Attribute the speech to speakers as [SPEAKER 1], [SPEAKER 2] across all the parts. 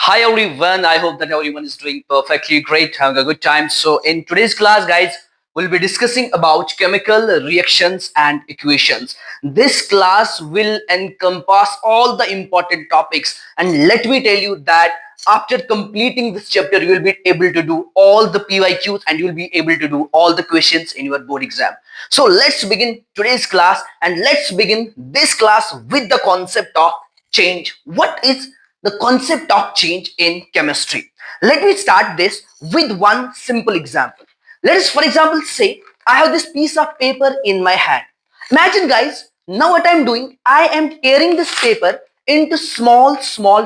[SPEAKER 1] Hi everyone, I hope that everyone is doing perfectly great, having a good time. So in today's class guys, we'll be discussing about chemical reactions and equations. This class will encompass all the important topics, and let me tell you that after completing this chapter, you will be able to do all the PYQs and you will be able to do all the questions in your board exam. So let's begin today's class, and let's begin this class with the concept of change. What is the concept of change in chemistry? Let me start this with one simple example. Let us, for example, say I have this piece of paper in my hand. Imagine, guys, now what I'm doing, I am tearing this paper into small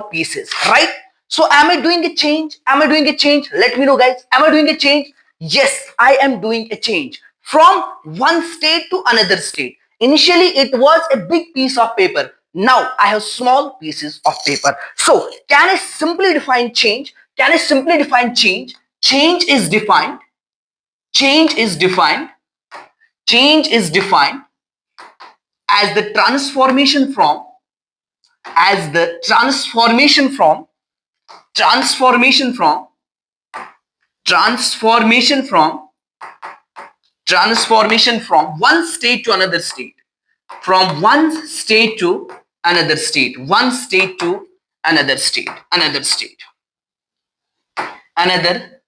[SPEAKER 1] pieces, right? So, am I doing a change? Am I doing a change? Let me know, guys. Am I doing a change? Yes, I am doing a change from one state to another state. Initially, it was a big piece of paper. Now I have small pieces of paper. So can I simply define change? Can I simply define change? Change is defined. Change is defined. Change is defined as the transformation from as the transformation from transformation from transformation from one state to another state, from one state to another state, one state to another state, another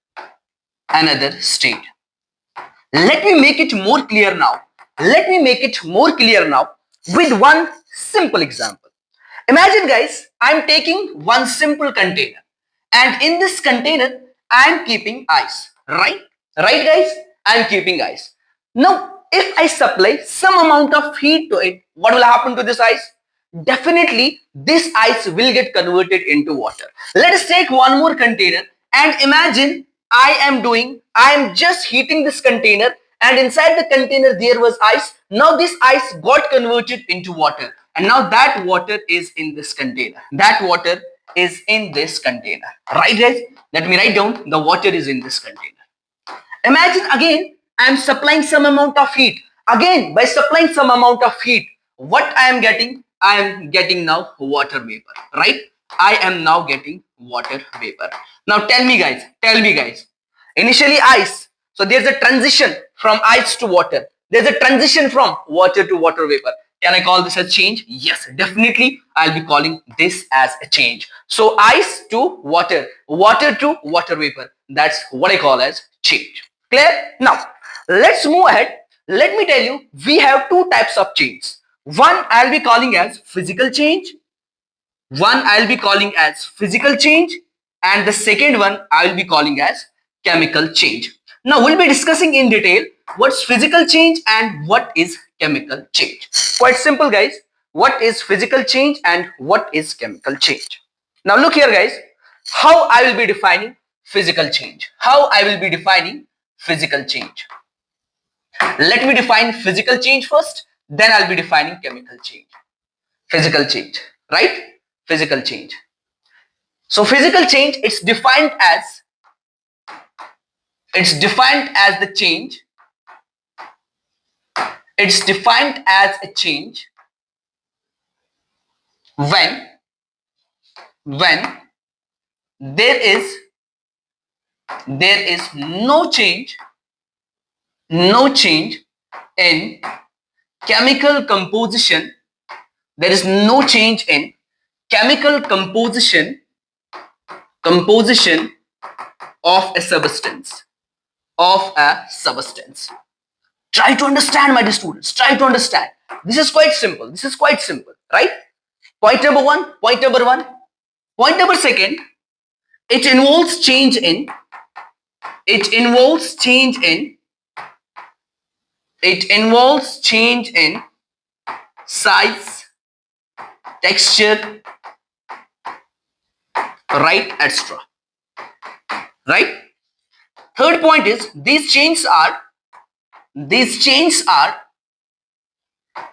[SPEAKER 1] another state. Let me make it more clear now. Let me make it more clear now with one simple example. Imagine, guys, I'm taking one simple container, and in this container I'm keeping ice, right? Right, guys? I'm keeping ice. Now, if I supply some amount of heat to it, what will happen to this ice? Definitely this ice will get converted into water. Let us take one more container and imagine I am just heating this container, and inside the container there was ice. Now this ice got converted into water, and now that water is in this container. That water is in this container. Right, guys? Let me write down the water is in this container. Imagine again, I am supplying some amount of heat. Again, by supplying some amount of heat, what I am getting? I am getting now water vapor, right? I am now getting water vapor. Now tell me guys, initially ice. So there's a transition from ice to water. There's a transition from water to water vapor. Can I call this a change? Yes, definitely. I'll be calling this as a change. So ice to water, water to water vapor. That's what I call as change. Clear? Now, let's move ahead. Let me tell you, we have two types of change. One I'll be calling as physical change. One I'll be calling as physical change, and the second one I'll be calling as chemical change. Now we'll be discussing in detail what's physical change and what is chemical change. Quite simple, guys. What is physical change and what is chemical change? Now look here, guys, how I will be defining physical change. How I will be defining physical change. Let me define physical change first, then I'll be defining chemical change. Physical change, right? Physical change. So physical change, it's defined as the change. It's defined as a change when there is no change in chemical composition. There is no change in chemical composition of a substance. Try to understand, my dear students. Try to understand. This is quite simple. Right? Point number one. Point number second. It involves change in. It involves change in size, texture, right, etc. Right? Third point is these changes are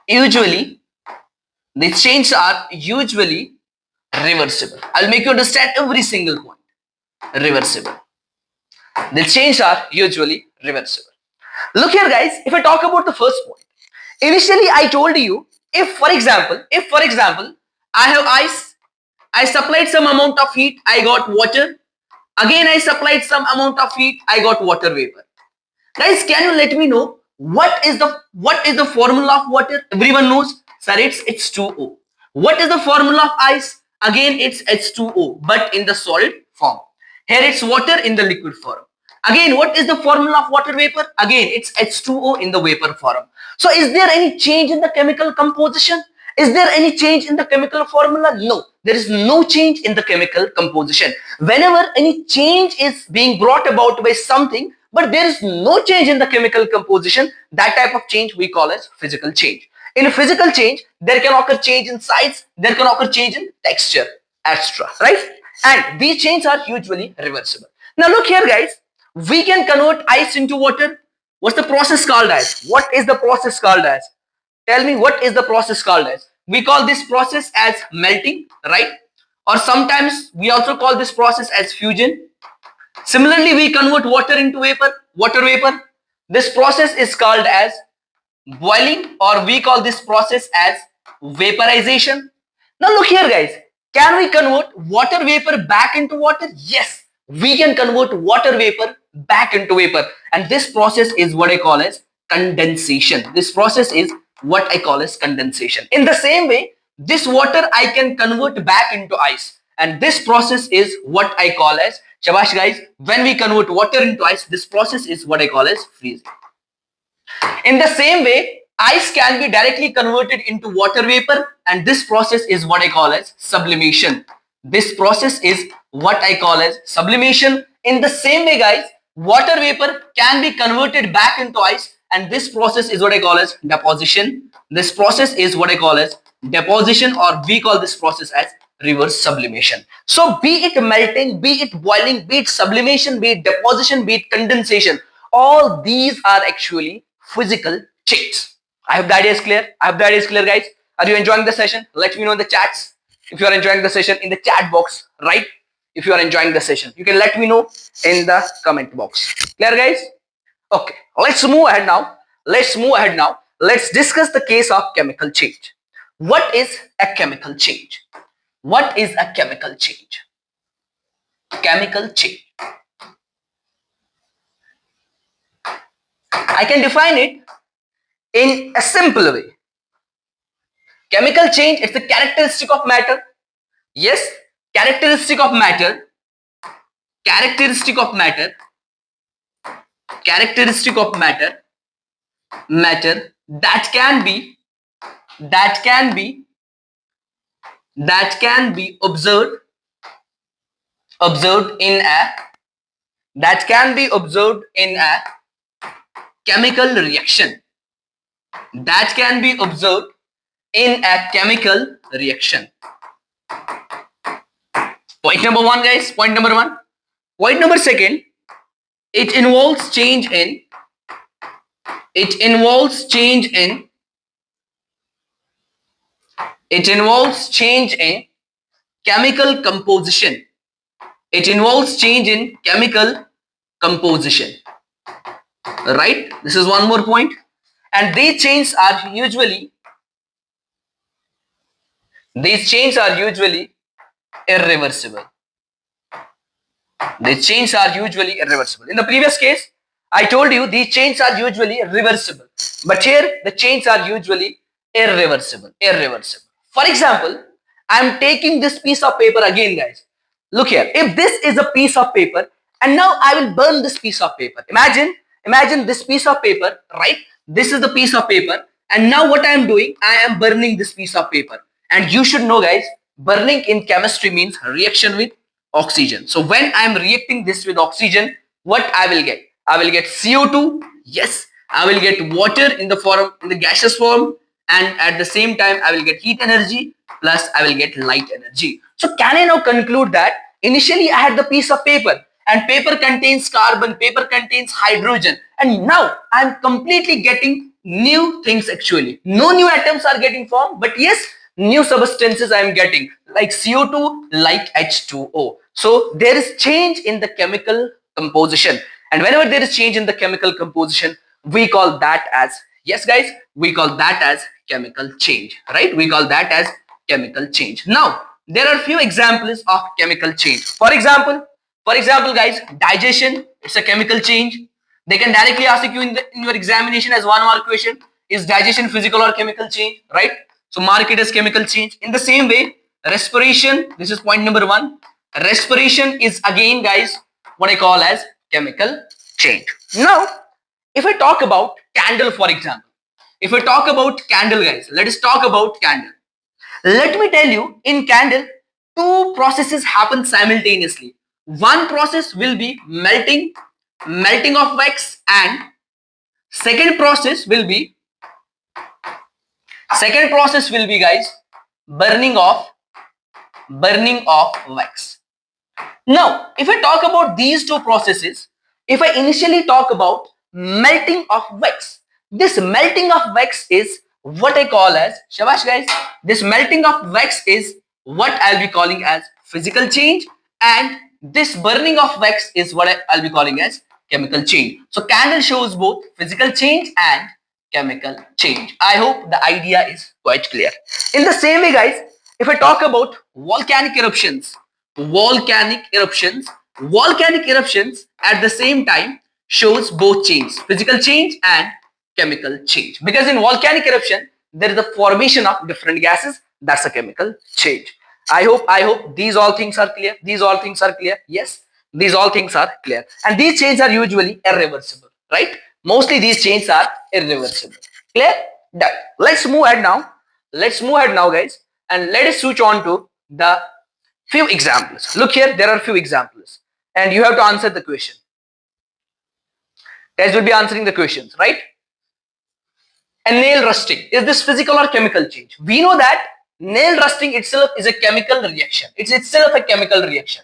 [SPEAKER 1] usually reversible. I'll make you understand every single point. Reversible. The changes are usually reversible. Look here, guys. If I talk about the first point, initially I told you, if for example I have ice I supplied some amount of heat, I got water. Again, I supplied some amount of heat, I got water vapor. Guys, can you let me know what is the formula of water? Everyone knows, sir, it's H2O. What is the formula of ice? Again, it's H2O, but in the solid form. Here it's water in the liquid form. Again, what is the formula of water vapor? Again, it's H2O in the vapor form. So is there any change in the chemical composition? Is there any change in the chemical formula? No, there is no change in the chemical composition. Whenever any change is being brought about by something, but there is no change in the chemical composition, that type of change we call as physical change. In a physical change, there can occur change in size, there can occur change in texture, etc. Right? And these changes are usually reversible. Now look here, guys. We can convert ice into water. What's the process called as? What is the process called as? Tell me, what is the process called as? We call this process as melting, right? Or sometimes we also call this process as fusion. Similarly, we convert water into vapor, water vapor. This process is called as boiling, or we call this process as vaporization. Now look here, guys. Can we convert water vapor back into water? Yes, we can convert water vapor back into vapor. And this process is what I call as condensation. This process is what I call as condensation. In the same way, this water I can convert back into ice. And this process is what I call as, shabash guys, when we convert water into ice, this process is what I call as freezing. In the same way, ice can be directly converted into water vapor, and this process is what I call as sublimation. This process is what I call as sublimation. In the same way, guys, water vapor can be converted back into ice, and this process is what I call as deposition. This process is what I call as deposition, or we call this process as reverse sublimation. So be it melting, be it boiling, be it sublimation, be it deposition, be it condensation, all these are actually physical changes. I hope the idea is clear. I hope the idea is clear, guys. Are you enjoying the session? Let me know in the chats. If you are enjoying the session, in the chat box, right? If you are enjoying the session, you can let me know in the comment box. Clear, guys? Okay, let's move ahead now. Let's discuss the case of chemical change. What is a chemical change? What is a chemical change? Chemical change. I can define it in a simple way. Chemical change is the characteristic of matter. Yes, characteristic of matter that can be observed in a chemical reaction. That can be observed in a chemical reaction. Point number one, guys. Point number one. Point number second. It involves change in chemical composition. It involves change in chemical composition. Right? This is one more point. And these changes are usually irreversible. These changes are usually irreversible. In the previous case, I told you these changes are usually reversible. But here, the changes are usually irreversible. For example, I am taking this piece of paper again, guys. Look here. If this is a piece of paper, and now I will burn this piece of paper. Imagine this piece of paper, right? This is the piece of paper. And now what I am doing, I am burning this piece of paper. And you should know, guys, burning in chemistry means reaction with oxygen. So when I am reacting this with oxygen, what I will get? I will get CO2. Yes, I will get water in the gaseous form, and at the same time I will get heat energy plus I will get light energy. So can I now conclude that initially I had the piece of paper, and paper contains carbon, paper contains hydrogen, and now I am completely getting new things actually. No new atoms are getting formed, but yes, new substances I am getting like CO2, like H2O. So there is change in the chemical composition, and whenever there is change in the chemical composition, we call that as, yes guys, we call that as chemical change, right? We call that as chemical change. Now there are few examples of chemical change. For example, guys, digestion, it's a chemical change. They can directly ask you in your examination as 1 mark question, is digestion physical or chemical change, right? So mark it as chemical change. In the same way, respiration, this is point number 1. Respiration is again, guys, what I call as chemical change. Now, if I talk about candle, for example, if I talk about candle, guys, let us talk about candle. Let me tell you, in candle, two processes happen simultaneously. One process will be melting of wax, and second process will be guys, burning of wax. Now, if I talk about these two processes, if I initially talk about melting of wax, this melting of wax is what I call as, shabash guys, this melting of wax is what I'll be calling as physical change, and this burning of wax is what I'll be calling as chemical change. So candle shows both physical change and chemical change. I hope the idea is quite clear. In the same way, guys, if I talk about volcanic eruptions, volcanic eruptions volcanic eruptions at the same time shows both change, physical change and chemical change, because in volcanic eruption there is the formation of different gases. That's a chemical change. I hope these all things are clear. Yes, these all things are clear, and these changes are usually irreversible, right? Mostly these changes are irreversible. Clear? Done. Let's move ahead now, guys, and let us switch on to the few examples. Look here, there are few examples, and you have to answer the question. Guys will be answering the questions, right? And nail rusting, is this physical or chemical change? We know that nail rusting itself is a chemical reaction. It's itself a chemical reaction.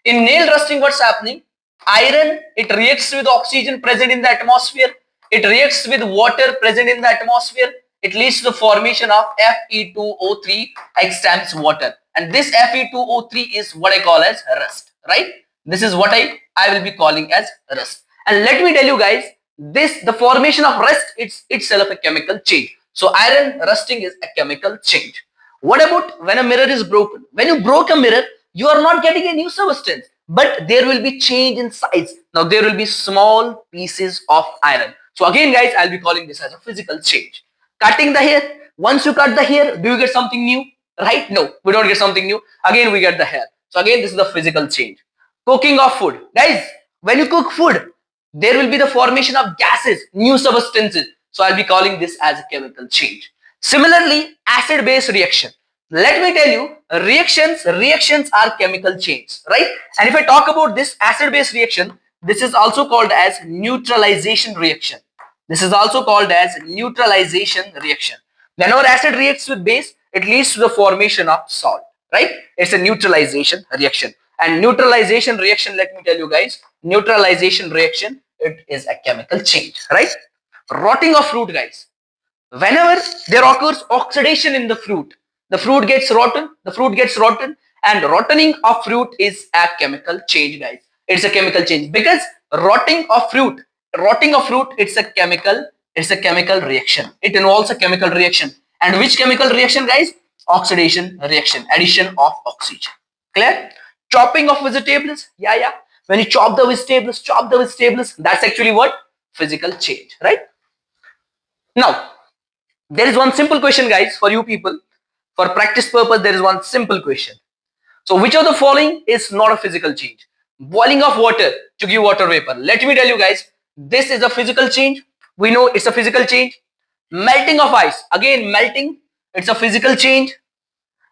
[SPEAKER 1] In nail rusting, what's happening? Iron, it reacts with oxygen present in the atmosphere. It reacts with water present in the atmosphere. It leads to the formation of Fe2O3, X times water. And this Fe2O3 is what I call as rust, right? This is what I will be calling as rust. And let me tell you guys, the formation of rust, it's itself a chemical change. So iron rusting is a chemical change. What about when a mirror is broken? When you broke a mirror, you are not getting a new substance, but there will be change in size. Now there will be small pieces of iron. So again, guys, I'll be calling this as a physical change. Cutting the hair, once you cut the hair, do you get something new? Right? No, we don't get something new. Again, we get the hair. So again, this is the physical change. Cooking of food. Guys, when you cook food, there will be the formation of gases, new substances. So I'll be calling this as a chemical change. Similarly, acid-base reaction. Let me tell you, reactions are chemical change, right? And if I talk about this acid-base reaction, this is also called as neutralization reaction. This is also called as neutralization reaction. Whenever acid reacts with base, it leads to the formation of salt, right? It's a neutralization reaction. And neutralization reaction, let me tell you guys, neutralization reaction, it is a chemical change, right? Rotting of fruit, guys. Whenever there occurs oxidation in the fruit gets rotten, and rotting of fruit is a chemical change, guys. It's a chemical change because rotting of fruit, it's a chemical reaction. It involves a chemical reaction. And which chemical reaction, guys? Oxidation reaction, addition of oxygen. Clear? Chopping of vegetables, yeah. When you chop the vegetables, that's actually what? Physical change, right? Now, there is one simple question, guys, for you people. For practice purpose, there is one simple question. So, which of the following is not a physical change? Boiling of water to give water vapor. Let me tell you guys, this is a physical change. We know it's a physical change. Melting of ice, again melting, it's a physical change.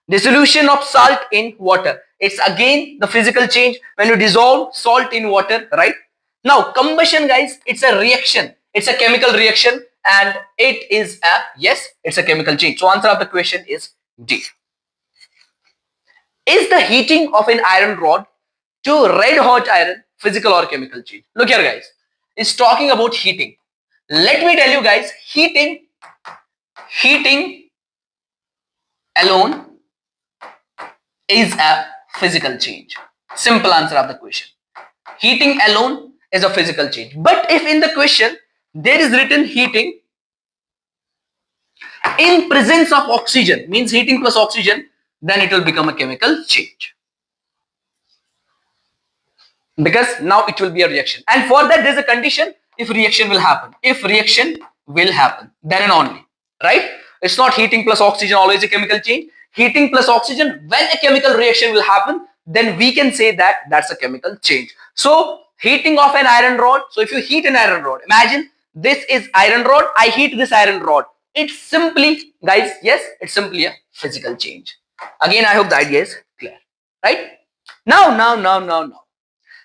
[SPEAKER 1] Dissolution of salt in water, it's again the physical change when you dissolve salt in water, right? Now combustion, guys, it's a reaction, it's a chemical reaction, and it's a chemical change. So answer of the question is D. Is the heating of an iron rod to red hot iron physical or chemical change? Look here, guys, it's talking about heating. Let me tell you guys, heating alone is a physical change. Simple answer of the question. Heating alone is a physical change. But if in the question there is written heating in presence of oxygen, means heating plus oxygen, then it will become a chemical change. Because now it will be a reaction, and for that there is a condition. If reaction will happen, then and only, right? It's not heating plus oxygen always a chemical change. Heating plus oxygen, when a chemical reaction will happen, then we can say that that's a chemical change. So heating of an iron rod, so if you heat an iron rod, imagine this is iron rod, I heat this iron rod, it's simply, guys, yes, it's simply a physical change. Again, I hope the idea is clear, right? Now,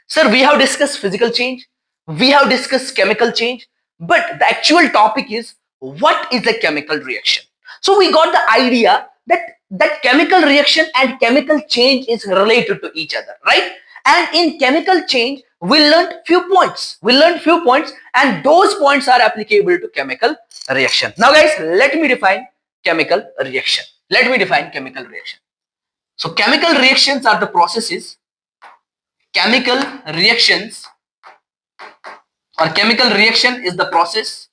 [SPEAKER 1] sir, we have discussed physical change, we have discussed chemical change, but the actual topic is what is a chemical reaction? So we got the idea that chemical reaction and chemical change is related to each other, right? And in chemical change, we learned few points. And those points are applicable to chemical reaction. Now, guys, let me define chemical reaction. So, chemical reactions are the processes. Chemical reactions or chemical reaction is the process.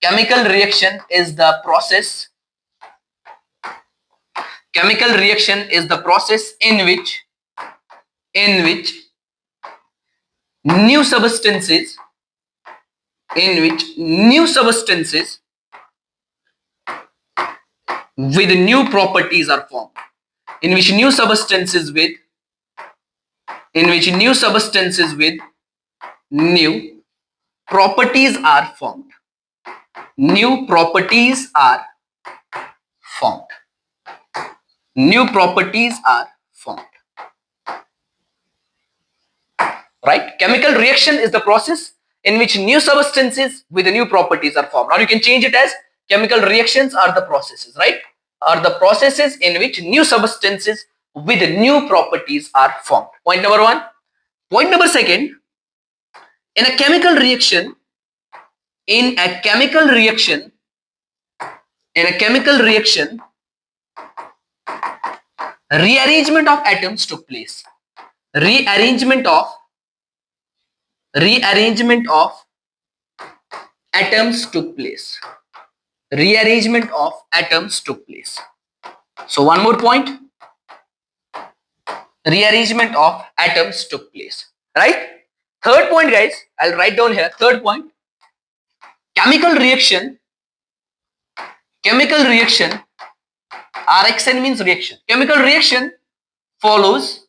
[SPEAKER 1] Chemical reaction is the process. Chemical reaction is the process in which new substances with new properties are formed. In which new substances with new properties are formed. New properties are formed. Right? Chemical reaction is the process in which new substances with new properties are formed. Or you can change it as chemical reactions are the processes, right? Are the processes in which new substances with new properties are formed. Point number one. Point number second, in a chemical reaction, rearrangement of atoms took place. Rearrangement of atoms took place. So one more point. Rearrangement of atoms took place. Right? Third point, guys, I'll write down here. Third point. Chemical reaction. RXN means reaction. Chemical reaction follows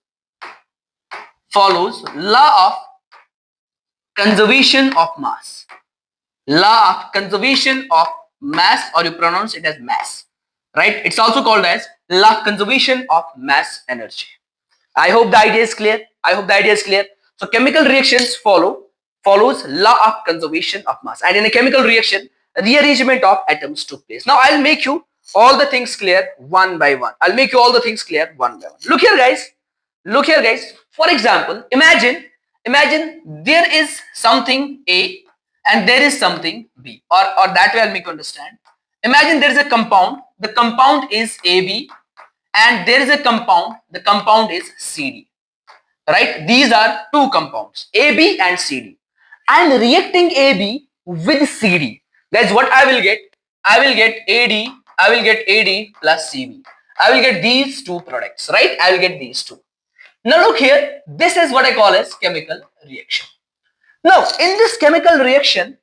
[SPEAKER 1] law of conservation of mass. Or you pronounce it as mass, right? It's also called as law of conservation of mass energy. I hope the idea is clear. So chemical reactions follows law of conservation of mass, and in a chemical reaction, rearrangement of atoms took place. Now I'll make you all the things clear one by one. Look here, guys. For example, imagine there is something A and there is something B, or that way I'll make you understand. Imagine there is a compound. The compound is AB, and there is a compound. The compound is CD. Right? These are two compounds, AB and CD. And reacting AB with CD, guys, what I will get? I will get AD plus CB. I will get these two products, right? I will get these two. Now look here, this is what I call as chemical reaction. Now in this chemical reaction,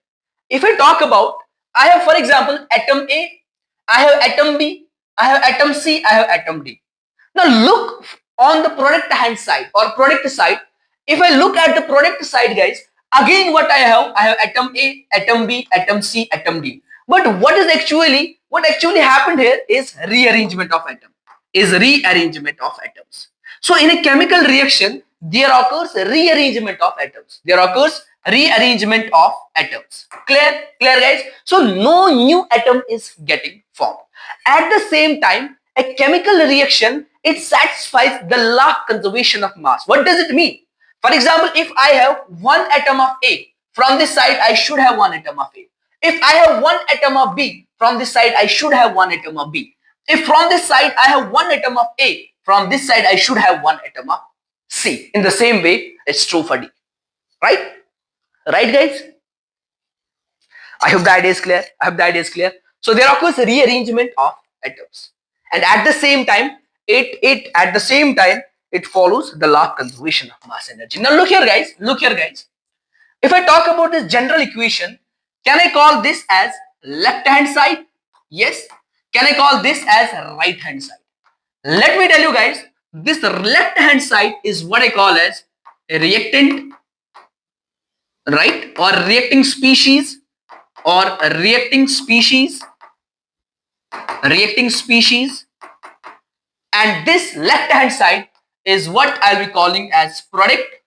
[SPEAKER 1] if I talk about, I have, for example, atom A, I have atom B, I have atom C, I have atom D. Now look on the product hand side or product side. If I look at the product side, guys, again what I have atom A, atom B, atom C, atom D. But what actually happened here is rearrangement of atoms. So in a chemical reaction, there occurs rearrangement of atoms. Clear, guys? So no new atom is getting formed. At the same time, a chemical reaction, it satisfies the law of conservation of mass. What does it mean? For example, if I have one atom of A, from this side I should have one atom of A. If I have one atom of B, from this side I should have one atom of B. If from this side I have one atom of A, from this side I should have one atom of C. In the same way, it's true for D. Right? Right, guys? I hope the idea is clear. So there occurs rearrangement of atoms. And at the same time, it at the same time it follows the law of conservation of mass energy. Now look here guys, if I talk about this general equation, can I call this as left hand side? Yes. Can I call this as right hand side? Let me tell you guys, this left hand side is what I call as a reactant, right? Or reacting species, or a reacting species, and this left hand side is what I'll be calling as product,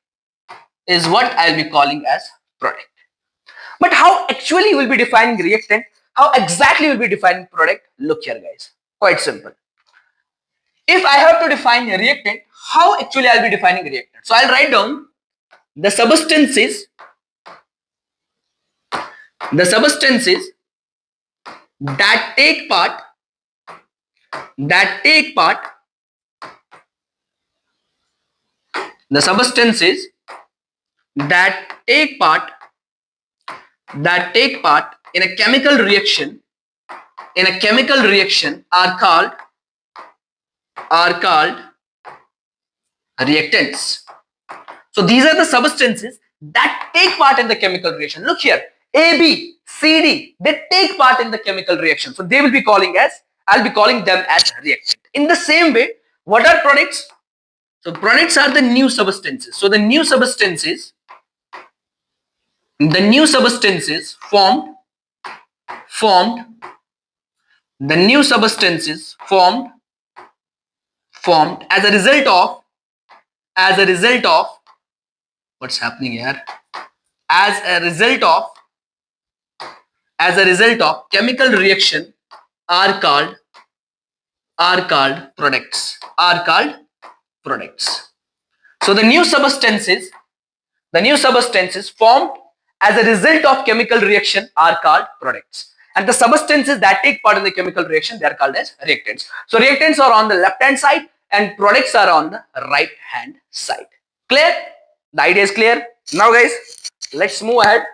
[SPEAKER 1] But how actually we'll be defining reactant? How exactly we'll be defining product? Look here guys, quite simple. If I have to define a reactant, how actually I'll be defining reactant? So I'll write down the substances that take part the substances that take part in a chemical reaction are called reactants. So these are the substances that take part in the chemical reaction. Look here, A, B, C, D, they take part in the chemical reaction. So they will be calling as, I'll be calling them as reactant. In the same way, what are products? So products are the new substances. So the new substances formed as a result of what's happening here, as a result of chemical reaction are called products. So the new substances formed as a result of chemical reaction are called products, and the substances that take part in the chemical reaction, they are called as reactants. So reactants are on the left hand side and products are on the right hand side. Clear? The idea is clear. Now guys, let's move ahead.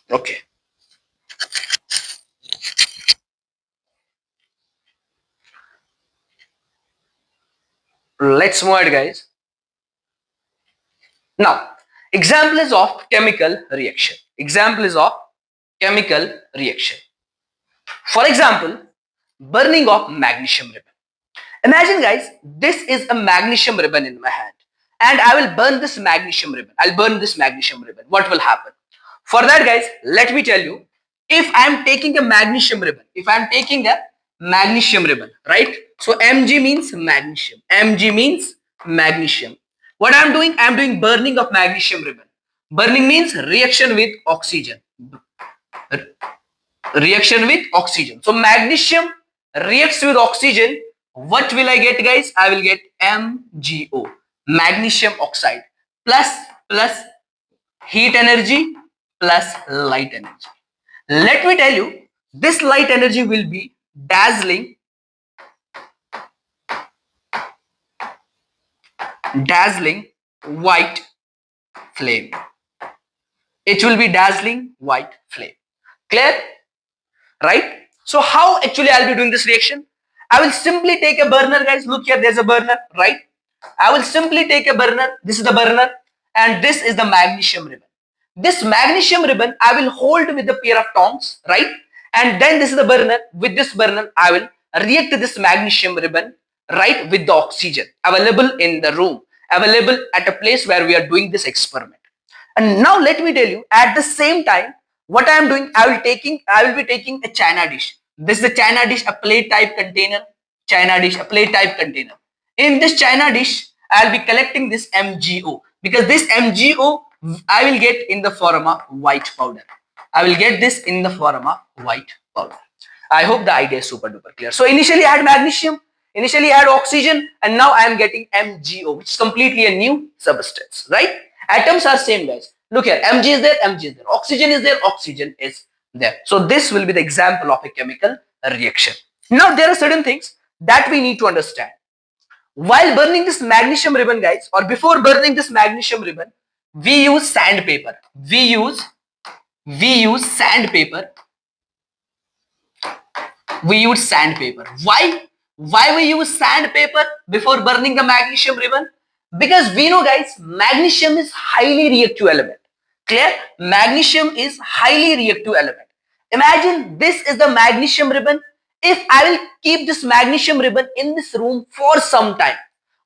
[SPEAKER 1] Okay. Let's move ahead guys. Now, examples of chemical reaction. For example, burning of magnesium ribbon. Imagine guys, this is a magnesium ribbon in my hand and I will burn this magnesium ribbon. What will happen? For that guys, let me tell you, if I am taking a magnesium ribbon, right? So Mg means magnesium. What I am doing? I am doing burning of magnesium ribbon. Burning means reaction with oxygen. So magnesium reacts with oxygen. What will I get guys? I will get MgO, magnesium oxide, plus heat energy plus light energy. Let me tell you, this light energy will be dazzling white flame. It will be dazzling white flame. Clear? Right? So how actually I'll be doing this reaction? I will simply take a burner guys. Look here, there's a burner, right? I will simply take a burner. This is the burner and this is the magnesium ribbon. This magnesium ribbon I will hold with a pair of tongs, right? And then this is the burner. With this burner I will react this magnesium ribbon, right, with the oxygen available in the room, available at a place where we are doing this experiment. And now let me tell you, at the same time, what I am doing, I will be taking a china dish. This is a china dish, a plate type container. In this china dish, I will be collecting this MgO, because this MgO I will get in the form of white powder. I hope the idea is super duper clear. So initially I had magnesium, initially I had oxygen, and now I am getting MgO, which is completely a new substance, right? Atoms are same guys. Look here, Mg is there, Mg is there. Oxygen is there, oxygen is there. So this will be the example of a chemical reaction. Now there are certain things that we need to understand. While burning this magnesium ribbon, guys, or before burning this magnesium ribbon, we use sandpaper. We use sandpaper. We use sandpaper. Why we use sandpaper before burning the magnesium ribbon? Because we know, guys, magnesium is highly reactive element. Clear? Magnesium is highly reactive element. Imagine this is the magnesium ribbon. If I will keep this magnesium ribbon in this room for some time,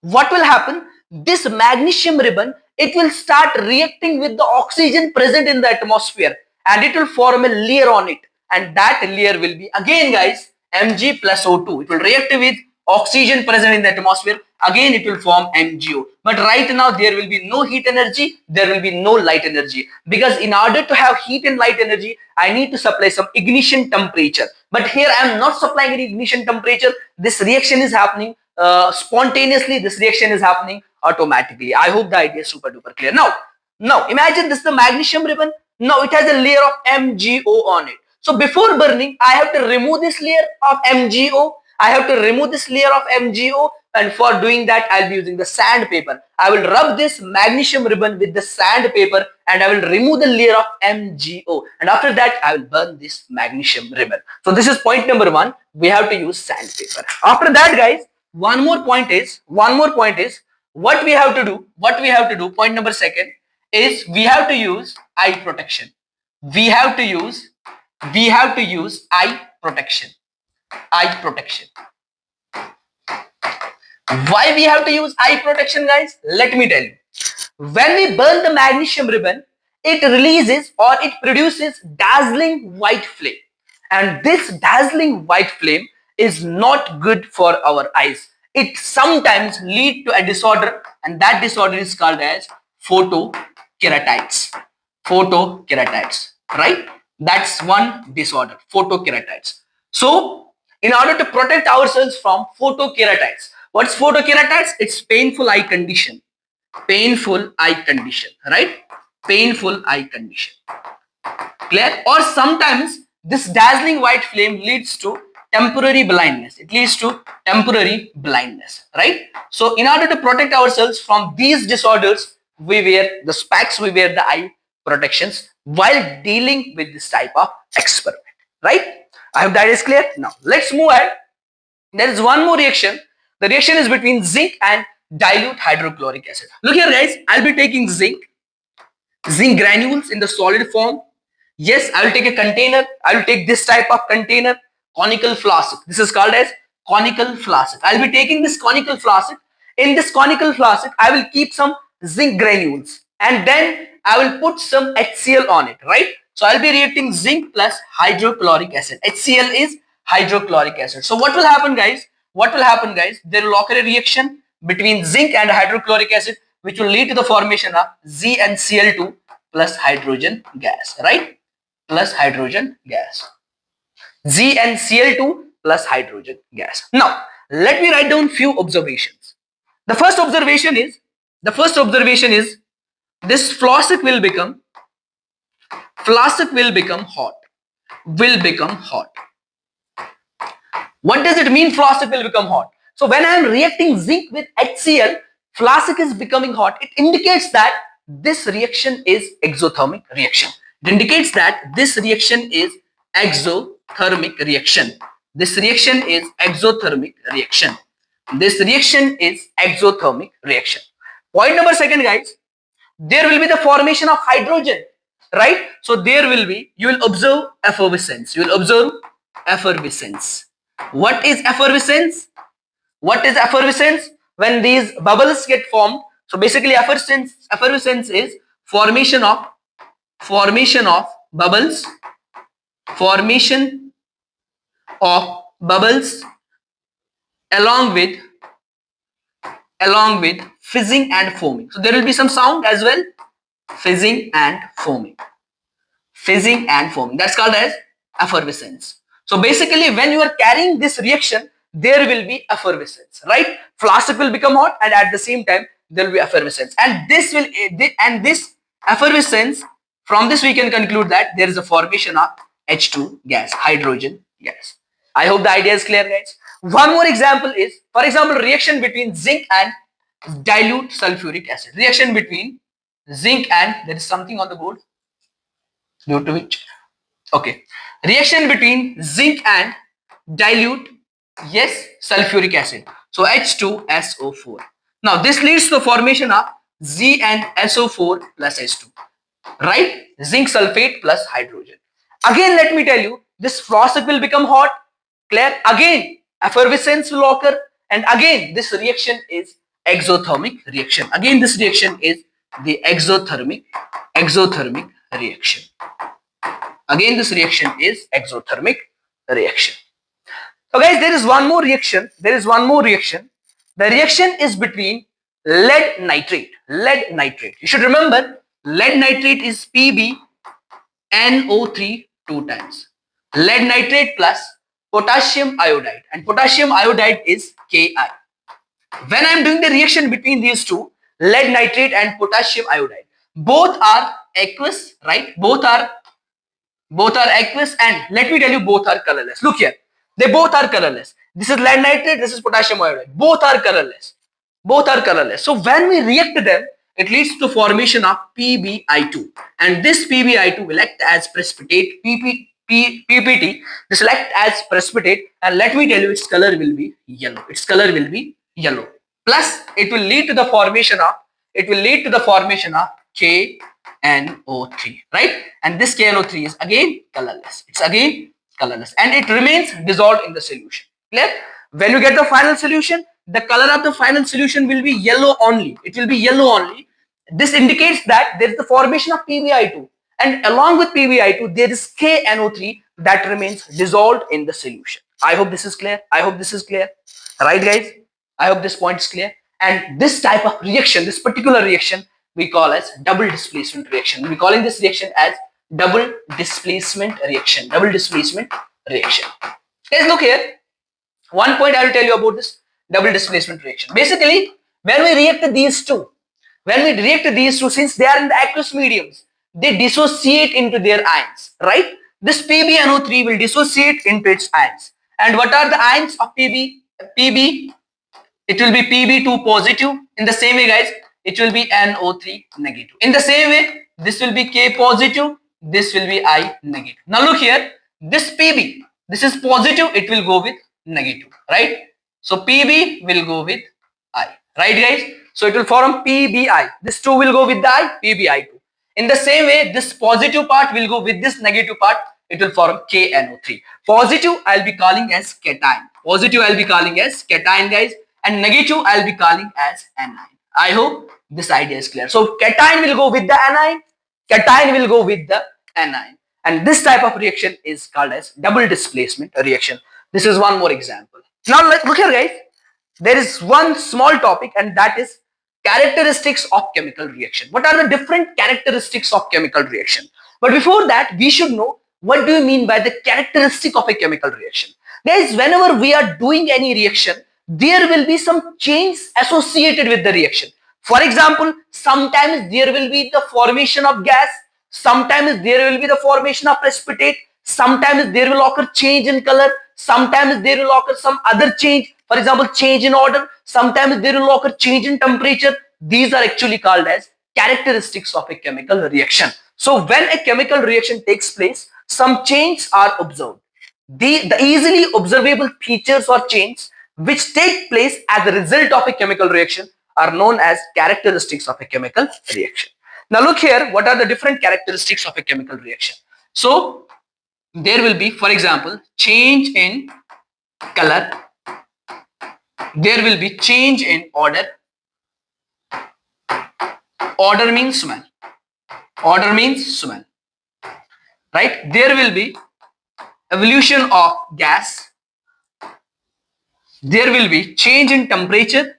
[SPEAKER 1] what will happen? This magnesium ribbon, it will start reacting with the oxygen present in the atmosphere, and it will form a layer on it, and that layer will be again, guys, Mg plus O2. It will react with oxygen present in the atmosphere. Again it will form MgO. But right now there will be no heat energy, there will be no light energy, because in order to have heat and light energy, I need to supply some ignition temperature. But here I am not supplying any ignition temperature. This reaction is happening spontaneously. This reaction is happening automatically. I hope the idea is super duper clear. Now imagine this is the magnesium ribbon. Now it has a layer of MgO on it. So before burning, I have to remove this layer of MgO. I have to remove this layer of MgO, and for doing that, I'll be using the sandpaper. I will rub this magnesium ribbon with the sandpaper, and I will remove the layer of MgO. And after that, I will burn this magnesium ribbon. So this is point number one. We have to use sandpaper. After that, guys, one more point is what we have to do. Point number second is we have to use eye protection. We have to use eye protection. Eye protection. Why we have to use eye protection, guys? Let me tell you. When we burn the magnesium ribbon, it releases or it produces dazzling white flame, and this dazzling white flame is not good for our eyes. It sometimes lead to a disorder, and that disorder is called as photokeratitis. Photokeratitis, right? That's one disorder, photokeratitis. So in order to protect ourselves from photokeratitis, what's photokeratitis? It's painful eye condition. Painful eye condition, right? Painful eye condition. Clear? Or sometimes this dazzling white flame leads to temporary blindness. It leads to temporary blindness, right? So in order to protect ourselves from these disorders, we wear the specs, we wear the eye protections while dealing with this type of experiment, right? I hope that is clear. Now let's move ahead. There is one more reaction. The reaction is between zinc and dilute hydrochloric acid. Look here, guys, I'll be taking zinc granules in the solid form. Yes, I will take a container. I will take this type of container, conical flask. This is called as conical flask. I'll be taking this conical flask. In this conical flask, I will keep some zinc granules, and then I will put some HCl on it, right? So I'll be reacting zinc plus hydrochloric acid. HCl is hydrochloric acid. So what will happen, guys? There will occur a reaction between zinc and hydrochloric acid, which will lead to the formation of ZnCl2 plus hydrogen gas, right? Plus hydrogen gas. ZnCl2 plus hydrogen gas. Now, let me write down few observations. The first observation is this flask will become hot. What does it mean, flask will become hot? So when I am reacting zinc with HCl, flask is becoming hot. It indicates that this reaction is exothermic reaction. It indicates that this reaction is exothermic reaction. This reaction is exothermic reaction. This reaction is exothermic reaction. Point number second, guys, there will be the formation of hydrogen, right? So there will be, you will observe effervescence. What is effervescence? When these bubbles get formed. So basically effervescence is formation of bubbles, along with fizzing and foaming. So there will be some sound as well. Fizzing and foaming. That's called as effervescence. So basically when you are carrying this reaction, there will be effervescence, right? Flask will become hot, and at the same time there will be effervescence, and this effervescence. From this we can conclude that there is a formation of H2 gas, hydrogen gas. I hope the idea is clear, guys. One more example is, for example, reaction between zinc and dilute sulfuric acid. Reaction between zinc and, there is something on the board due to which, okay, reaction between zinc and dilute, yes, sulfuric acid. So H2SO4. Now this leads to the formation of ZnSO4 plus H2, right? Zinc sulfate plus hydrogen. Again, let me tell you, this process will become hot. Clear? Again, effervescence will occur, and again, this reaction is exothermic reaction. Again, this reaction is the exothermic reaction. Again, this reaction is exothermic reaction. So guys, there is one more reaction. The reaction is between lead nitrate. You should remember, lead nitrate is PbNO3 two times. Lead nitrate plus potassium iodide, and potassium iodide is Ki. When I am doing the reaction between these two, lead nitrate and potassium iodide, both are aqueous, right? Both are aqueous, and let me tell you, both are colorless. Look here, they both are colorless. This is lead nitrate, this is potassium iodide. Both are colorless. So when we react them, it leads to formation of PbI2, and this PbI2 will act as precipitate. PPT, this will act as precipitate, and let me tell you, its color will be yellow. Plus it will lead to the formation of KNO3, right? And this KNO3 is again colorless. And it remains dissolved in the solution. Clear? When you get the final solution, the color of the final solution will be yellow only. This indicates that there is the formation of PbI2, and along with PbI2 there is KNO3 that remains dissolved in the solution. I hope this is clear. Right, guys? I hope this point is clear. And this type of reaction, this particular reaction, we call as double displacement reaction. We're calling this reaction as double displacement reaction. Guys, look here. One point I will tell you about this double displacement reaction. Basically, when we react these two, since they are in the aqueous mediums, they dissociate into their ions, right? This PbNO3 will dissociate into its ions. And what are the ions of PB? It will be Pb2 positive. In the same way, guys, it will be NO3 negative. In the same way, this will be K positive, this will be I negative. Now look here, this Pb, this is positive, it will go with negative, right? So Pb will go with I, right, guys? So it will form PbI. This 2 will go with the I, PbI2. In the same way, this positive part will go with this negative part, it will form KNO3. Positive I'll be calling as cation. Guys, and negative I'll be calling as anion. I hope this idea is clear. So cation will go with the anion, and this type of reaction is called as double displacement reaction. This is one more example. Now let's look here, guys. There is one small topic, and that is characteristics of chemical reaction. What are the different characteristics of chemical reaction? But before that, we should know, what do you mean by the characteristic of a chemical reaction? Guys, whenever we are doing any reaction, there will be some change associated with the reaction. For example, sometimes there will be the formation of gas, sometimes there will be the formation of precipitate, sometimes there will occur change in color, sometimes there will occur some other change, for example, change in order, sometimes there will occur change in temperature. These are actually called as characteristics of a chemical reaction. So when a chemical reaction takes place, some changes are observed. The easily observable features or changes which take place as a result of a chemical reaction are known as characteristics of a chemical reaction. Now look here, what are the different characteristics of a chemical reaction? So there will be, for example, change in color, there will be change in order. Order means smell, right? There will be evolution of gas, there will be change in temperature,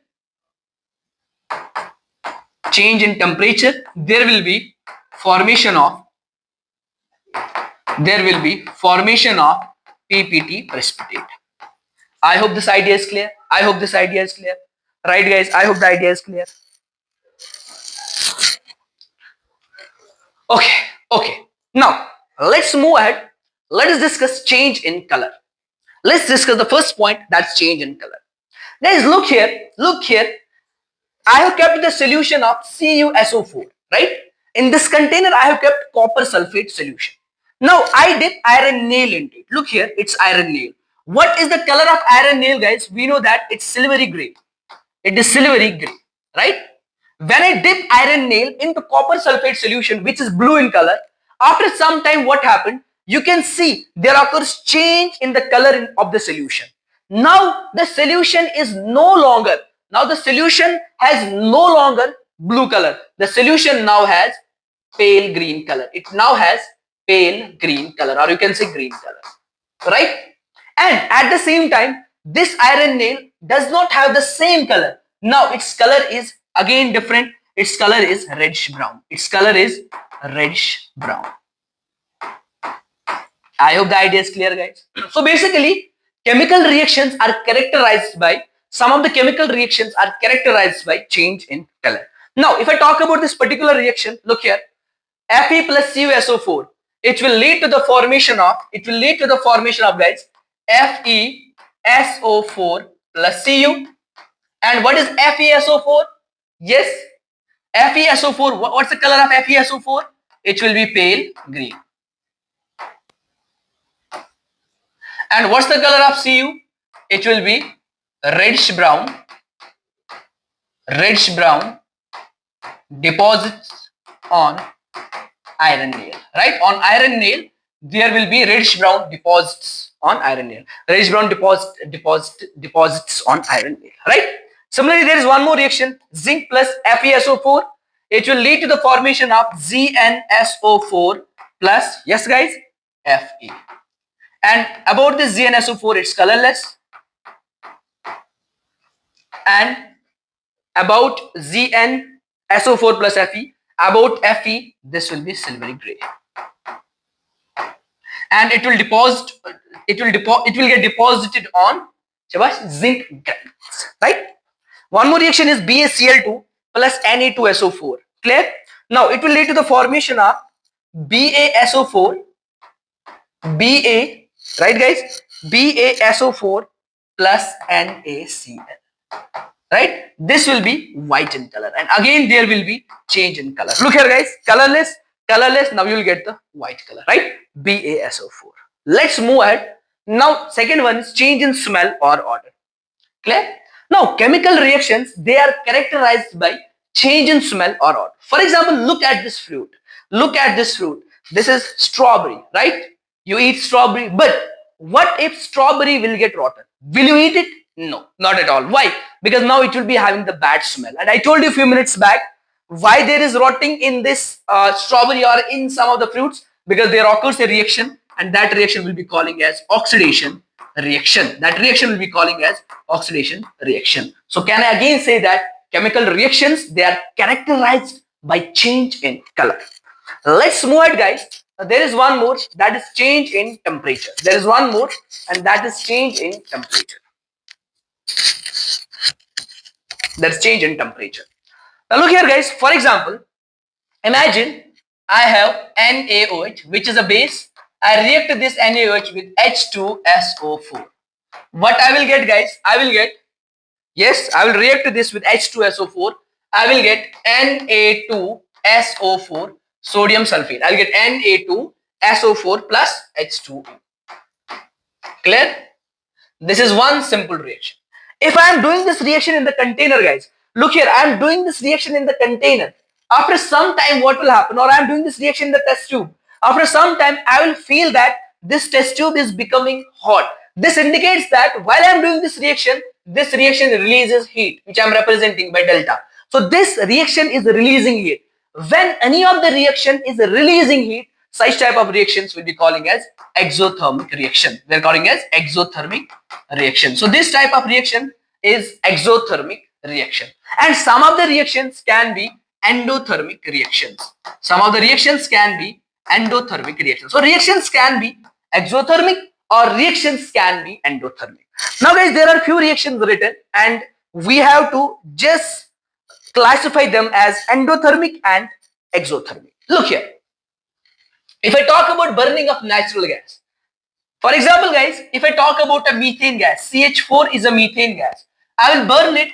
[SPEAKER 1] there will be formation of PPT, precipitate. I hope this idea is clear. Right, guys? I hope the idea is clear. Okay, okay. Now, let's move ahead. Let us discuss change in color. Let's discuss the first point, that's change in color. Guys, look here, look here. I have kept the solution of CuSO4, right? In this container, I have kept copper sulfate solution. Now, I dip iron nail into it. Look here, it's iron nail. What is the color of iron nail, guys? We know that it's silvery gray. It is silvery gray, right? When I dip iron nail into copper sulfate solution, which is blue in color, after some time, what happened? You can see there occurs change in the color of the solution. Now the solution is no longer, now the solution has no longer blue color. The solution now has pale green color. It now has pale green color, or you can say green color, right? And at the same time, this iron nail does not have the same color. Now its color is again different. Its color is reddish brown. Its color is reddish brown. I hope the idea is clear, guys. So basically, chemical reactions are characterized by, some of the chemical reactions are characterized by change in color. Now, if I talk about this particular reaction, look here, Fe plus CuSO4, it will lead to the formation of, guys, FeSO4 plus Cu. And what is FeSO4? Yes, FeSO4, what's the color of FeSO4? It will be pale green. And what's the color of Cu? It will be reddish brown deposits on iron nail, right? On iron nail, there will be reddish brown deposits on iron nail. Reddish brown deposits on iron nail, right? Similarly, there is one more reaction, zinc plus FeSO4. It will lead to the formation of ZnSO4 plus, yes guys, Fe. And about this ZnSO4, it's colorless. And about ZnSO4 plus Fe, about Fe, this will be silvery gray. And it will get deposited on zinc granules, right? One more reaction is BaCl2 plus Na2SO4. Clear? Now it will lead to the formation of BaSO4, right guys? BaSO4 plus NaCl. Right? This will be white in color, and again there will be change in color. Look here, guys, colorless. Now you will get the white color, right? BaSO4. Let's move ahead. Now, second one is change in smell or odor. Clear? Now, chemical reactions, they are characterized by change in smell or odor. For example, look at this fruit. This is strawberry, right? You eat strawberry, but what if strawberry will get rotten? Will you eat it? No, not at all. Why? Because now it will be having the bad smell. And I told you a few minutes back why there is rotting in this strawberry or in some of the fruits, because there occurs a reaction, and that reaction will be calling as oxidation reaction. So can I again say that chemical reactions, they are characterized by change in color. Let's move ahead, guys. There is one more, that is change in temperature. That's change in temperature. Now look here, guys. For example, imagine I have NaOH, which is a base. I react this NaOH with H2SO4. What I will get, guys? I will react this with H2SO4. I will get Na2SO4 sodium sulfate. I will get Na2SO4 plus H2O. Clear? This is one simple reaction. If I am doing this reaction in the container, guys, look here, I am doing this reaction in the container. After some time, what will happen? Or I am doing this reaction in the test tube. After some time, I will feel that this test tube is becoming hot. This indicates that while I am doing this reaction releases heat, which I am representing by delta. So this reaction is releasing heat. When any of the reaction is releasing heat, such type of reactions will be calling as exothermic reaction. They are calling as exothermic reaction. So this type of reaction is exothermic reaction. And some of the reactions can be endothermic reactions. So reactions can be exothermic or reactions can be endothermic. Now guys, there are few reactions written and we have to just classify them as endothermic and exothermic. Look here. If I talk about burning of natural gas, for example, guys, if I talk about a methane gas, CH4 is a methane gas. I will burn it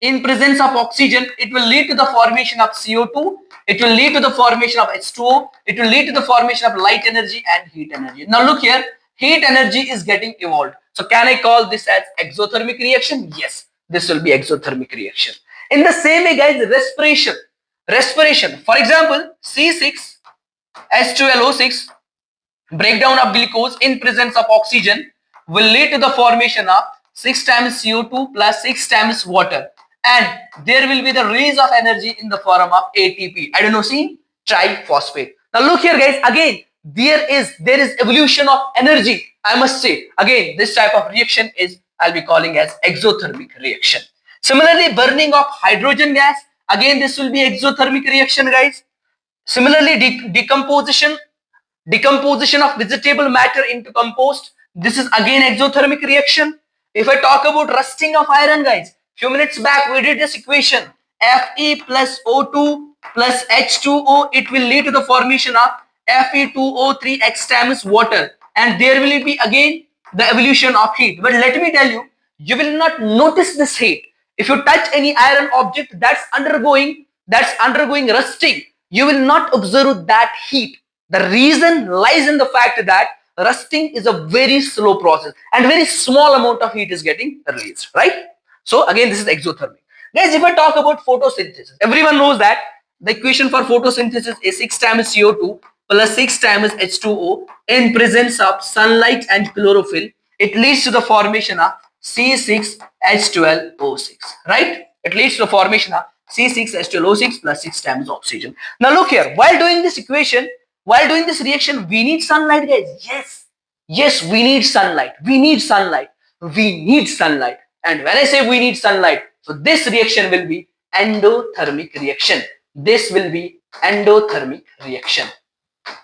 [SPEAKER 1] in presence of oxygen. It will lead to the formation of CO2. It will lead to the formation of H2O. It will lead to the formation of light energy and heat energy. Now look here, heat energy is getting evolved. So can I call this as exothermic reaction? Yes, this will be exothermic reaction. In the same way, guys, respiration. Respiration. For example, C6H12O6 breakdown of glucose in presence of oxygen will lead to the formation of 6 times CO2 plus 6 times water, and there will be the release of energy in the form of ATP, adenosine triphosphate. Now look here, guys, again there is evolution of energy. I must say again, this type of reaction is I'll be calling as exothermic reaction. Similarly, burning of hydrogen gas, again this will be exothermic reaction, guys. Similarly, decomposition of vegetable matter into compost, this is again exothermic reaction. If I talk about rusting of iron, guys, few minutes back we did this equation, Fe plus O2 plus H2O, it will lead to the formation of Fe2O3 X times water, and there will be again the evolution of heat. But let me tell you, you will not notice this heat. If you touch any iron object that's undergoing rusting, you will not observe that heat. The reason lies in the fact that rusting is a very slow process and very small amount of heat is getting released, right? So again, this is exothermic. Guys, if I talk about photosynthesis, everyone knows that the equation for photosynthesis is 6 times CO2 plus 6 times H2O in presence of sunlight and chlorophyll. It leads to the formation of C6H12O6, right? It leads to the formation of C6H12O6 plus 6 times oxygen. Now look here, while doing this equation, while doing this reaction, we need sunlight, guys. Yes, we need sunlight. We need sunlight. And when I say we need sunlight, so this reaction will be endothermic reaction. This will be endothermic reaction.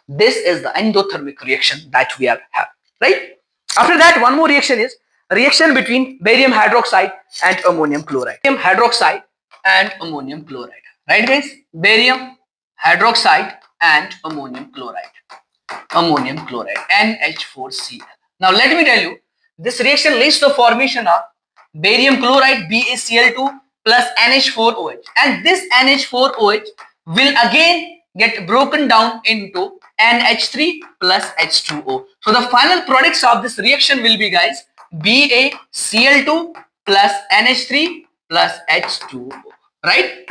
[SPEAKER 1] This is the endothermic reaction that we are having, right? After that, one more reaction is a reaction between barium hydroxide and ammonium chloride. Barium hydroxide and ammonium chloride, right, guys? Barium hydroxide and ammonium chloride, NH4Cl. Now let me tell you, this reaction leads to the formation of barium chloride, BaCl2 plus NH4OH, and this NH4OH will again get broken down into NH3 plus H2O. So the final products of this reaction will be, guys, BaCl2 plus NH3 plus H2O, right?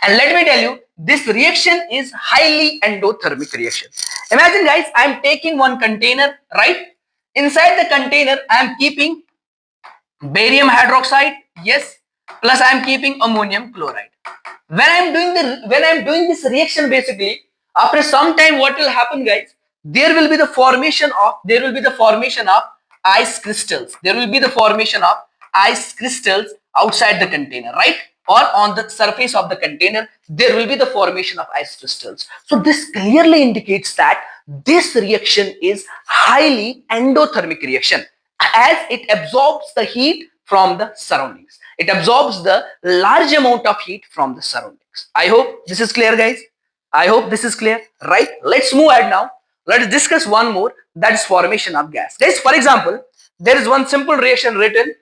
[SPEAKER 1] And let me tell you, this reaction is highly endothermic reaction. Imagine, guys, I am taking one container, right? Inside the container, I am keeping barium hydroxide, yes, plus I am keeping ammonium chloride. When I am doing this reaction, basically, after some time, what will happen, guys? There will be the formation of ice crystals. There will be the formation of ice crystals outside the container, right? Or on the surface of the container, there will be the formation of ice crystals. So this clearly indicates that this reaction is highly endothermic reaction, as it absorbs the heat from the surroundings. It absorbs the large amount of heat from the surroundings. I hope this is clear, guys. I hope this is clear, right? Let's move ahead now. Let's discuss one more, that is formation of gas. Guys, for example, there is one simple reaction written,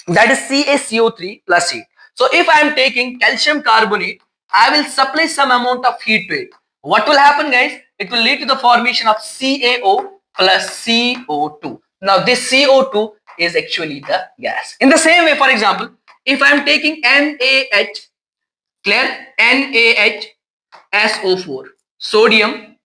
[SPEAKER 1] that is CaCO3 plus heat. So if I am taking calcium carbonate, I will supply some amount of heat to it. What will happen, guys? It will lead to the formation of CaO plus CO2. Now this CO2 is actually the gas. In the same way, for example, if I am taking NaH, clear, NaHSO4, sodium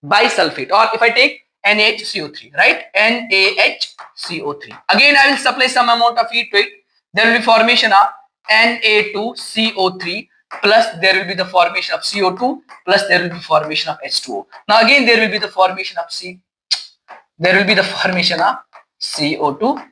[SPEAKER 1] bisulfate, or if I take NaHCO3, right? NaHCO3. Again, I will supply some amount of heat to it. There will be formation of Na2CO3 plus there will be the formation of CO2 plus there will be formation of H2O. Now again, there will be the formation of CO2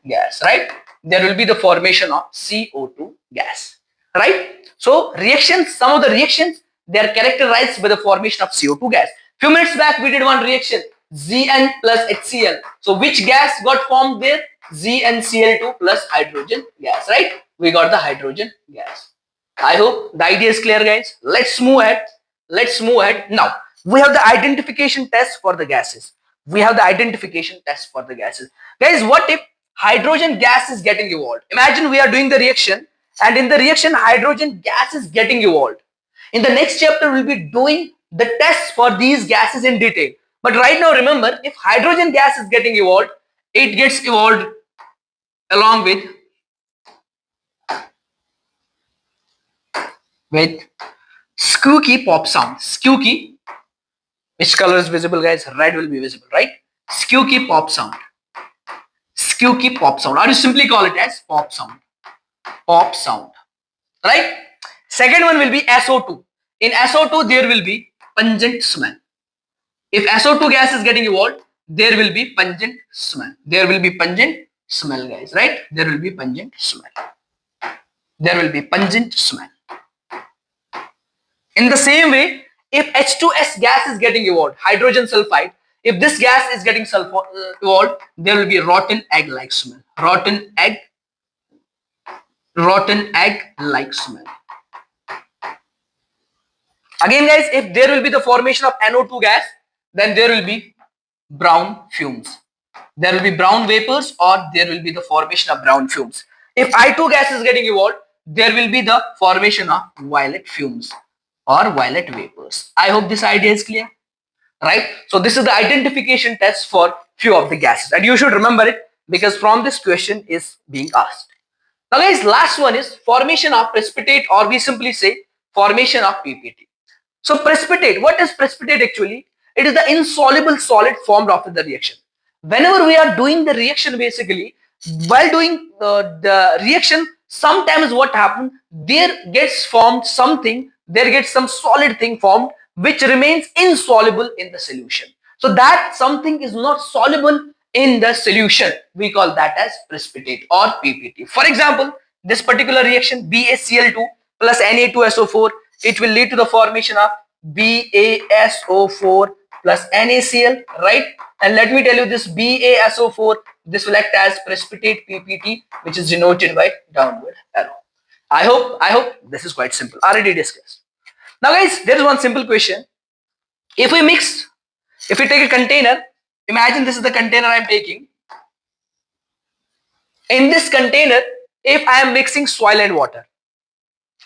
[SPEAKER 1] gas, right? There will be the formation of CO2 gas, right? So reactions, some of the reactions, they are characterized by the formation of CO2 gas. Few minutes back we did one reaction, Zn plus HCl. So which gas got formed there? ZnCl2 plus hydrogen gas, right? We got the hydrogen gas. I hope the idea is clear, guys. Let's move ahead. Now We have the identification test for the gases. We have the identification test for the gases. Guys, what if hydrogen gas is getting evolved? Imagine we are doing the reaction, and in the reaction hydrogen gas is getting evolved. In the next chapter we'll be doing the tests for these gases in detail. But right now remember, if hydrogen gas is getting evolved, it gets evolved along with squeaky pop sound. Squeaky, which color is visible, guys? Red will be visible, right? Squeaky pop sound. Squeaky pop sound, or you simply call it as pop sound. Pop sound, right? Second one will be SO2. In SO2 there will be pungent smell. If SO2 gas is getting evolved, there will be pungent smell. There will be pungent smell, guys, right? There will be pungent smell. There will be pungent smell. In the same way, if H2S gas is getting evolved, hydrogen sulfide, if this gas is getting evolved, there will be rotten egg like smell. Rotten egg like smell. Again, guys, if there will be the formation of NO2 gas, then there will be brown fumes. There will be brown vapors, or there will be the formation of brown fumes. If I2 gas is getting evolved, there will be the formation of violet fumes or violet vapors. I hope this idea is clear, right? So this is the identification test for few of the gases, and you should remember it because from this question is being asked. Now guys, last one is formation of precipitate, or we simply say formation of PPT. So precipitate, what is precipitate actually? It is the insoluble solid formed after the reaction. Whenever we are doing the reaction, basically, while doing the reaction, sometimes what happens, there gets formed something, there gets some solid thing formed which remains insoluble in the solution. So that something is not soluble in the solution, we call that as precipitate or PPT. For example, this particular reaction BaCl2 plus Na2SO4, it will lead to the formation of BaSO4 plus NaCl, right? And let me tell you, this BaSO4, this will act as precipitate PPT, which is denoted by downward arrow. I hope this is quite simple, already discussed. Now guys, there is one simple question. If we take a container, imagine this is the container I am taking. In this container, if I am mixing soil and water,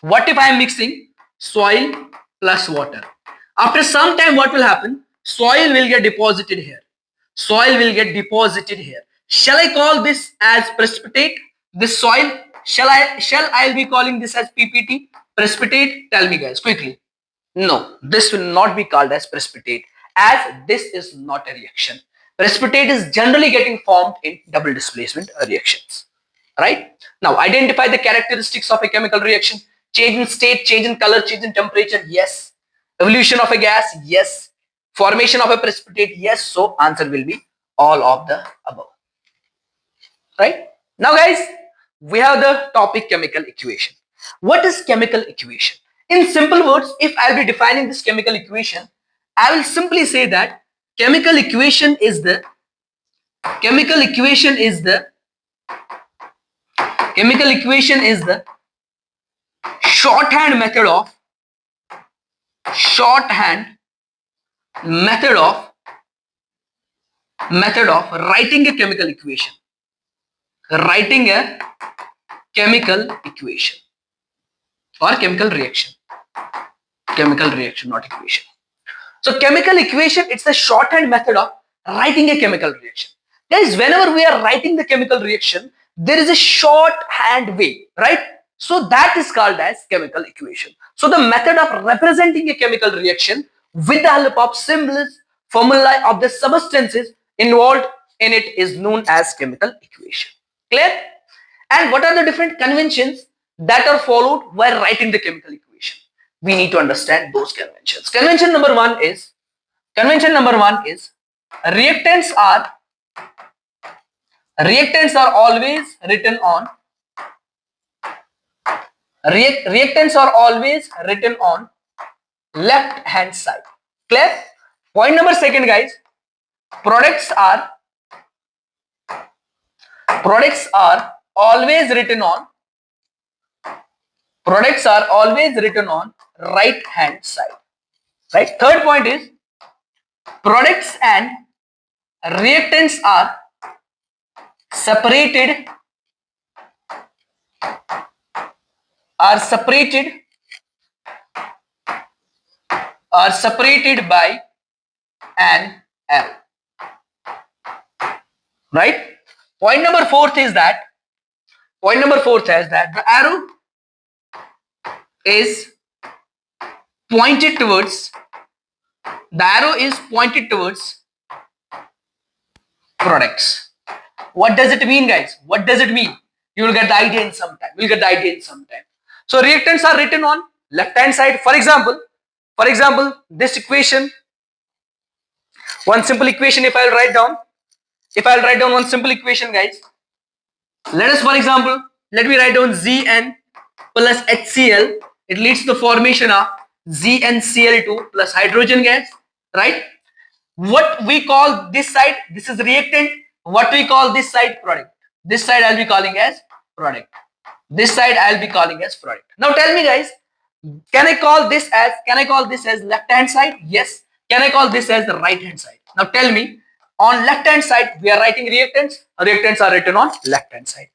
[SPEAKER 1] what if I am mixing soil plus water? After some time, what will happen? Soil will get deposited here. Soil will get deposited here. Shall I call this as precipitate? This soil, shall I be calling this as PPT? Precipitate? Tell me guys quickly. No, this will not be called as precipitate, as this is not a reaction. Precipitate is generally getting formed in double displacement reactions. Right? Now identify the characteristics of a chemical reaction. Change in state, change in color, change in temperature, yes. Evolution of a gas, yes. Formation of a precipitate, yes. So answer will be all of the above. Right? Now guys, we have the topic chemical equation. What is chemical equation? In simple words, if I'll be defining this chemical equation, I will simply say that chemical equation is the shorthand method of writing a chemical equation. Writing a chemical equation or chemical reaction. Chemical reaction, not equation. So chemical equation, it's a shorthand method of writing a chemical reaction. Guys, whenever we are writing the chemical reaction, there is a shorthand way, right? So that is called as chemical equation. So the method of representing a chemical reaction with the help of symbols, formulae of the substances involved in it is known as chemical equation. Clear? And what are the different conventions that are followed while writing the chemical equation? We need to understand those conventions. Convention number one is reactants are always written on left hand side. Clear? Point number second, guys, products are always written on right hand side. Right? Third point is products and reactants separated are separated by an arrow, right? Point number fourth is that the arrow is pointed towards products. What does it mean, guys? What does it mean? You will get the idea in some time. So reactants are written on left hand side. For example, this equation, one simple equation. If I'll write down one simple equation, guys. Let me write down Zn plus HCl. It leads to the formation of ZnCl2 plus hydrogen gas, right? What we call this side, this is reactant. What we call this side, product. This side I'll be calling as product. Now tell me, guys, can I call this as left hand side? Yes. Can I call this as the right hand side? Now tell me, on left hand side we are writing reactants. Reactants are written on left hand side.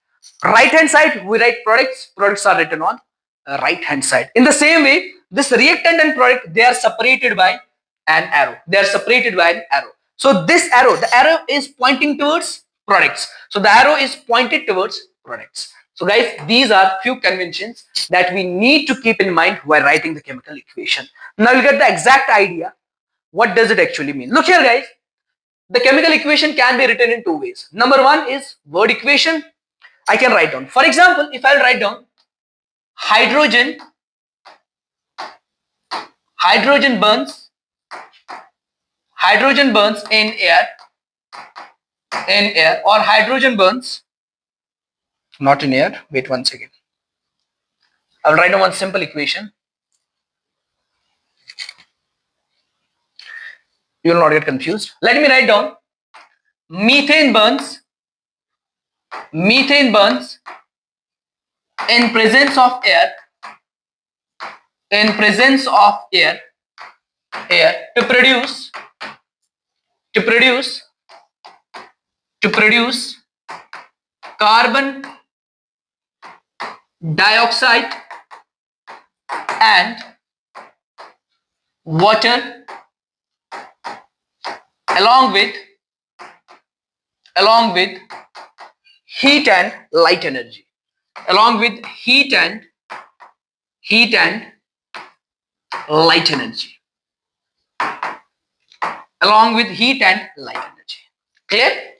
[SPEAKER 1] Right hand side we write products. Products are written on right hand side. In the same way, this reactant and product, they are separated by an arrow. So this arrow, the arrow is pointing towards products. So the arrow is pointed towards products. So guys, these are few conventions that we need to keep in mind while writing the chemical equation. Now you get the exact idea. What does it actually mean? Look here, guys. The chemical equation can be written in two ways. Number one is word equation. I can write down. For example, if I'll write down hydrogen burns in air, or hydrogen burns not in air. Wait one second. I'll write down one simple equation. You will not get confused. Let me write down methane burns in presence of air to produce carbon dioxide and water along with heat and light energy. Clear?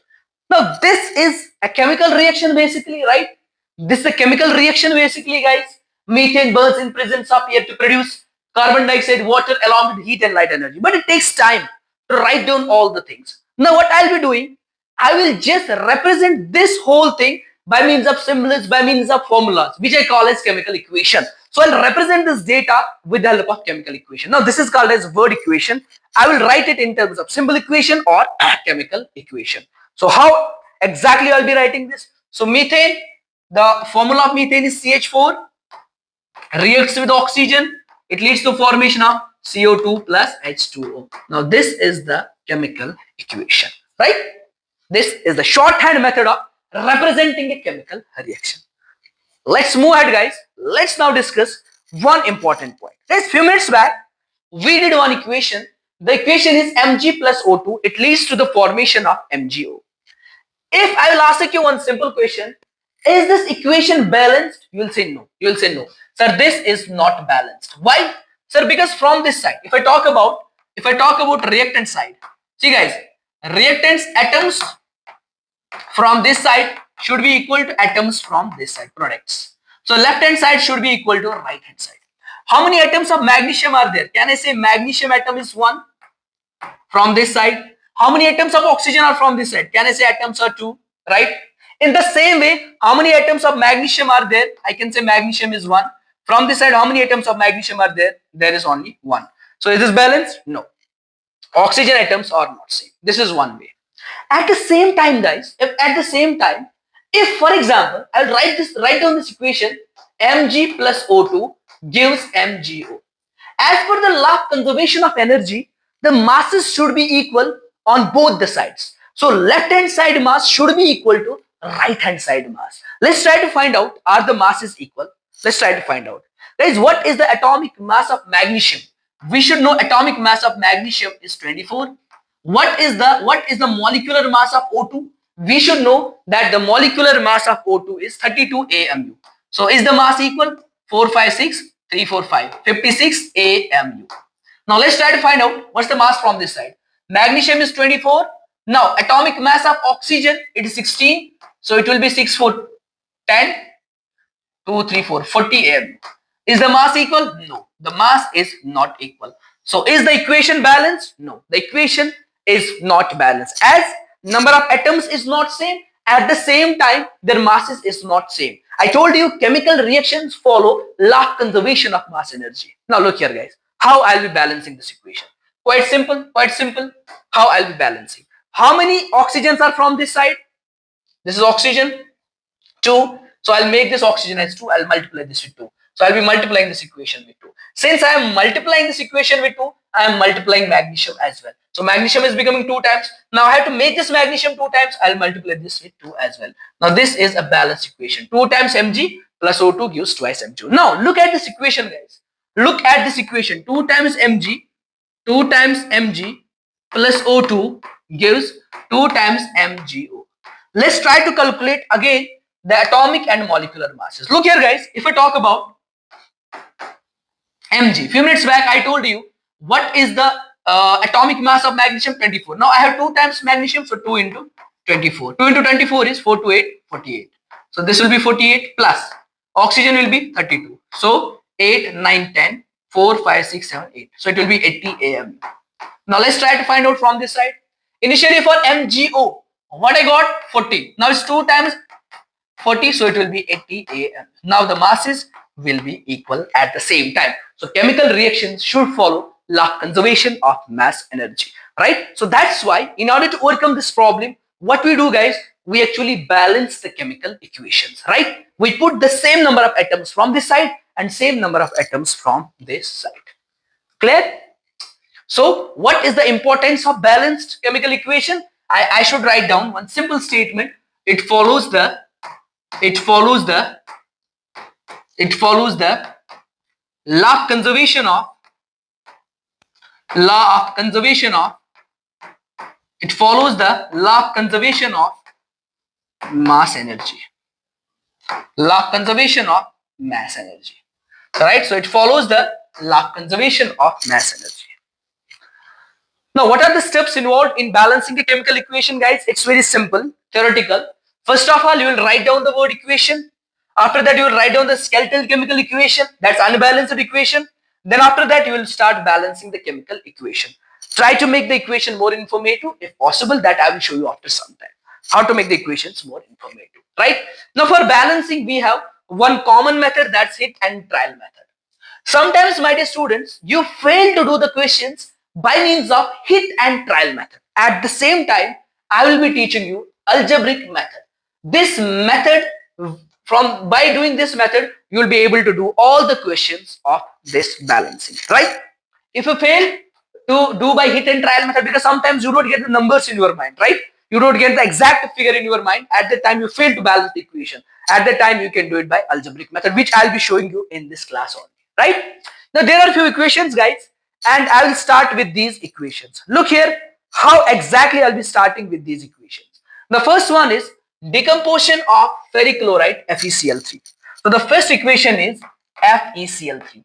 [SPEAKER 1] Now this is a chemical reaction basically, right? This is a chemical reaction basically, guys. Methane burns in presence of air to produce carbon dioxide, water along with heat and light energy. But it takes time to write down all the things. Now what I'll be doing, I will just represent this whole thing by means of symbols, by means of formulas, which I call as chemical equation. So I'll represent this data with the help of chemical equation. Now this is called as word equation. I will write it in terms of symbol equation or chemical equation. So how exactly I'll be writing this? So methane, the formula of methane is CH4, reacts with oxygen, it leads to formation of CO2 plus H2O. Now this is the chemical equation, right? This is the shorthand method of representing a chemical reaction. Let's move ahead, guys. Let's now discuss one important point. Guys, few minutes back, we did one equation. The equation is Mg plus O2. It leads to the formation of MgO. If I will ask you one simple question, is this equation balanced? You will say no. Sir, this is not balanced. Why? Sir, because from this side, if I talk about reactant side, see guys, reactants atoms from this side should be equal to atoms from this side, products. So left hand side should be equal to right hand side. How many atoms of magnesium are there? Can I say magnesium atom is 1 from this side? How many atoms of oxygen are from this side? Can I say atoms are 2, right? In the same way, how many atoms of magnesium are there? I can say magnesium is 1. From this side, how many atoms of magnesium are there? There is only 1. So is this balanced? No. Oxygen atoms are not same. This is one way. At the same time, guys, if for example, I'll write down this equation, Mg plus O2 gives MgO. As per the law of conservation of energy, the masses should be equal on both the sides. So left hand side mass should be equal to right hand side mass. Let's try to find out, are the masses equal? Let's try to find out. Guys, what is the atomic mass of magnesium? We should know atomic mass of magnesium is 24. What is the molecular mass of O2? We should know that the molecular mass of O2 is 32 AMU. So is the mass equal? 456, 345, 56 AMU. Now let's try to find out what's the mass from this side. Magnesium is 24. Now atomic mass of oxygen, it is 16. So it will be 6, 4, 10, 2, 3, 4, 40 AMU. Is the mass equal? No. The mass is not equal. So is the equation balanced? No. The equation is not balanced. As number of atoms is not same, at the same time their masses is not same. I told you chemical reactions follow law of conservation of mass energy. Now look here guys, how I'll be balancing this equation. Quite simple, quite simple. How I'll be balancing. How many oxygens are from this side? This is oxygen, 2. So I'll make this oxygen as 2. I'll multiply this with 2. So I'll be multiplying this equation with 2. Since I am multiplying this equation with 2, I am multiplying magnesium as well. So magnesium is becoming 2 times. Now I have to make this magnesium 2 times. I'll multiply this with 2 as well. Now this is a balanced equation. 2 times Mg plus O2 gives twice Mg. Now look at this equation guys. Look at this equation. 2 times Mg plus O2 gives 2 times MgO. Let's try to calculate again the atomic and molecular masses. Look here guys, if I talk about Mg, few minutes back I told you what is the atomic mass of magnesium, 24. Now I have 2 times magnesium, so 2 into 24. 2 into 24 is 4 to 8, 48. So this will be 48 plus oxygen will be 32. So 8, 9, 10, 4, 5, 6, 7, 8. So it will be 80 AMU. Now let's try to find out from this side. Initially for MgO, what I got? 40. Now it's 2 times 40, so it will be 80 AMU. Now the masses will be equal at the same time. So chemical reactions should follow law of conservation of mass energy, right? So that's why in order to overcome this problem, what we do guys, we actually balance the chemical equations, right? We put the same number of atoms from this side and same number of atoms from this side. Clear? So what is the importance of balanced chemical equation? I should write down one simple statement. It follows the law of conservation of mass energy. Law of conservation of mass energy. Right? So it follows the law of conservation of mass energy. Now, what are the steps involved in balancing a chemical equation, guys? It's very simple, theoretical. First of all, you will write down the word equation. After that, you will write down the skeletal chemical equation, that's unbalanced equation. Then after that, you will start balancing the chemical equation. Try to make the equation more informative. If possible, that I will show you after some time. How to make the equations more informative, right? Now, for balancing, we have one common method, that's hit and trial method. Sometimes, my dear students, you fail to do the questions by means of hit and trial method. At the same time, I will be teaching you algebraic method. This method, by doing this method, you will be able to do all the questions of this balancing, right? If you fail to do by hit and trial method, because sometimes you don't get the numbers in your mind, right? You don't get the exact figure in your mind. At the time you fail to balance the equation. At the time you can do it by algebraic method, which I'll be showing you in this class only, right? Now there are a few equations, guys, and I will start with these equations. Look here, how exactly I'll be starting with these equations. The first one is decomposition of ferric chloride, FeCl3. So the first equation is FeCl3.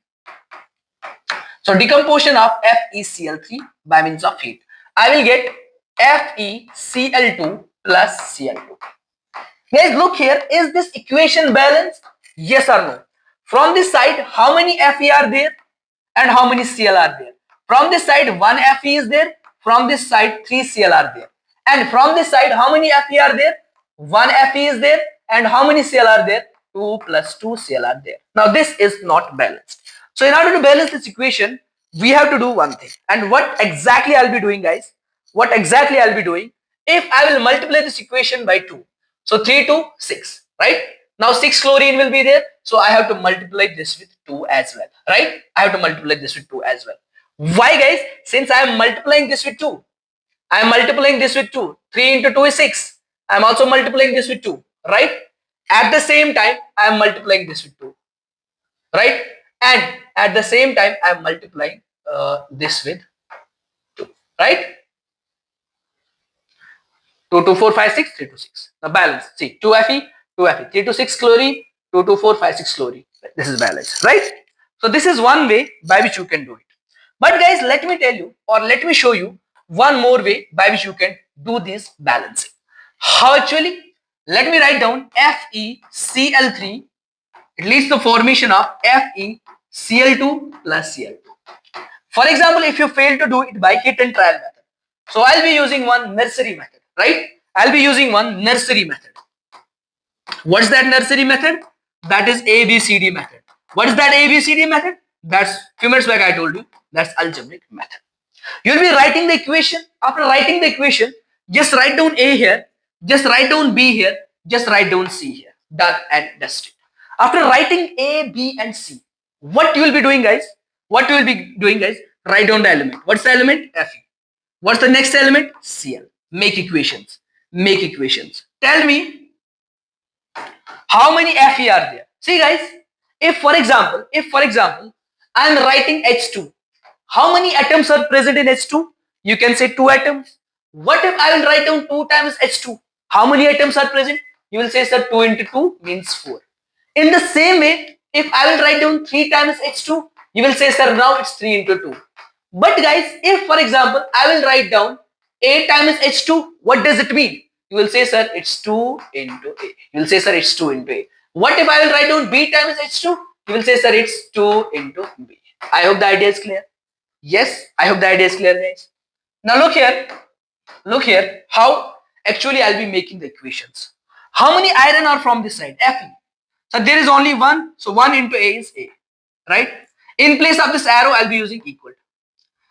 [SPEAKER 1] So decomposition of FeCl3 by means of heat. I will get FeCl2 plus Cl2. Guys, look here, is this equation balanced? Yes or no? From this side, how many Fe are there and how many Cl are there? From this side, 1 Fe is there. From this side, 3 Cl are there. And from this side, how many Fe are there? 1 Fe is there. And how many Cl are there? 2 plus 2 Cl are there. Now this is not balanced. So in order to balance this equation, we have to do one thing. And what exactly I'll be doing, guys? What exactly I'll be doing? If I will multiply this equation by 2. So 3 to 6, right? Now 6 chlorine will be there. So I have to multiply this with 2 as well, right? I have to multiply this with 2 as well. Why guys? Since I am multiplying this with 2. I am multiplying this with 2. 3 into 2 is 6. I am also multiplying this with 2. Right? At the same time, I am multiplying this with 2. Right? And at the same time, I am multiplying this with 2. Right? 2, 2, 4, 5, 6, 3 to 6. Now balance. See, 2 Fe, 2 Fe, 3 to 6 chlorine, 2, 2, 4, 5, 6 chlorine. This is balance, right? So this is one way by which you can do it. But guys, let me tell you or let me show you one more way by which you can do this balancing. How actually? Let me write down FeCl3. It leads to the formation of FeCl2 plus Cl2. For example, if you fail to do it by hit and trial method, so I'll be using one nursery method, right? I'll be using one nursery method. What's that nursery method? That is ABCD method. What is that ABCD method? That's few minutes back I told you. That's algebraic method. You'll be writing the equation. After writing the equation, just write down A here, just write down B here, just write down C here. Done and dusted. After writing A, B and C, what you will be doing guys? What you will be doing guys? Write down the element. What's the element? Fe. What's the next element? Cl. Make equations. Make equations. Tell me how many Fe are there? See guys, if for example, I am writing H2, how many atoms are present in H2? You can say 2 atoms. What if I will write down 2 times H2? How many atoms are present? You will say sir 2 into 2 means 4. In the same way, if I will write down 3 times H2, you will say sir now it's 3 into 2. But guys, if for example I will write down A times H2, what does it mean? You will say sir it's 2 into A. You will say sir it's 2 into A. What if I will write down B times H2? You will say sir it's 2 into B. I hope the idea is clear. Yes, I hope the idea is clear guys. Now look here how actually I'll be making the equations. How many iron are from this side? Fe. So there is only one, so 1 into A is A, right? In place of this arrow, I'll be using equal.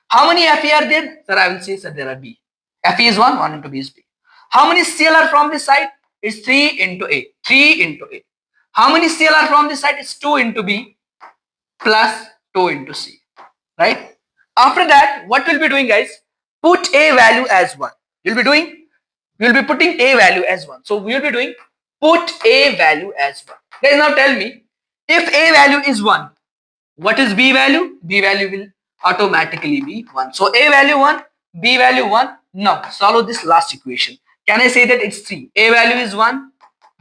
[SPEAKER 1] How many Fe are there? Sir, I will say, sir, there are B. Fe is 1, 1 into B is B. How many Cl are from this side? It's 3 into A, 3 into A. How many Cl are from this side? It's 2 into B plus 2 into C, right? After that, what we'll be doing guys? Put A value as 1. We'll be putting A value as 1. So we'll be doing put A value as 1. Guys, now tell me, if A value is 1, what is B value? B value will automatically be 1. So A value 1, B value 1. Now solve this last equation. Can I say that it's 3? A value is 1,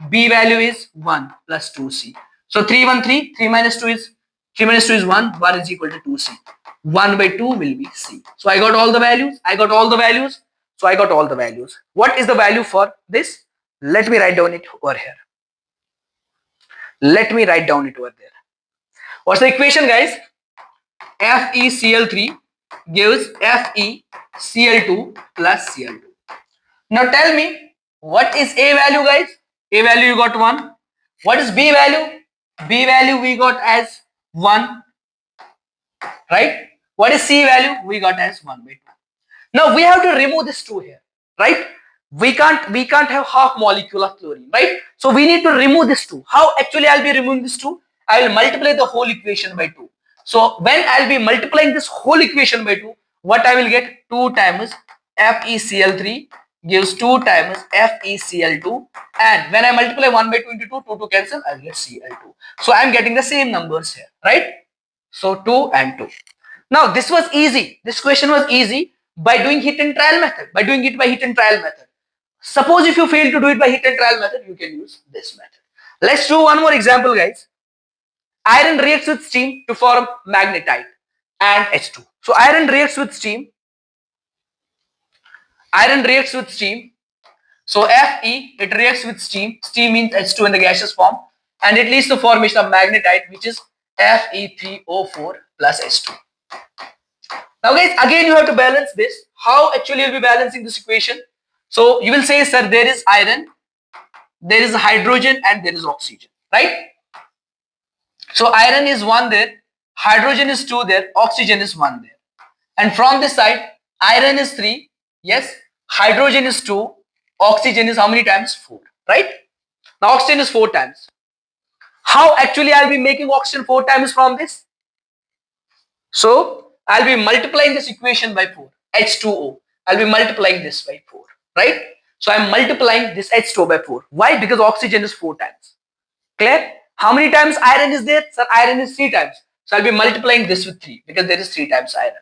[SPEAKER 1] B value is 1 plus 2C. So 3, 1, 3, 3 minus 2 is 1, 1 is equal to 2C. 1 by 2 will be C. So I got all the values. So I got all the values. What is the value for this? Let me write down it over here. Let me write down it over there. What's the equation guys? FeCl3 gives FeCl2 plus Cl2. Now tell me, what is A value guys? A value you got 1. What is B value? B value we got as 1. Right? What is C value? We got as 1 by 2. Now we have to remove this 2 here. Right? We can't have half molecule of chlorine. Right? So we need to remove this 2. How actually I'll be removing this 2? I will multiply the whole equation by 2. So when I'll be multiplying this whole equation by 2, what I will get? 2 times FeCl3 gives 2 times FeCl2, and when I multiply 1 by 2 into 2, 2 to cancel, I'll get Cl2. So I'm getting the same numbers here, right? So 2 and 2. Now this was easy. This question was easy by doing hit and trial method. By doing it by hit and trial method. Suppose if you fail to do it by hit and trial method, you can use this method. Let's do one more example, guys. Iron reacts with steam to form magnetite and H2. So iron reacts with steam. Iron reacts with steam. So Fe, it reacts with steam. Steam means H2 in the gaseous form, and it leads to formation of magnetite, which is Fe3O4 plus H2. Now guys, again you have to balance this. How actually you'll be balancing this equation? So you will say, sir, there is iron, there is hydrogen, and there is oxygen, right? So iron is 1 there, hydrogen is 2 there, oxygen is 1 there. And from this side, iron is 3, yes, hydrogen is 2, oxygen is how many times? 4, right? Now oxygen is 4 times. How actually I'll be making oxygen 4 times from this? So I'll be multiplying this equation by 4, H2O. I'll be multiplying this by 4, right? So I'm multiplying this H2O by 4. Why? Because oxygen is 4 times. Clear? How many times iron is there? Sir, iron is 3 times. So I'll be multiplying this with 3 because there is 3 times iron.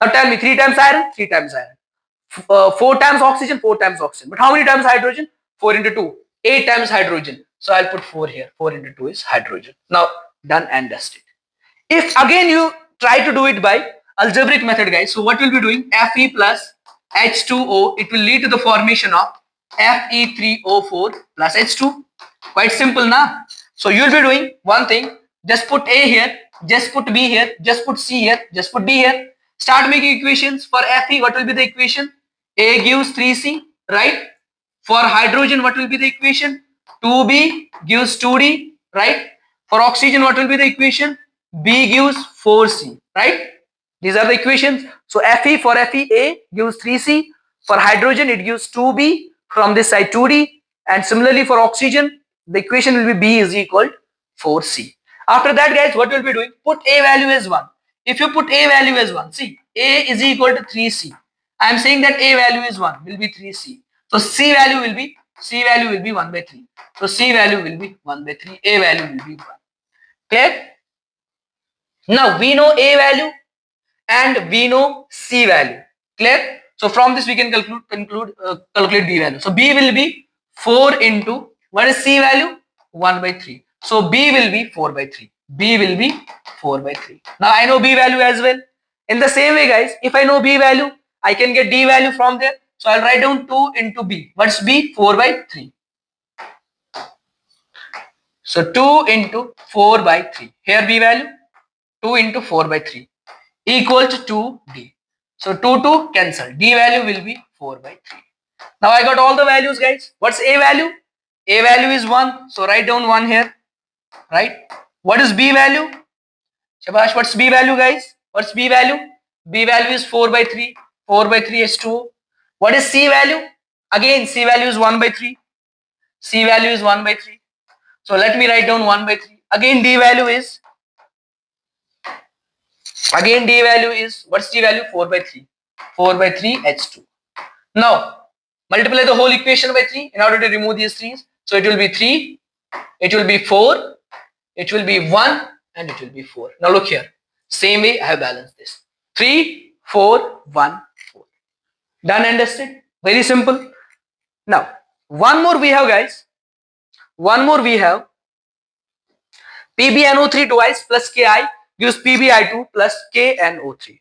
[SPEAKER 1] Now tell me, 3 times iron, 3 times iron. 4 times oxygen, 4 times oxygen. But how many times hydrogen? 4 into 2. 8 times hydrogen. So I'll put 4 here. 4 into 2 is hydrogen. Now done and dusted. If again you try to do it by algebraic method, guys, so what we'll be doing? Fe plus H2O, it will lead to the formation of Fe3O4 plus H2. Quite simple, na? So you'll be doing one thing, just put A here, just put B here, just put C here, just put D here. Start making equations. For Fe, what will be the equation? A gives 3C, right? For hydrogen, what will be the equation? 2B gives 2D, right? For oxygen, what will be the equation? B gives 4C, right? These are the equations. So Fe, for Fe, A gives 3C. For hydrogen, it gives 2B. From this side, 2D. And similarly for oxygen, the equation will be B is equal to 4C. After that, guys, what we'll be doing? Put A value as 1. If you put A value as 1, see, A is equal to 3C. I am saying that A value is 1, will be 3C. So C value will be 1 by 3. So C value will be 1 by 3. A value will be 1. Clear? Now we know A value and we know C value. Clear? So from this we can calculate B value. So B will be 4 into, what is C value? 1 by 3. So B will be 4 by 3. B will be 4 by 3. Now I know B value as well. In the same way, guys, if I know B value, I can get D value from there. So I'll write down 2 into B. What's B? 4 by 3. So 2 into 4 by 3. Here B value, 2 into 4 by 3 equal to 2D. So 2 cancel. D value will be 4 by 3. Now I got all the values, guys. What's A value? A value is 1. So write down 1 here. Right? What is B value? Shabash, what's B value, guys? What's B value? B value is 4 by 3. 4 by 3 is 2. What is C value? Again, C value is 1 by 3. C value is 1 by 3. So let me write down 1 by 3. Again, D value is, what's D value? 4 by 3. 4 by 3 H2. Now, multiply the whole equation by 3 in order to remove these 3's. So it will be 3, it will be 4, it will be 1, and it will be 4. Now look here. Same way I have balanced this. 3, 4, 1, 4. Done and dusted. Very simple. Now, one more we have, guys. One more we have. PbNO3 twice plus Ki gives PbI2 plus KNO3.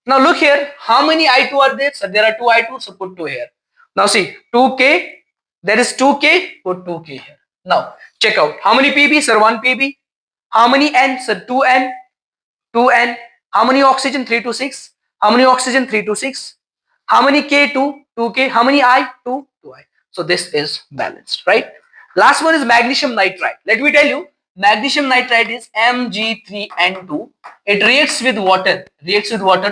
[SPEAKER 1] Now look here. How many I2 are there? So there are 2 I2, so put 2 here. Now see, 2K. There is 2K. Put 2K here. Now check out. How many Pb? Sir, 1 Pb. How many N? Sir, 2N. 2N. How many oxygen? 3 to 6. How many oxygen? 3 to 6. How many K? 2. 2K. How many I? 2. 2I. So this is balanced, right? Last one is magnesium nitride. Let me tell you, magnesium nitride is Mg3N2. It reacts with water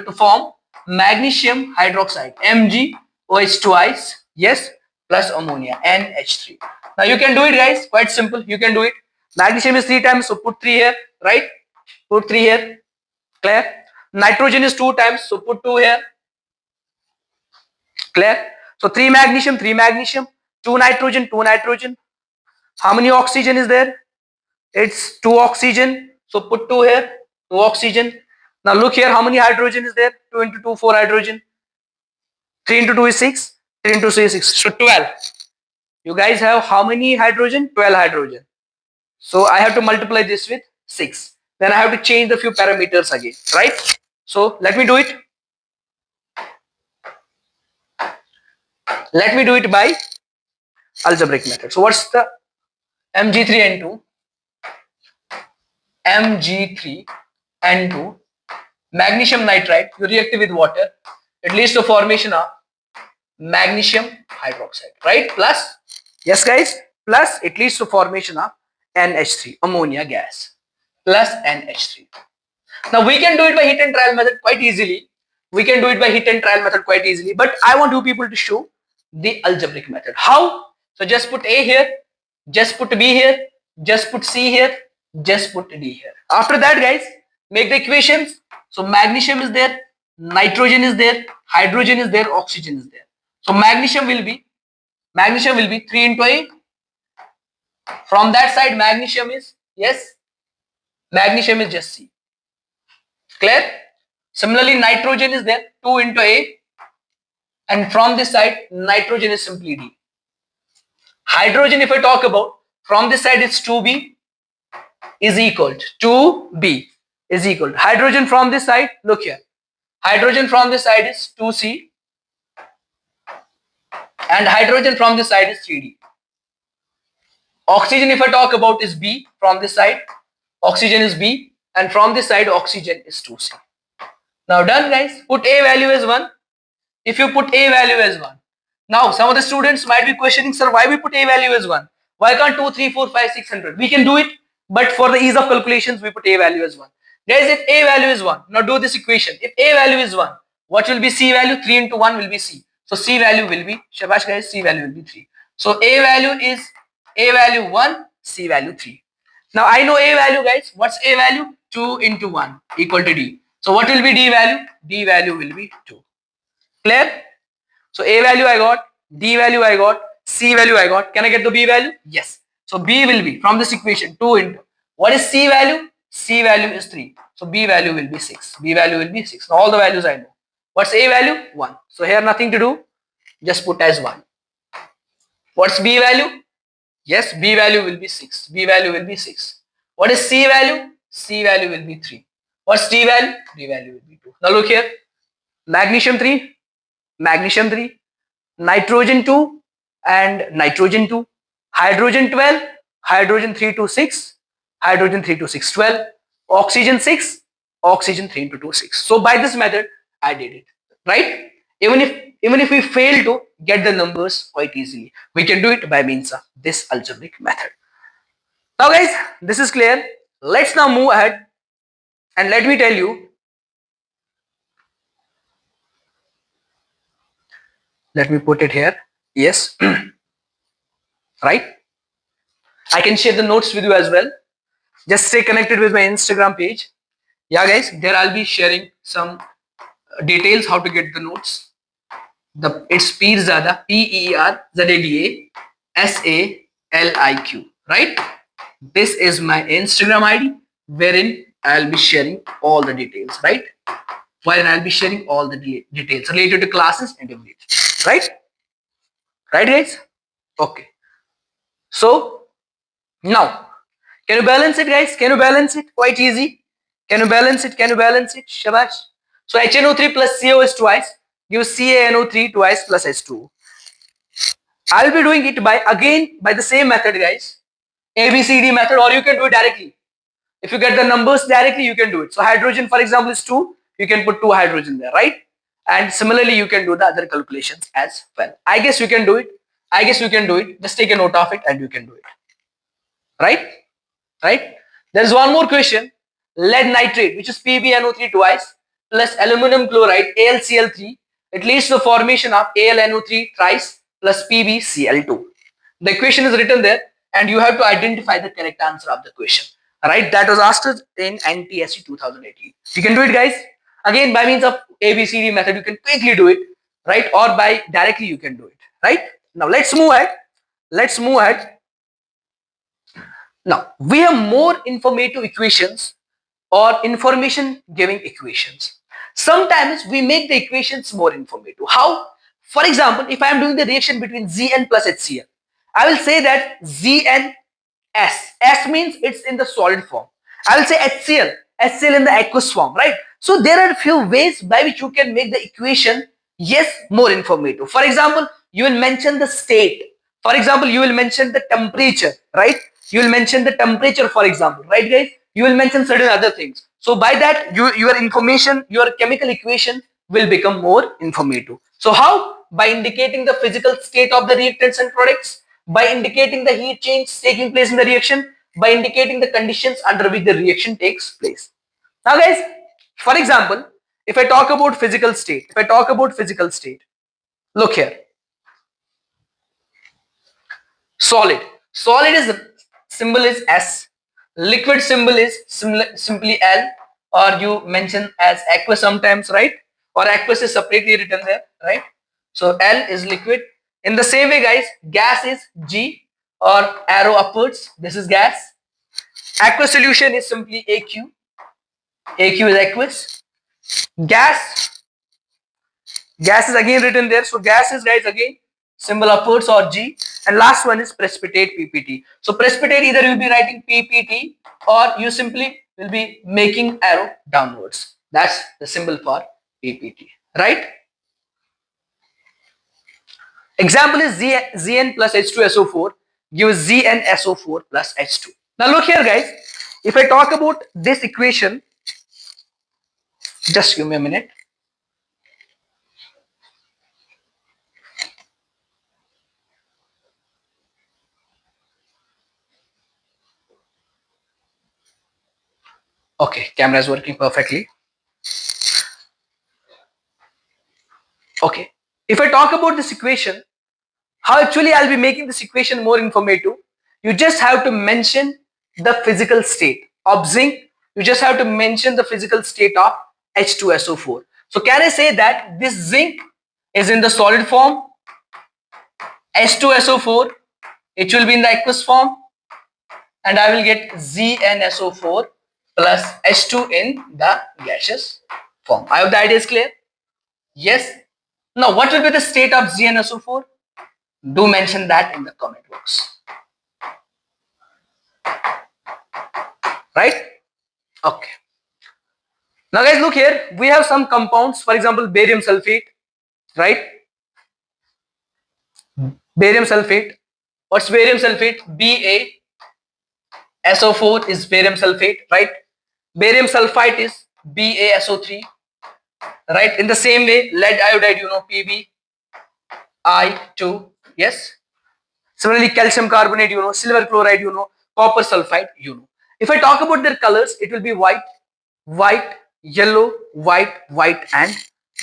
[SPEAKER 1] to form magnesium hydroxide, MgOH2 yes, plus ammonia, NH3. Now you can do it, guys. Quite simple. You can do it. Magnesium is 3 times, so put 3 here, right? Put 3 here. Clear? Nitrogen is 2 times, so put 2 here. Clear? So 3 magnesium, 2 nitrogen, 2 nitrogen. How many oxygen is there? It's 2 oxygen, so put 2 here, 2 oxygen. Now look here, how many hydrogen is there? 2 into 2, 4 hydrogen. 3 into 2 is 6, 3 into 3 is 6, so 12. You guys have how many hydrogen? 12 hydrogen. So I have to multiply this with 6. Then I have to change the few parameters again, right? So let me do it. Let me do it by algebraic method. So what's the Mg3N2? Mg3N2 magnesium nitride, you react with water, it leads to formation of magnesium hydroxide, right? Plus, yes guys, plus it leads to formation of NH3, ammonia gas, plus NH3. Now we can do it by heat and trial method quite easily. But I want you people to show the algebraic method. How? So just put A here, just put B here, just put C here, just put D here. After that, guys, make the equations. So magnesium is there, nitrogen is there, hydrogen is there, oxygen is there. So magnesium will be 3 into A. From that side, magnesium is, yes, magnesium is just C. Clear? Similarly, nitrogen is there, 2 into A, and from this side, nitrogen is simply D. Hydrogen, if I talk about, from this side it's 2B is equal to 2B is equal to hydrogen from this side, look here. Hydrogen from this side is 2C and hydrogen from this side is 3D. Oxygen, if I talk about, is B from this side. Oxygen is B and from this side oxygen is 2C. Now done guys, put A value as 1. If you put A value as 1. Now some of the students might be questioning, sir, why we put A value as 1? Why can't 2, 3, 4, 5, 600? We can do it, but for the ease of calculations, we put A value as 1. Guys, if A value is 1, now do this equation. If A value is 1, what will be C value? 3 into 1 will be C. So C value will be, shabash guys, C value will be 3. So A value is A value 1, C value 3. Now I know A value guys. What's A value? 2 into 1 equal to D. So what will be D value? D value will be 2. Clear? So A value I got, D value I got, C value I got. Can I get the B value? Yes. So B will be from this equation 2 into, what is C value? C value is 3. So B value will be 6. B value will be 6. Now all the values I know. What's A value? 1. So here nothing to do. Just put as 1. What's B value? Yes, B value will be 6. B value will be 6. What is C value? C value will be 3. What's D value? D value will be 2. Now look here. Magnesium 3, magnesium 3, nitrogen 2 and nitrogen 2, hydrogen 12, hydrogen 3 to 6, hydrogen 3 to 6, 12, oxygen 6, oxygen 3 into 2, 6. So by this method, I did it, right? Even if we fail to get the numbers quite easily, we can do it by means of this algebraic method. Now guys, this is clear. Let's now move ahead and let me tell you. Let me put it here. Yes. Right? I can share the notes with you as well. Just stay connected with my Instagram page. Yeah guys, there I'll be sharing some details how to get the notes. It's Peerzada, PERZADA, right? This is my Instagram ID wherein I'll be sharing all the details, right? Wherein I'll be sharing all the details related to classes and everything, right? Right guys? Okay. So now, can you balance it guys? Can you balance it? Quite easy. Can you balance it? Can you balance it? Shabash. So HNO3 plus CO is twice. Gives CaNO3 twice plus H2. I will be doing it by the same method guys. ABCD method, or you can do it directly. If you get the numbers directly, you can do it. So hydrogen for example is 2. You can put 2 hydrogen there, right? And similarly, you can do the other calculations as well. I guess you can do it. Just take a note of it and you can do it. Right? Right? There's one more question. Lead nitrate, which is PbNO3 twice, plus aluminum chloride, AlCl3. It leads to the formation of AlNO3 thrice plus PbCl2. The equation is written there and you have to identify the correct answer of the question. Right? That was asked in NTSE 2018. You can do it guys. Again, by means of ABCD method, you can quickly do it. Right? Or by directly you can do it. Right? Now let's move ahead. Now, we have more informative equations or information giving equations. Sometimes we make the equations more informative. How? For example, if I am doing the reaction between Zn plus HCl, I will say that Zn S. S means it's in the solid form. I will say HCl in the aqueous form, right? So there are a few ways by which you can make the equation, yes, more informative. For example, you will mention the state. For example, you will mention the temperature, right? You will mention the temperature, for example, right guys? You will mention certain other things. So by that, your information, your chemical equation will become more informative. So how? By indicating the physical state of the reactants and products, by indicating the heat change taking place in the reaction, by indicating the conditions under which the reaction takes place. Now guys, for example, if I talk about physical state, look here. Solid is, symbol is S, liquid symbol is simply L, or you mention as aqueous sometimes, right? or aqueous is separately written there, right? So L is liquid. In the same way, guys, gas is G or arrow upwards. This is gas. Aqueous solution is simply AQ. AQ is aqueous. Gas, gas is again written there. So gas is, guys, again symbol upwards or G. And last one is precipitate, PPT. So precipitate, either you'll be writing PPT or you simply will be making arrow downwards. That's the symbol for PPT, right? Example is Zn plus H2SO4 gives ZnSO4 plus H2. Now look here, guys. If I talk about this equation, just give me a minute. Okay, camera is working perfectly. Okay, if I talk about this equation, how actually I'll be making this equation more informative, you just have to mention the physical state of zinc. You just have to mention the physical state of H2SO4. So can I say that this zinc is in the solid form, H2SO4, it will be in the aqueous form, and I will get ZnSO4 plus H2 in the gaseous form. I hope the idea is clear. Yes. Now what will be the state of ZnSO4? Do mention that in the comment box. Right? Okay. Now guys, look here. We have some compounds. For example, barium sulfate. Right? Barium sulfate. What's barium sulfate? BaSO4 is barium sulfate. Right? Barium sulfite is BaSO3. Right? In the same way, lead iodide, you know, PbI2. Yes. Similarly, calcium carbonate, you know, silver chloride, you know, copper sulfide, you know. If I talk about their colors, it will be white, white, yellow, white, white, and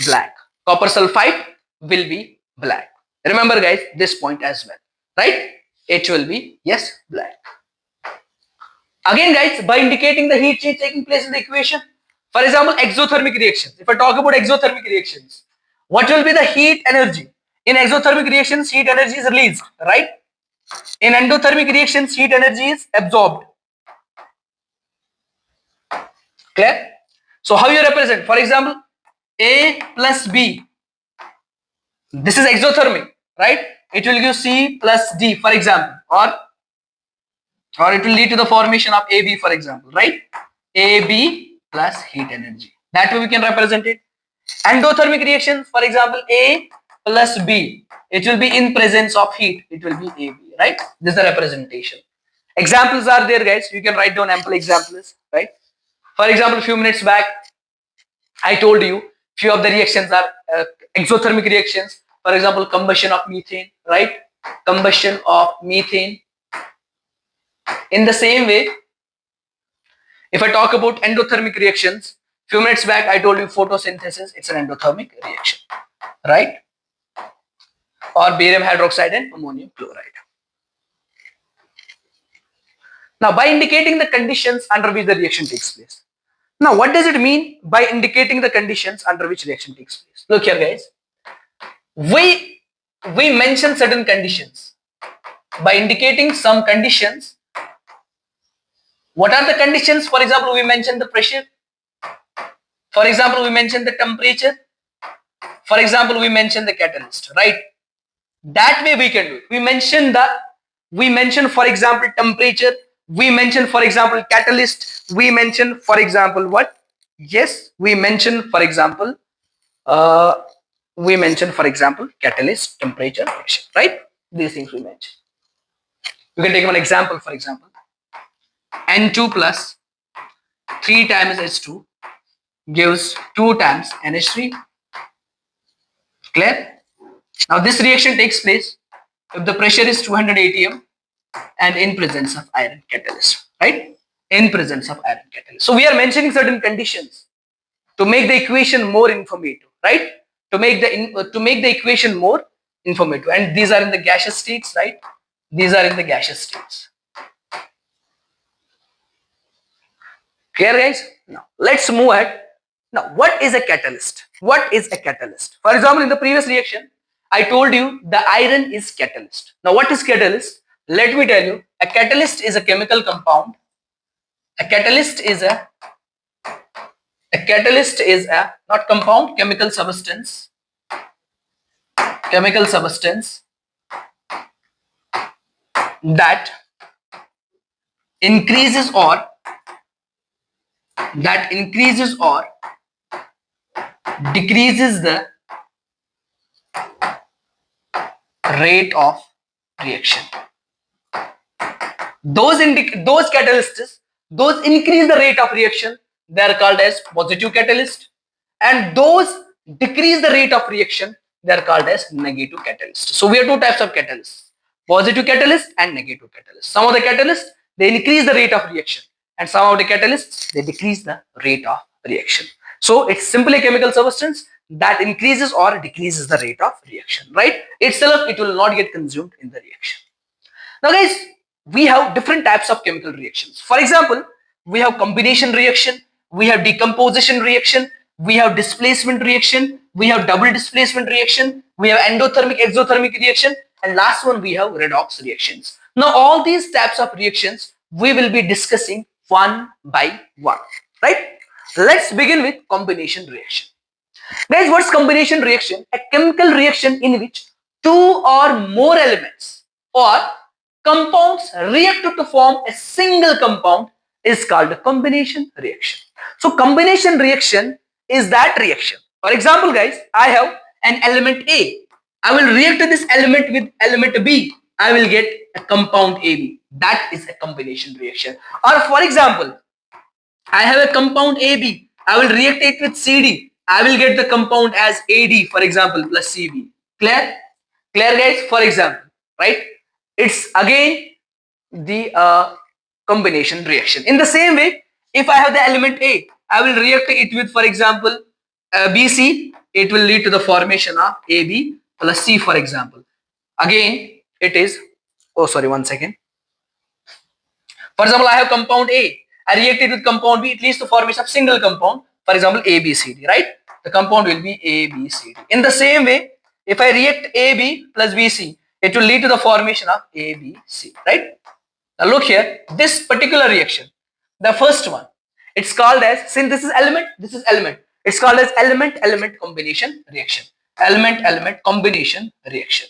[SPEAKER 1] black. Copper sulfide will be black. Remember, guys, this point as well, right? It will be, yes, black. Again, guys, by indicating the heat change taking place in the equation, for example, exothermic reactions. If I talk about exothermic reactions, what will be the heat energy? In exothermic reactions, heat energy is released, right? In endothermic reactions, heat energy is absorbed. Clear? So how you represent? For example, A plus B. This is exothermic, right? It will give C plus D, for example, or it will lead to the formation of AB, for example, right? AB plus heat energy. That way we can represent it. Endothermic reaction, for example, A plus B. It will be in presence of heat. It will be AB, right? This is the representation. Examples are there, guys. You can write down ample examples, right? For example, a few minutes back, I told you few of the reactions are exothermic reactions. For example, combustion of methane, right? Combustion of methane. In the same way, if I talk about endothermic reactions, few minutes back I told you photosynthesis, it's an endothermic reaction, right? Or barium hydroxide and ammonium chloride. Now, by indicating the conditions under which the reaction takes place. Now, what does it mean by indicating the conditions under which reaction takes place? Look here, guys. We mention certain conditions. By indicating some conditions, what are the conditions? For example, we mentioned the pressure. For example, we mentioned the temperature. For example, we mentioned the catalyst, right? That way we can do it. We mention, for example, temperature. We mention, for example, catalyst. We mention, for example, what? Yes, we mention, for example, catalyst, temperature, pressure, right? These things we mention. You can take one example, for example, N2 plus 3 times H2 gives 2 times NH3. Clear? Now this reaction takes place if the pressure is 200 atm and in presence of iron catalyst, right? In presence of iron catalyst. So we are mentioning certain conditions to make the equation more informative, right? To make the equation more informative, and these are in the gaseous states, right? These are in the gaseous states. Clear, guys? Now let's move ahead. Now, what is a catalyst? What is a catalyst? For example, in the previous reaction, I told you the iron is catalyst. Now, what is catalyst? Let me tell you, a catalyst is a chemical compound. A catalyst is a not compound, chemical substance that increases or decreases the rate of reaction. Those catalysts, those increase the rate of reaction, they are called as positive catalyst, and those decrease the rate of reaction, they are called as negative catalyst. So we have two types of catalysts: positive catalyst and negative catalyst. Some of the catalysts, they increase the rate of reaction, and some of the catalysts, they decrease the rate of reaction. So it's simply a chemical substance that increases or decreases the rate of reaction, right? Itself, it will not get consumed in the reaction. Now guys, we have different types of chemical reactions. For example, we have combination reaction, we have decomposition reaction, we have displacement reaction, we have double displacement reaction, we have endothermic exothermic reaction, and last one we have redox reactions. Now all these types of reactions we will be discussing one by one, right? Let's begin with combination reaction. Guys, what's combination reaction? A chemical reaction in which two or more elements or compounds react to form a single compound is called a combination reaction. So combination reaction is that reaction. For example, guys, I have an element A. I will react to this element with element B. I will get a compound AB. That is a combination reaction. Or for example, I have a compound AB. I will react it with CD. I will get the compound as AD, for example, plus CB. Clear? Clear, guys? For example, right? It's again the combination reaction. In the same way, if I have the element A, I will react it with, for example, BC. It will lead to the formation of AB plus C, for example. Again, it is, oh sorry, one second. For example, I have compound A. I react it with compound B. It leads to formation of single compound. For example, ABCD, right? The compound will be ABCD. In the same way, if I react AB plus BC, it will lead to the formation of ABC, right? Now look here, this particular reaction, the first one, it's called as, since this is element, this is element, it's called as element-element combination reaction. Element-element combination reaction.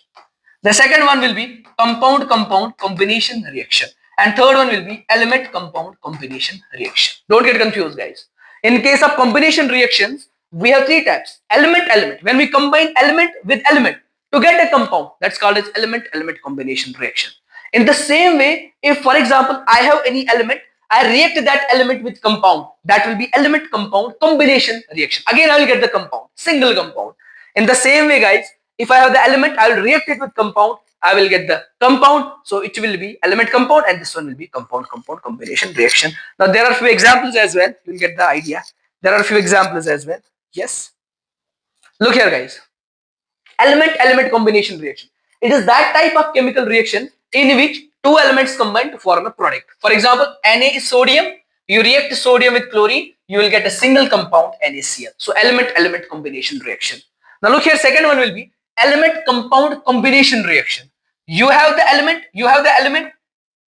[SPEAKER 1] The second one will be compound-compound combination reaction. And third one will be element-compound combination reaction. Don't get confused, guys. In case of combination reactions, we have three types. Element-element. When we combine element with element to get a compound, that's called as element-element combination reaction. In the same way, if for example, I have any element, I react that element with compound, that will be element-compound combination reaction. Again, I will get the compound, single compound. In the same way, guys, if I have the element, I will react it with compound, I will get the compound. So it will be element compound, and this one will be compound compound combination reaction. Now there are few examples as well. You will get the idea. There are a few examples as well. Yes. Look here, guys. Element-element combination reaction. It is that type of chemical reaction in which two elements combine to form a product. For example, Na is sodium. You react sodium with chlorine, you will get a single compound NaCl. So element-element combination reaction. Now look here, second one will be element-compound combination reaction. You have the element,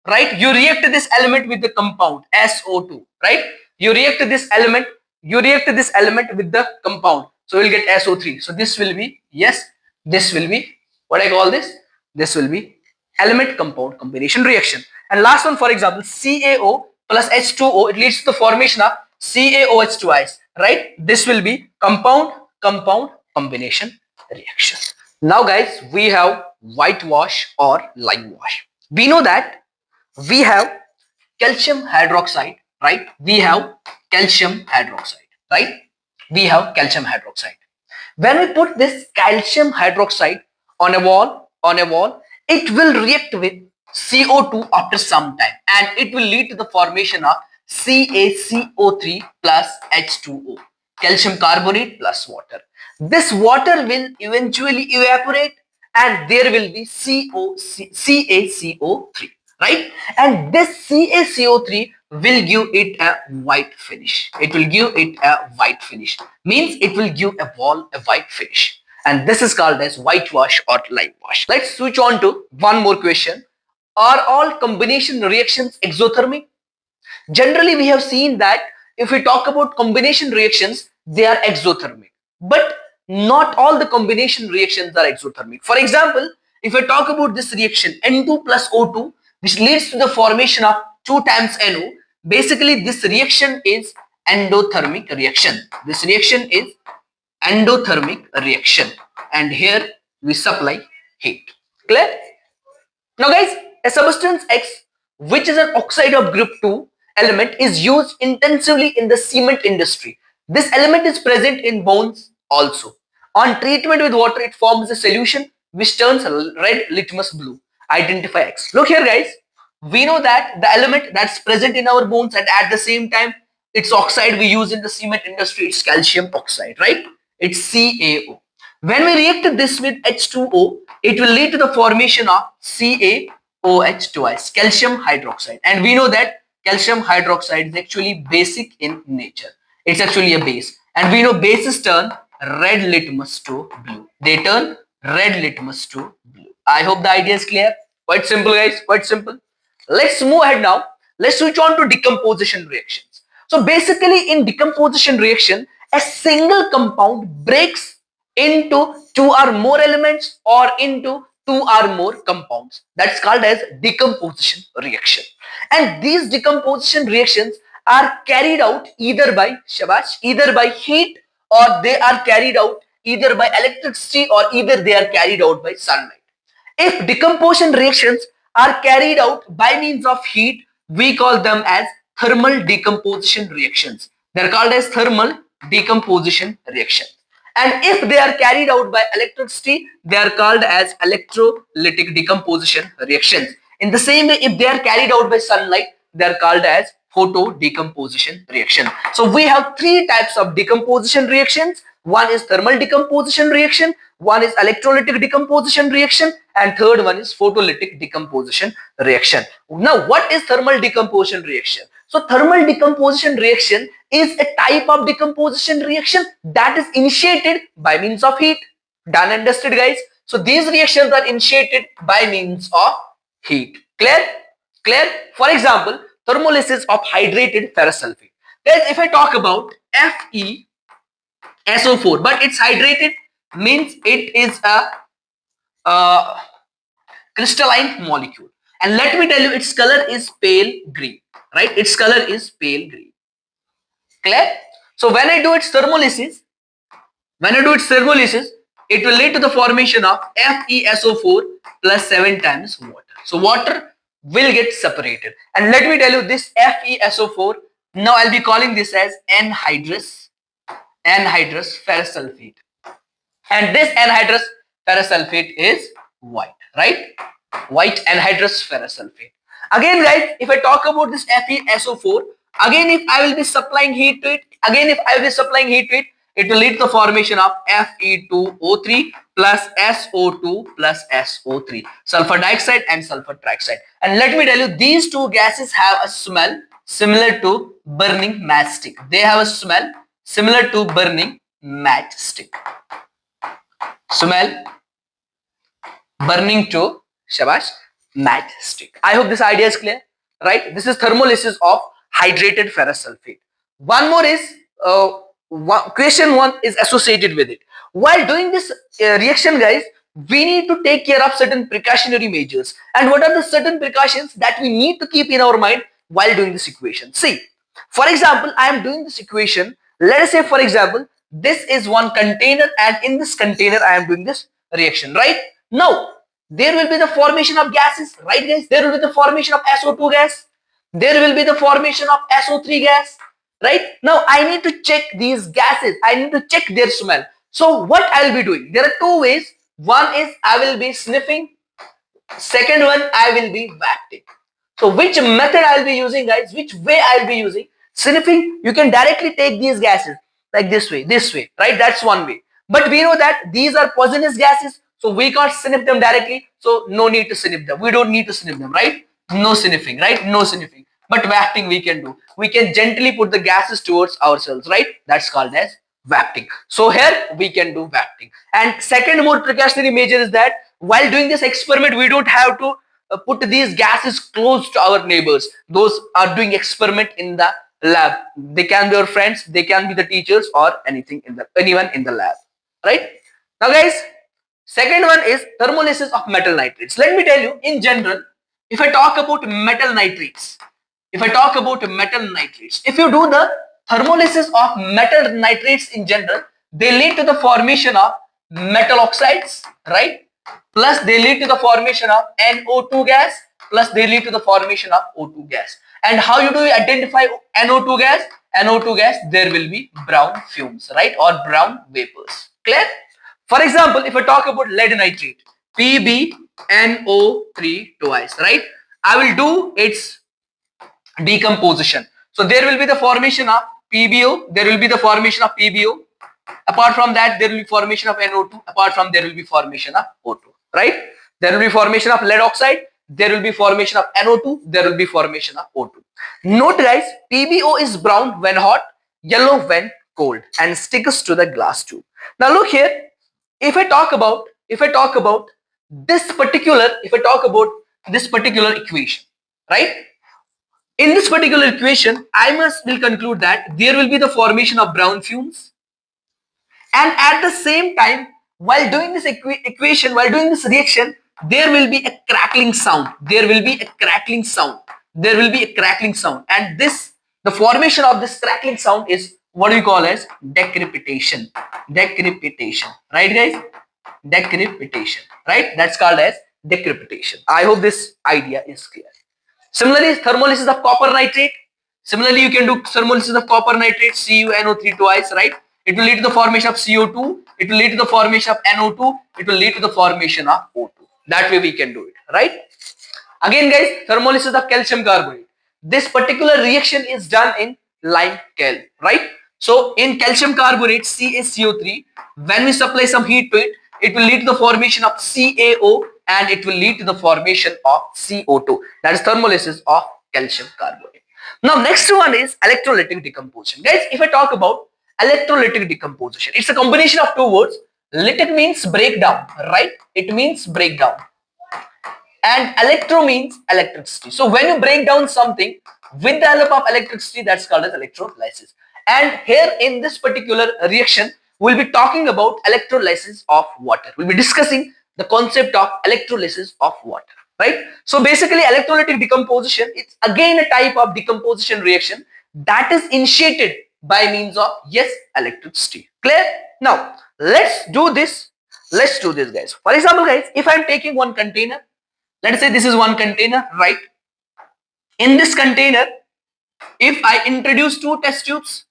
[SPEAKER 1] right? You react this element with the compound SO2, right? You react this element with the compound. So we'll get SO3. So this will be, yes, this will be, what I call this? This will be element compound combination reaction. And last one, for example, CaO plus H2O, it leads to the formation of CaOH2 right? This will be compound combination reaction. Now guys, we have whitewash or lime wash. We know that we have calcium hydroxide, right? We have calcium hydroxide, right? We have calcium hydroxide. When we put this calcium hydroxide on a wall, it will react with CO2 after some time, and it will lead to the formation of CaCO3 plus H2O, calcium carbonate plus water. This water will eventually evaporate, and there will be CaCO3, right? And this CaCO3 will give it a white finish. It will give it a white finish. Means it will give a wall a white finish. And this is called as whitewash or lime wash. Let's switch on to one more question. Are all combination reactions exothermic? Generally, we have seen that if we talk about combination reactions, they are exothermic. But not all the combination reactions are exothermic. For example, if I talk about this reaction N2 plus O2, which leads to the formation of 2 times NO, basically this reaction is endothermic reaction. This reaction is endothermic reaction. And here we supply heat. Clear? Now guys, a substance X, which is an oxide of group 2 element, is used intensively in the cement industry. This element is present in bones also. On treatment with water, it forms a solution which turns red litmus blue. Identify X. Look here guys, we know that the element that's present in our bones and at the same time it's oxide we use in the cement industry, it's calcium oxide, right? It's CaO. When we react this with H2O, it will lead to the formation of CaOH twice, calcium hydroxide. And we know that calcium hydroxide is actually basic in nature. It's actually a base. And we know bases turn red litmus to blue. They turn red litmus to blue. I hope the idea is clear. Quite simple guys, quite simple. Let's move ahead now. Let's switch on to decomposition reactions. So basically in decomposition reaction, a single compound breaks into two or more elements or into two or more compounds. That's called as decomposition reaction. And these decomposition reactions are carried out either by either by heat, or they are carried out either by electricity, or either they are carried out by sunlight. If decomposition reactions are carried out by means of heat, we call them as thermal decomposition reactions. They are called as thermal decomposition reactions. And if they are carried out by electricity, they are called as electrolytic decomposition reactions. In the same way, if they are carried out by sunlight, they are called as photo decomposition reaction. So we have three types of decomposition reactions. One is thermal decomposition reaction, one is electrolytic decomposition reaction, and third one is photolytic decomposition reaction. Now, what is thermal decomposition reaction? So thermal decomposition reaction is a type of decomposition reaction that is initiated by means of heat. Done and dusted guys. So these reactions are initiated by means of heat. Clear? Clear? For example, thermolysis of hydrated ferrous sulfate. Guys, if I talk about FeSO4, but it's hydrated, means it is a crystalline molecule. And let me tell you, its color is pale green, right? Its color is pale green. Clear? So when I do its thermolysis, it will lead to the formation of FeSO4 plus 7 times water. So water will get separated. And let me tell you, this FeSO4, now I'll be calling this as anhydrous ferrous sulfate. And this anhydrous ferrous sulfate is white, right? White anhydrous ferrous sulfate. Again guys, if I talk about this FeSO4, again if I will be supplying heat to it, it will lead to the formation of Fe2O3 plus SO2 plus SO3, sulfur dioxide and sulfur trioxide. And let me tell you, these two gases have a smell similar to burning matchstick. They have a smell similar to burning matchstick. Smell burning to matchstick. I hope this idea is clear, right? This is thermolysis of hydrated ferrous sulfate. One more is question 1 is associated with it. While doing this reaction guys, we need to take care of certain precautionary measures. And what are the certain precautions that we need to keep in our mind while doing this equation? See, for example, I am doing this equation. Let us say, for example, this is one container, and in this container I am doing this reaction, right? Now there will be the formation of gases, right guys? There will be the formation of SO2 gas, there will be the formation of SO3 gas, right? Now I need to check these gases, I need to check their smell. So what I will be doing, there are two ways. One is I will be sniffing, second one I will be wafting. So which method I will be using guys, which way I will be using? Sniffing, you can directly take these gases like this way, right? That's one way. But we know that these are poisonous gases, so we can't sniff them directly. So no need to sniff them. We don't need to sniff them, right? No sniffing, right? No sniffing. but wafting we can do. We can gently put the gases towards ourselves, right? That's called as wafting. So here we can do wafting. And second more precautionary measure is that while doing this experiment, we don't have to put these gases close to our neighbors. Those are doing experiment in the lab. They can be our friends, they can be the teachers, or anyone in the lab, right? Now guys, second one is thermolysis of metal nitrates. Let me tell you, in general, if I talk about metal nitrates, if you do the thermolysis of metal nitrates in general, they lead to the formation of metal oxides, right? Plus they lead to the formation of NO2 gas, plus they lead to the formation of O2 gas. And how you do identify NO2 gas? NO2 gas, there will be brown fumes, right? Or brown vapors. Clear? For example, if I talk about lead nitrate, PbNO3 twice, right? I will do its decomposition. So there will be the formation of PbO, there will be the formation of PbO. Apart from that, there will be formation of NO2. Apart from there will be formation of O2, right? There will be formation of lead oxide, there will be formation of NO2, there will be formation of O2. Note guys, PbO is brown when hot, yellow when cold, and sticks to the glass tube. Now look here, if I talk about this particular equation, right? In this particular equation, I will conclude that there will be the formation of brown fumes, and at the same time, while doing this reaction, there will be a crackling sound. And the formation of this crackling sound is what we call as decrepitation. Right guys? Decrepitation, right? That's called as decrepitation. I hope this idea is clear. Similarly, thermolysis of copper nitrate. Similarly, you can do thermolysis of copper nitrate, CuNO3 twice, right? It will lead to the formation of CO2. It will lead to the formation of NO2. It will lead to the formation of O2. That way we can do it, right? Again, guys, thermolysis of calcium carbonate. This particular reaction is done in lime kiln, right? So in calcium carbonate, CaCO3, when we supply some heat to it, it will lead to the formation of CaO and it will lead to the formation of CO2. That is thermolysis of calcium carbonate. Now next one is electrolytic decomposition. Guys, if I talk about electrolytic decomposition, it's a combination of two words. Lytic means breakdown, right? It means breakdown. And electro means electricity. So when you break down something with the help of electricity, that's called as electrolysis. And here in this particular reaction, we'll be talking about electrolysis of water. We'll be discussing the concept of electrolysis of water, right? So basically electrolytic decomposition, it's again a type of decomposition reaction that is initiated by means of, yes, electricity. Clear? Now let's do this guys. For example guys, if I'm taking one container, let's say this is one container, right? In this container, if I introduce two test tubes,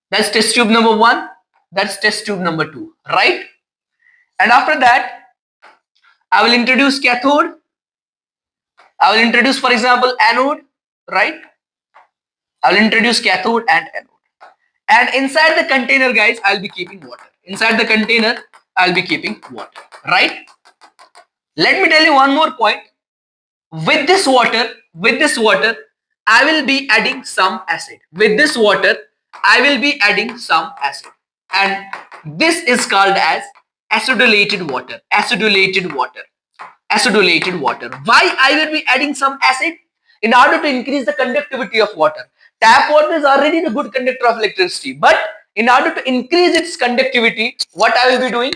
[SPEAKER 1] that's test tube number 1, that's test tube number 2, right? And after that, I will introduce cathode, I will introduce, for example, anode, right? I will introduce cathode and anode. And inside the container, guys, I'll be keeping water. Inside the container, I'll be keeping water, right? Let me tell you one more point. With this water, I will be adding some acid. With this water, I will be adding some acid. And this is called as acidulated water. Why I will be adding some acid? In order to increase the conductivity of water. Tap water is already the good conductor of electricity. But in order to increase its conductivity, what I will be doing?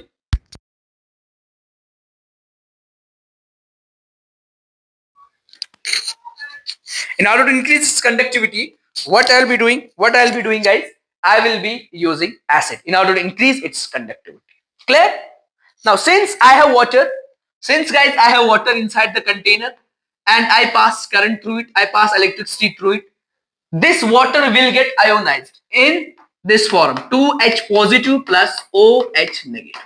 [SPEAKER 1] In order to increase its conductivity, what I'll be doing, guys, I will be using acid in order to increase its conductivity. Clear? Now, since I have water inside the container and I pass current through it, I pass electricity through it, this water will get ionized in this form, 2H positive plus OH negative.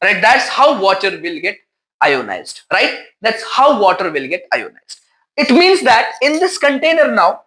[SPEAKER 1] Right? That's how water will get ionized. Right? That's how water will get ionized. It means that in this container now,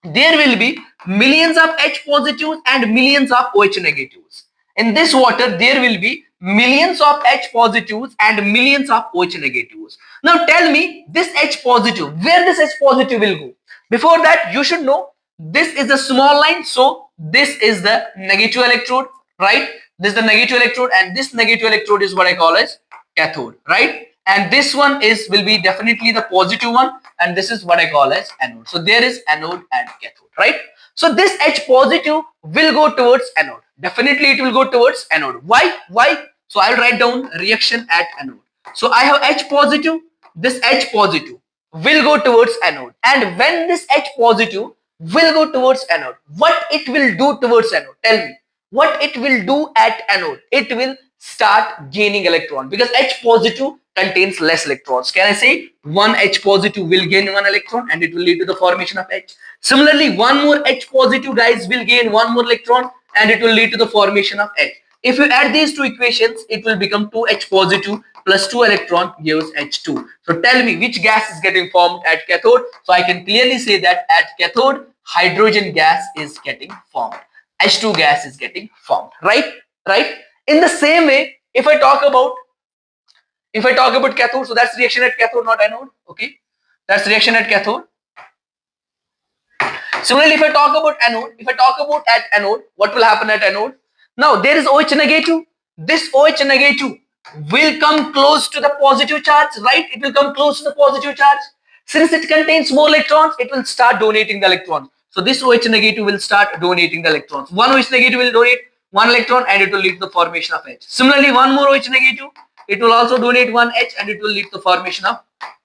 [SPEAKER 1] there will be millions of H positives and millions of OH negatives. In this water, there will be millions of H positives and millions of OH negatives. Now tell me, this H positive, where this H positive will go? Before that, you should know this is a small line, so this is the negative electrode, right? This is the negative electrode, and this negative electrode is what I call as cathode, right? And this one is will be definitely the positive one, and this is what I call as anode. So there is anode and cathode, right? So this H positive will go towards anode. Definitely it will go towards anode. Why? Why? So I'll write down reaction at anode. So I have H positive, this H positive will go towards anode, and when this H positive will go towards anode, what it will do towards anode? Tell me what it will do at anode. It will start gaining electron because H positive contains less electrons. Can I say one H positive will gain one electron and it will lead to the formation of H? Similarly, one more H positive guys will gain one more electron and it will lead to the formation of H. If you add these two equations, it will become 2H positive plus 2 electron gives H2. So tell me which gas is getting formed at cathode. So I can clearly say that at cathode, hydrogen gas is getting formed. H2 gas is getting formed, right? Right? In the same way, if I talk about cathode, so that's reaction at cathode, not anode. Okay, that's reaction at cathode. Similarly, if I talk about at anode, what will happen at anode? Now there is OH negative. This OH negative will come close to the positive charge, right? It will come close to the positive charge. Since it contains more electrons, it will start donating the electrons. So this OH negative will start donating the electrons. One OH negative will donate one electron and it will lead to the formation of H. Similarly, one more OH negative, it will also donate one H and it will lead to the formation of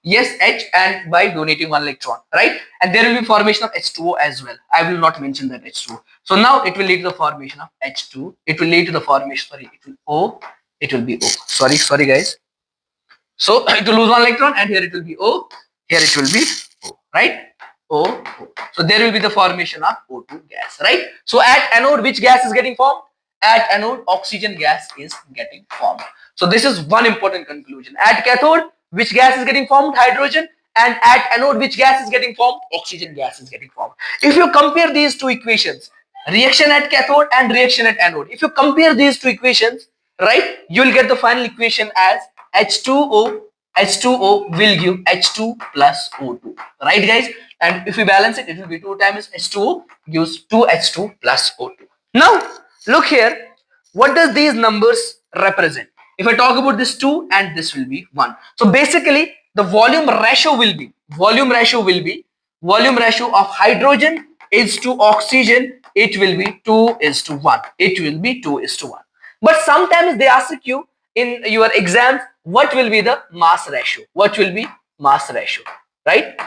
[SPEAKER 1] H, and by donating one electron, right? And there will be formation of H2O as well. I will not mention that H2O. So now it will lead to the formation of H2. It will lead to the formation, sorry, it will O, it will be O. Sorry guys. So it will lose one electron and here it will be O, here it will be O, right? O. So there will be the formation of O2 gas, right? So at anode, which gas is getting formed? At anode, oxygen gas is getting formed. So this is one important conclusion. At cathode, which gas is getting formed? Hydrogen. And at anode, which gas is getting formed? Oxygen gas is getting formed. If you compare these two equations, reaction at cathode and reaction at anode, if you compare these two equations, right, you will get the final equation as H2O. H2O will give H2 plus O2, right guys? And if we balance it, it will be 2 times H2O gives 2H2 plus O2. Now look here, what does these numbers represent? If I talk about this 2 and this will be 1. So basically the volume ratio will be volume ratio of hydrogen is to oxygen, it will be 2:1. It will be 2:1. But sometimes they ask you in your exams, what will be the mass ratio? What will be mass ratio, right?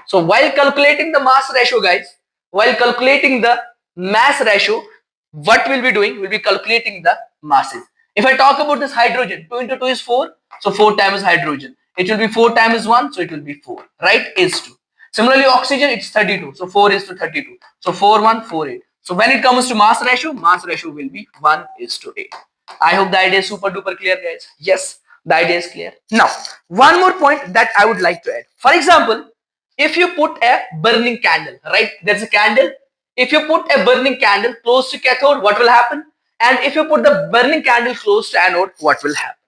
[SPEAKER 1] So while calculating the mass ratio, guys, while calculating the mass ratio, what we'll be doing? We'll be calculating the masses. If I talk about this hydrogen, 2 into 2 is 4, so 4 times hydrogen. It will be 4 times 1, so it will be 4, right? Is 2. Similarly, oxygen, it's 32, so 4 is to 32. So 4, 1, 4, 8. So when it comes to mass ratio will be 1:8. I hope the idea is super duper clear, guys. Yes, the idea is clear. Now, one more point that I would like to add. For example, if you put a burning candle, right? There's a candle. If you put a burning candle close to cathode, what will happen? And if you put the burning candle close to anode, what will happen?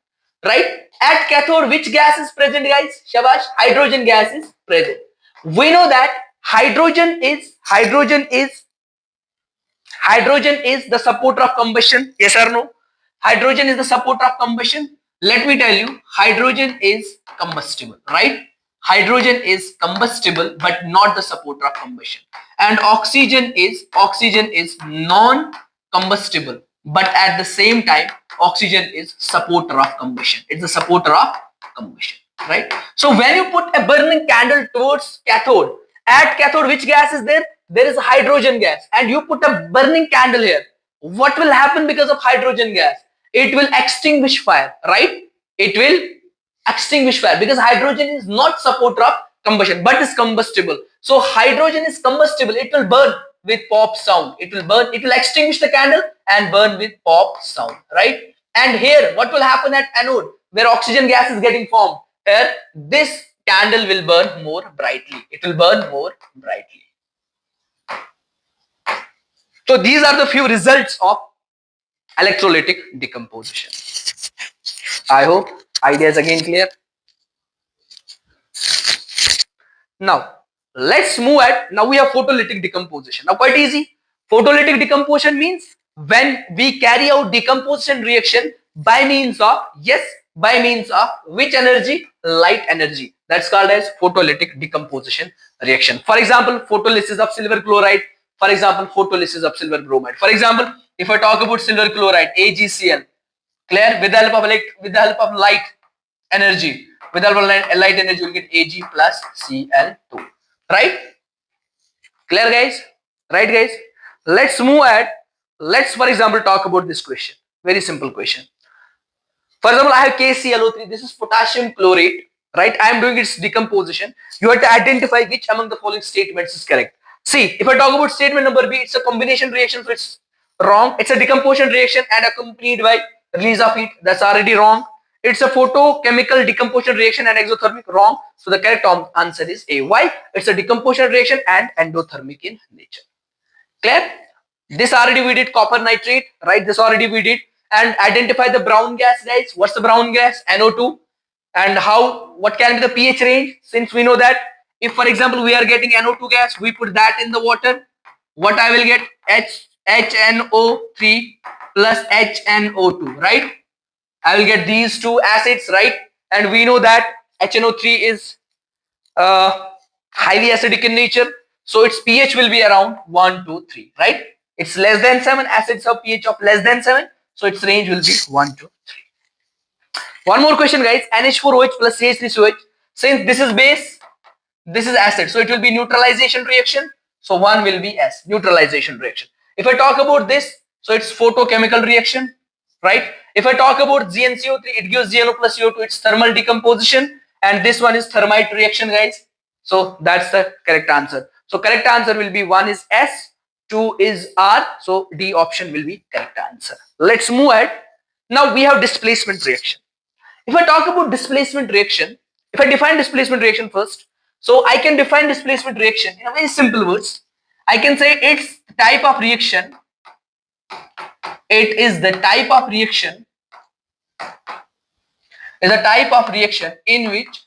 [SPEAKER 1] Right? At cathode, which gas is present, guys? Shabash, hydrogen gas is present. We know that hydrogen is the supporter of combustion. Yes or no? Hydrogen is the supporter of combustion. Let me tell you, hydrogen is combustible, right? Hydrogen is combustible but not the supporter of combustion. And oxygen is non-combustible, but at the same time oxygen is supporter of combustion. It's the supporter of combustion, right? So when you put a burning candle towards cathode, at cathode which gas is there? There is hydrogen gas, and you put a burning candle here. What will happen because of hydrogen gas? It will extinguish fire, right? It will extinguish fire because hydrogen is not supporter of combustion but is combustible. So hydrogen is combustible, it will burn with pop sound. It will extinguish the candle and burn with pop sound, right? And here what will happen at anode where oxygen gas is getting formed? Here this candle will burn more brightly. It will burn more brightly. So these are the few results of electrolytic decomposition. I hope idea is again clear. Now Let's move at, now we have photolytic decomposition. Now quite easy. Photolytic decomposition means when we carry out decomposition reaction by means of, yes, by means of which energy? Light energy. That's called as photolytic decomposition reaction. For example, photolysis of silver chloride. For example, photolysis of silver bromide. For example, if I talk about silver chloride, AgCl, clear, with the help of light energy, with the help of light energy, you will get Ag plus Cl2. Right? Clear, guys? Right, guys? Let's move at, let's for example talk about this question. Very simple question. For example, I have KClO3. This is potassium chlorate. Right? I am doing its decomposition. You have to identify which among the following statements is correct. See, if I talk about statement number B, it's a combination reaction, so it's wrong. It's a decomposition reaction and accompanied by release of heat. That's already wrong. It's a photochemical decomposition reaction and exothermic. Wrong. So the correct answer is A. Why? It's a decomposition reaction and endothermic in nature. Clear? This already we did, copper nitrate, right? This already we did. And identify the brown gas, guys. What's the brown gas? NO2. And how, what can be the pH range? Since we know that if, for example, we are getting NO2 gas, we put that in the water. What I will get? HNO3 plus HNO2, right? I will get these two acids, right? And we know that HNO3 is highly acidic in nature. So its pH will be around 1 to 3, right? It's less than 7. Acids have pH of less than 7. So its range will be 1 to 3. One more question, guys. NH4OH plus CH3COH. Since this is base, this is acid. So it will be neutralization reaction. So one will be S, neutralization reaction. If I talk about this, so it's photochemical reaction, right? If I talk about ZnCO3, it gives ZnO plus CO2. It's thermal decomposition. And this one is thermite reaction, guys. So that's the correct answer. So correct answer will be 1 is S, 2 is R. So D option will be correct answer. Let's move ahead. Now we have displacement reaction. If I talk about displacement reaction, if I define displacement reaction first, so I can define displacement reaction in a very simple words. I can say it's the type of reaction. It is the type of reaction. Is a type of reaction in which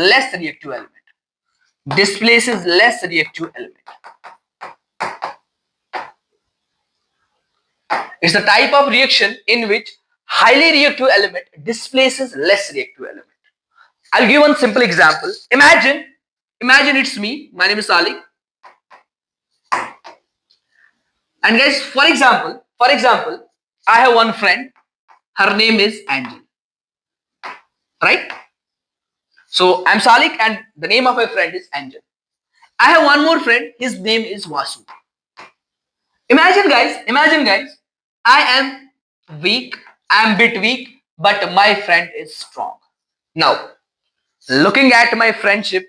[SPEAKER 1] highly reactive element, displaces less reactive element. It's the type of reaction in which highly reactive element displaces less reactive element. I'll give one simple example. Imagine it's me. My name is Ali. And guys, for example, I have one friend. Her name is Angel. Right? So I'm Salik and the name of my friend is Angel. I have one more friend. His name is Vasu. Imagine guys, I am weak. I am a bit weak, but my friend is strong. Now, looking at my friendship,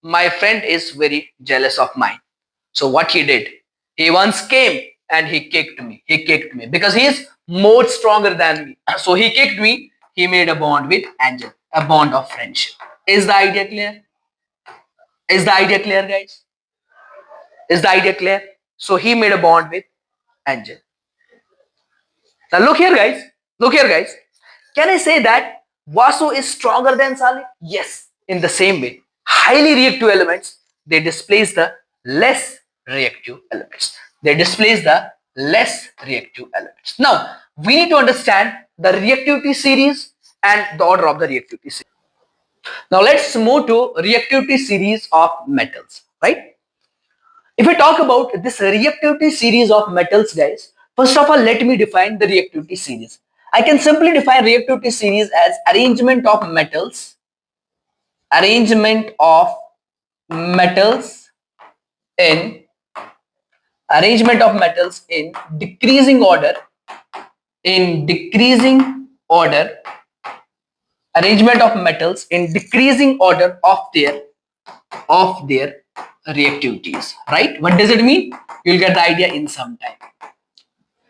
[SPEAKER 1] my friend is very jealous of mine. So what he did, he once came and he kicked me. Because he is more stronger than me. So he kicked me. He made a bond with Angel, a bond of friendship. Is the idea clear? Is the idea clear, guys? Is the idea clear? So he made a bond with Angel. Now look here, guys. Can I say that Vasu is stronger than Salih? Yes. In the same way, highly reactive elements, they displace the less reactive elements. Now, we need to understand the reactivity series and the order of the reactivity series. Now, let's move to reactivity series of metals, right? If we talk about this reactivity series of metals, guys, first of all, let me define the reactivity series. I can simply define reactivity series as arrangement of metals in decreasing order of their reactivities, right? What does it mean? You'll get the idea in some time.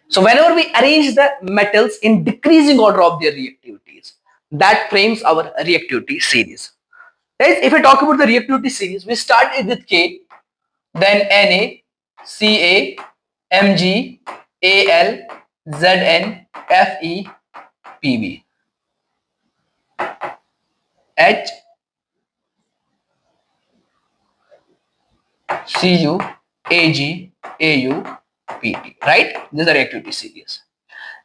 [SPEAKER 1] So whenever we arrange the metals in decreasing order of their reactivities, that frames our reactivity series. Guys, if I talk about the reactivity series, we started with K, then Na, Ca, Mg, Al, Zn, Fe, Pb, H, Cu, Ag, Au, Pt. Right? This is the reactivity series.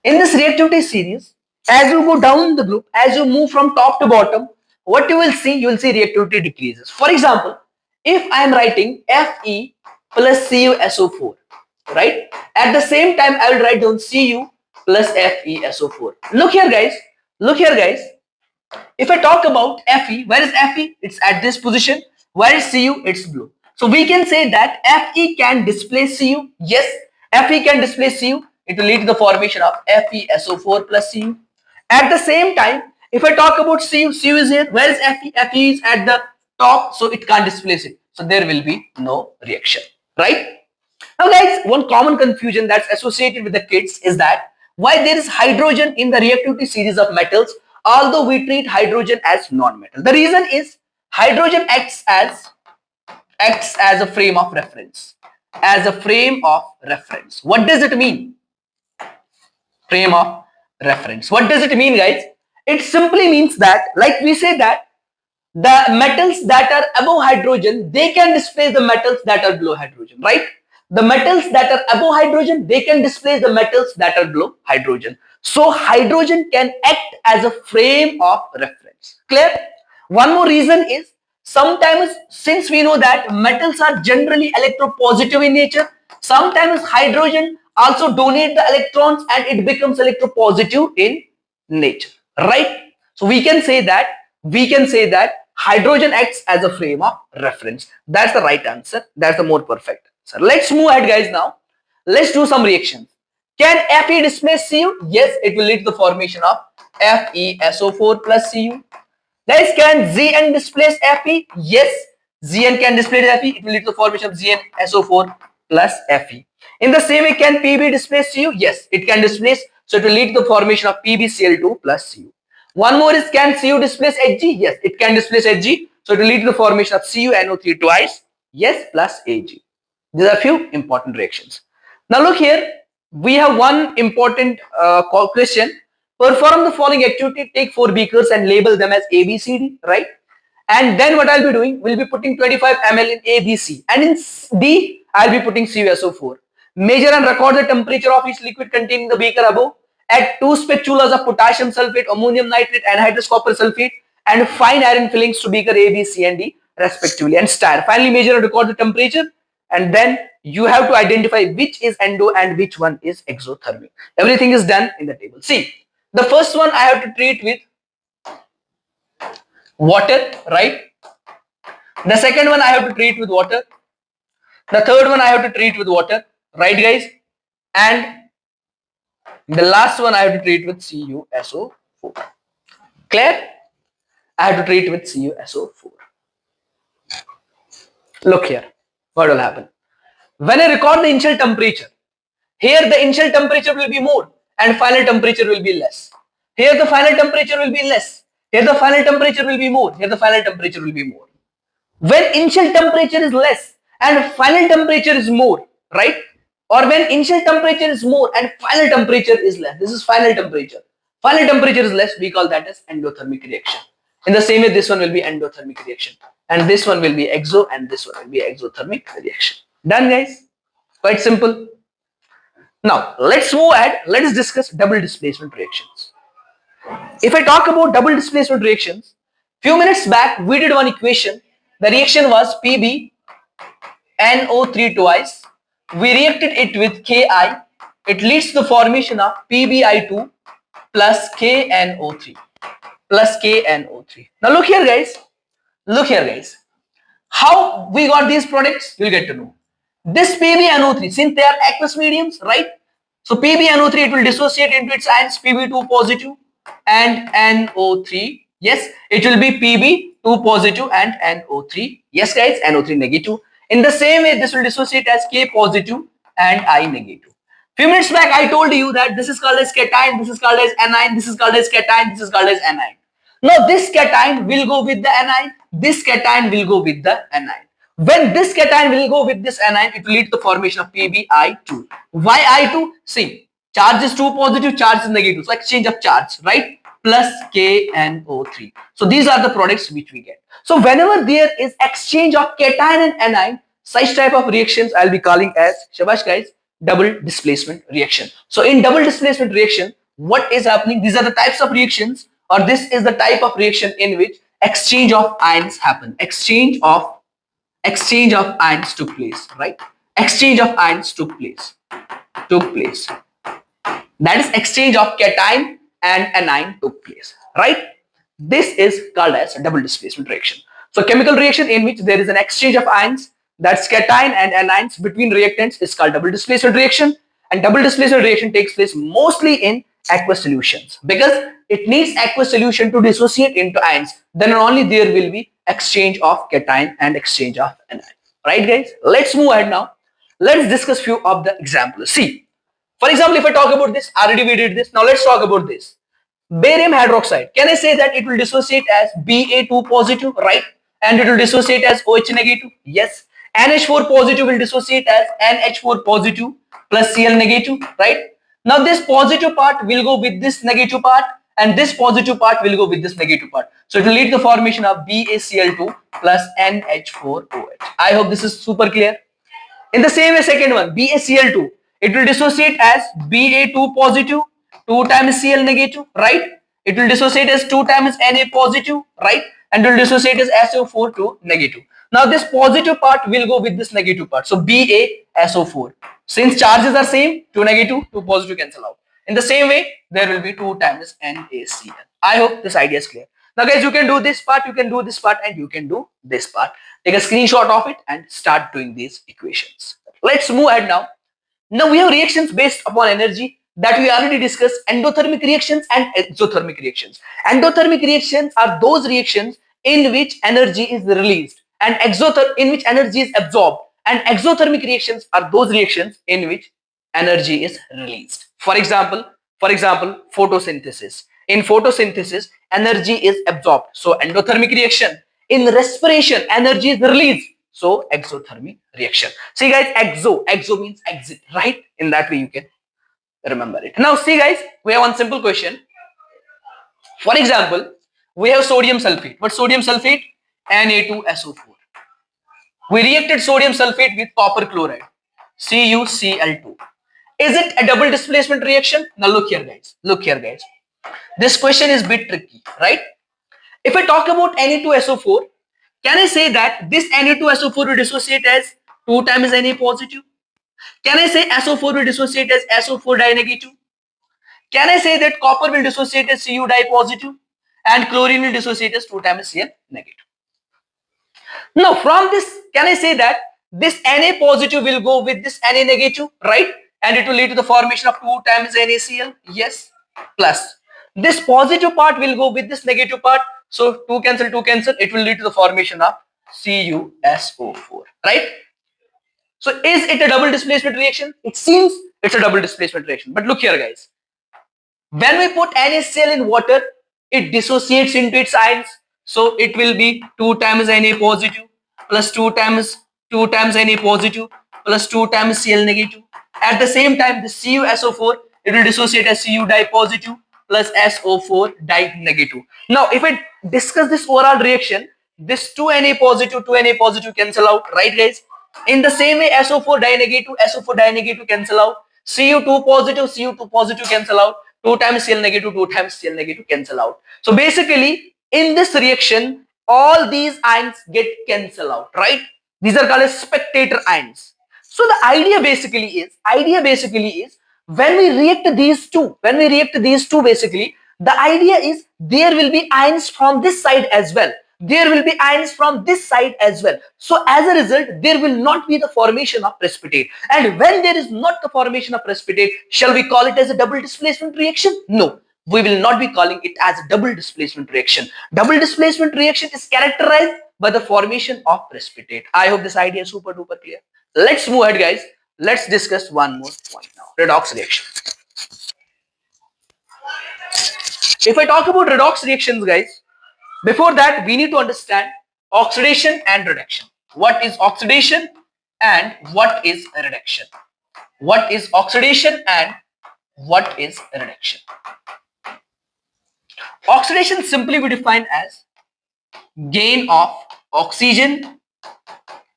[SPEAKER 1] In this reactivity series, as you go down the group, as you move from top to bottom, what you will see reactivity decreases. For example, if I am writing Fe plus CuSO4, right? At the same time, I will write down Cu plus FeSO4. Look here, guys. Look here, guys. If I talk about Fe, where is Fe? It's at this position. Where is Cu? It's blue. So we can say that Fe can displace Cu. Yes, Fe can displace Cu. It will lead to the formation of FeSO4 plus Cu. At the same time, if I talk about Cu, Cu is here. Where is Fe? Fe is at the top, so it can't displace it. So there will be no reaction, right? Now guys, one common confusion that's associated with the kids is that why there is hydrogen in the reactivity series of metals, although we treat hydrogen as non-metal. The reason is hydrogen acts as a frame of reference. As a frame of reference. What does it mean? Frame of reference. What does it mean, guys? It simply means that, like we say that the metals that are above hydrogen, they can displace the metals that are below hydrogen, right? The metals that are above hydrogen, they can displace the metals that are below hydrogen. So hydrogen can act as a frame of reference. Clear? One more reason is sometimes, since we know that metals are generally electropositive in nature, sometimes hydrogen also donate the electrons and it becomes electropositive in nature, right? So we can say that hydrogen acts as a frame of reference. That's the right answer. That's the more perfect answer. Let's move ahead, guys. Now let's do some reactions. Can Fe displace Cu? Yes, it will lead to the formation of FeSO4 plus Cu. Guys, can Zn displace Fe? Yes, Zn can displace Fe. It will lead to the formation of ZnSO4 plus Fe. In the same way, can Pb displace Cu? Yes, it can displace. So it will lead to the formation of PbCl2 plus Cu. One more is, can Cu displace Hg? Yes, it can displace Hg. So it will lead to the formation of CuNO3 twice. Yes, plus Ag. These are few important reactions. Now look here, we have one important question. Perform the following activity, take 4 beakers and label them as A, B, C, D, right? And then what I'll be doing, we'll be putting 25 ml in A, B, C. And in D, I'll be putting CuSO4. Measure and record the temperature of each liquid containing the beaker above. Add 2 spatulas of potassium sulfate, ammonium nitrate, anhydrous copper sulfate, and fine iron fillings to beaker A, B, C, and D respectively, and stir. Finally, measure and record the temperature, and then you have to identify which is endo and which one is exothermic. Everything is done in the table. See, the first one I have to treat with water, right? The second one I have to treat with water. The third one I have to treat with water, right, guys? And the last one I have to treat with CuSO4. Clear? I have to treat with CuSO4. Look here, what will happen? When I record the initial temperature, here the initial temperature will be more and final temperature will be less. Here the final temperature will be less. Here the final temperature will be more. Here the final temperature will be more. When initial temperature is less and final temperature is more, right? Or when initial temperature is more and final temperature is less. This is final temperature. Final temperature is less, we call that as endothermic reaction. In the same way, this one will be endothermic reaction. And this one will be exo and this one will be exothermic reaction. Done, guys? Quite simple. Now, let's move ahead. Let's discuss double displacement reactions. If I talk about double displacement reactions, few minutes back, we did one equation. The reaction was Pb NO3 twice. We reacted it with Ki. It leads to the formation of PbI2 plus KNO3 plus KNO3. Now look here, guys. Look here, guys. How we got these products, you'll get to know. This PbNO3, since they are aqueous mediums, right? So PbNO3, it will dissociate into its ions Pb2 positive and NO3. Yes, it will be Pb2 positive and NO3. Yes, guys, NO3 negative. In the same way, this will dissociate as K positive and I negative. Few minutes back, I told you that this is called as cation, this is called as anion, this is called as cation, this is called as anion. Now, this cation will go with the anion, this cation will go with the anion. When this cation will go with this anion, it will lead to the formation of PbI2. Why I2? See, charge is 2 positive, charge is negative. So, exchange of charge, right? Plus KNO3. So, these are the products which we get. So, whenever there is exchange of cation and anion, such type of reactions I'll be calling as, shabash guys, double displacement reaction. So in double displacement reaction, what is happening? These are the types of reactions, or this is the type of reaction in which exchange of ions happen. Exchange of ions took place, right? Exchange of ions took place. That is exchange of cation and anion took place, right? This is called as double displacement reaction. So chemical reaction in which there is an exchange of ions, that's cation and anions between reactants, is called double displacement reaction. And double displacement reaction takes place mostly in aqueous solutions because it needs aqueous solution to dissociate into ions. Then only there will be exchange of cation and exchange of anion. Right, guys? Let's move ahead now. Let's discuss few of the examples. See, for example, if I talk about this, already we did this. Now let's talk about this. Barium hydroxide. Can I say that it will dissociate as Ba2 positive, right? And it will dissociate as OH negative? Yes. NH4 positive will dissociate as NH4 positive plus Cl negative, right? Now this positive part will go with this negative part, and this positive part will go with this negative part. So it will lead to the formation of BaCl2 plus NH4OH. I hope this is super clear. In the same way, second one, BaCl2, it will dissociate as Ba2 positive, 2 times Cl negative, right? It will dissociate as 2 times Na positive, right? And will dissociate as SO4 to negative. Now this positive part will go with this negative part. So BaSO4. Since charges are same, 2 negative, 2 positive cancel out. In the same way, there will be 2 times NaCl. I hope this idea is clear. Now guys, you can do this part, you can do this part, and you can do this part. Take a screenshot of it and start doing these equations. Let's move ahead now. Now we have reactions based upon energy that we already discussed: endothermic reactions and exothermic reactions. Endothermic reactions are those reactions in which energy is released, and in which energy is absorbed. And exothermic reactions are those reactions in which energy is released. For example, photosynthesis. In photosynthesis, energy is absorbed. So endothermic reaction. In respiration, energy is released. So exothermic reaction. See guys, exo means exit, right? In that way you can remember it. Now see guys, we have one simple question. For example, we have sodium sulfate. What sodium sulfate? Na2SO4. We reacted sodium sulfate with copper chloride, CuCl2. Is it a double displacement reaction? Now look here guys. This question is a bit tricky, right? If I talk about Na2SO4, can I say that this Na2SO4 will dissociate as 2 times Na positive? Can I say SO4 will dissociate as SO4 di negative? Can I say that copper will dissociate as Cu di positive and chlorine will dissociate as 2 times Cl negative? Now from this, can I say that this Na positive will go with this Na negative, right? And it will lead to the formation of 2 times NaCl? Yes. Plus this positive part will go with this negative part. So 2 cancel, it will lead to the formation of CuSO4, right? So is it a double displacement reaction? It seems it's a double displacement reaction. But look here guys, when we put NaCl in water, it dissociates into its ions. So it will be 2 times Na positive plus 2 times Na positive plus 2 times Cl negative. At the same time, the CuSO4, it will dissociate as Cu di positive plus SO4 di negative. Now, if I discuss this overall reaction, this 2 Na positive cancel out, right guys? In the same way, SO4 di negative cancel out. Cu2 positive cancel out. 2 times Cl negative, 2 times Cl negative cancel out. So basically, in this reaction, all these ions get cancel out, right? These are called as spectator ions. So the idea basically is when we react these two, basically, the idea is there will be ions from this side as well. There will be ions from this side as well. So as a result, there will not be the formation of precipitate. And when there is not the formation of precipitate, shall we call it as a double displacement reaction? No, we will not be calling it as a double displacement reaction. Double displacement reaction is characterized by the formation of precipitate. I hope this idea is super duper clear. Let's move ahead guys. let's discuss one more point now. Redox reaction. If I talk about redox reactions, guys, before that we need to understand oxidation and reduction. What is oxidation and what is reduction? What is oxidation and what is reduction? Oxidation simply we define as gain of oxygen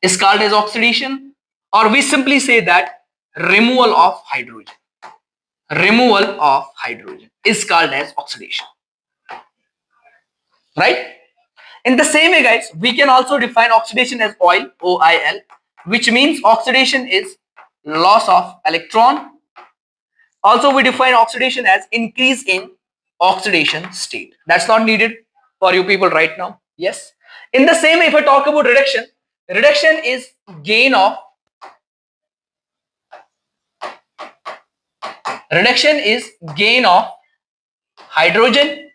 [SPEAKER 1] is called as oxidation, or we simply say that removal of hydrogen. Removal of hydrogen is called as oxidation, right? In the same way, guys, we can also define oxidation as oil, OIL, which means oxidation is loss of electron. Also, we define oxidation as increase in oxidation state. That's not needed for you people right now. Yes. In the same way, if I talk about reduction, reduction is gain of hydrogen,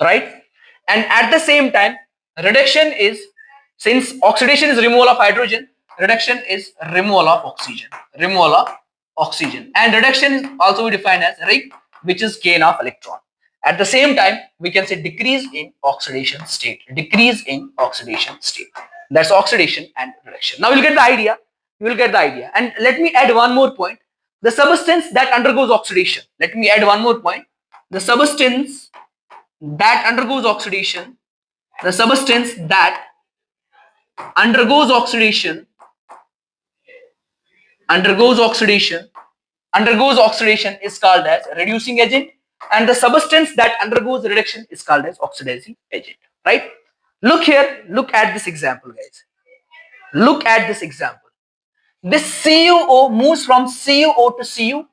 [SPEAKER 1] right? And at the same time, reduction is, since oxidation is removal of hydrogen, reduction is removal of oxygen. Removal of oxygen. And reduction is also defined as Rig, which is gain of electron. At the same time, we can say decrease in oxidation state. Decrease in oxidation state. That's oxidation and reduction. Now you'll get the idea. You will get the idea. And let me add one more point. The substance that undergoes oxidation. Let me add one more point. The substance that undergoes oxidation, the substance that undergoes oxidation is called as reducing agent, and the substance that undergoes reduction is called as oxidizing agent, right? Look here, look at this example, guys. Look at this example. This CuO moves from CuO to Cu.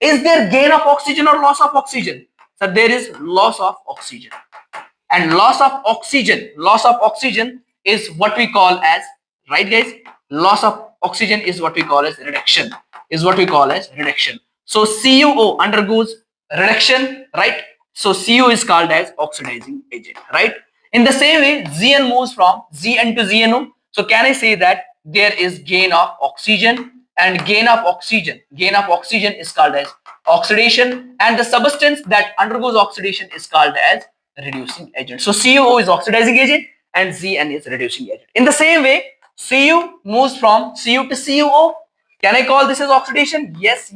[SPEAKER 1] Is there gain of oxygen or loss of oxygen? So there is loss of oxygen. And loss of oxygen is what we call as, right guys, loss of oxygen is what we call as reduction, so CuO undergoes reduction, right? So Cu is called as oxidizing agent, right? In the same way, Zn moves from Zn to Zno, so can I say that there is gain of oxygen, and gain of oxygen is called as oxidation, and the substance that undergoes oxidation is called as reducing agent. So CuO is oxidizing agent and Zn is reducing agent. In the same way, Cu moves from Cu to CuO. Can I call this as oxidation? Yes.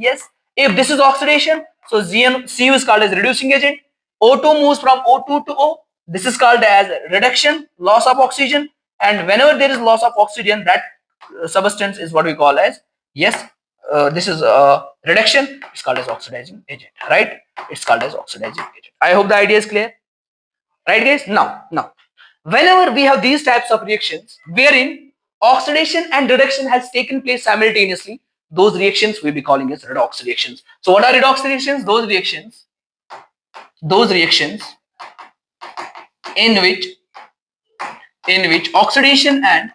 [SPEAKER 1] If this is oxidation, so Cu is called as reducing agent. O2 moves from O2 to O. This is called as reduction, loss of oxygen. And whenever there is loss of oxygen, that substance is what we call as, this is reduction. It's called as oxidizing agent, right? It's called as oxidizing agent. I hope the idea is clear. Right guys? Now, whenever we have these types of reactions wherein oxidation and reduction has taken place simultaneously, those reactions we'll be calling as redox reactions. So what are redox reactions? Those reactions in which oxidation and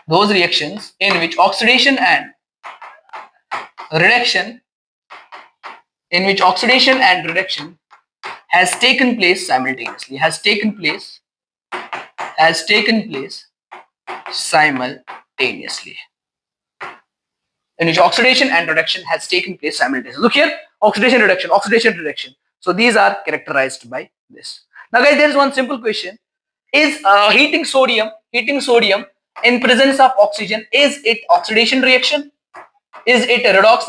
[SPEAKER 1] those reactions in which oxidation and reduction has taken place simultaneously, in which oxidation and reduction has taken place simultaneously. Look here, oxidation, reduction. So these are characterized by this. Now guys, there is one simple question. Is heating sodium in presence of oxygen, is it oxidation reaction? Is it a redox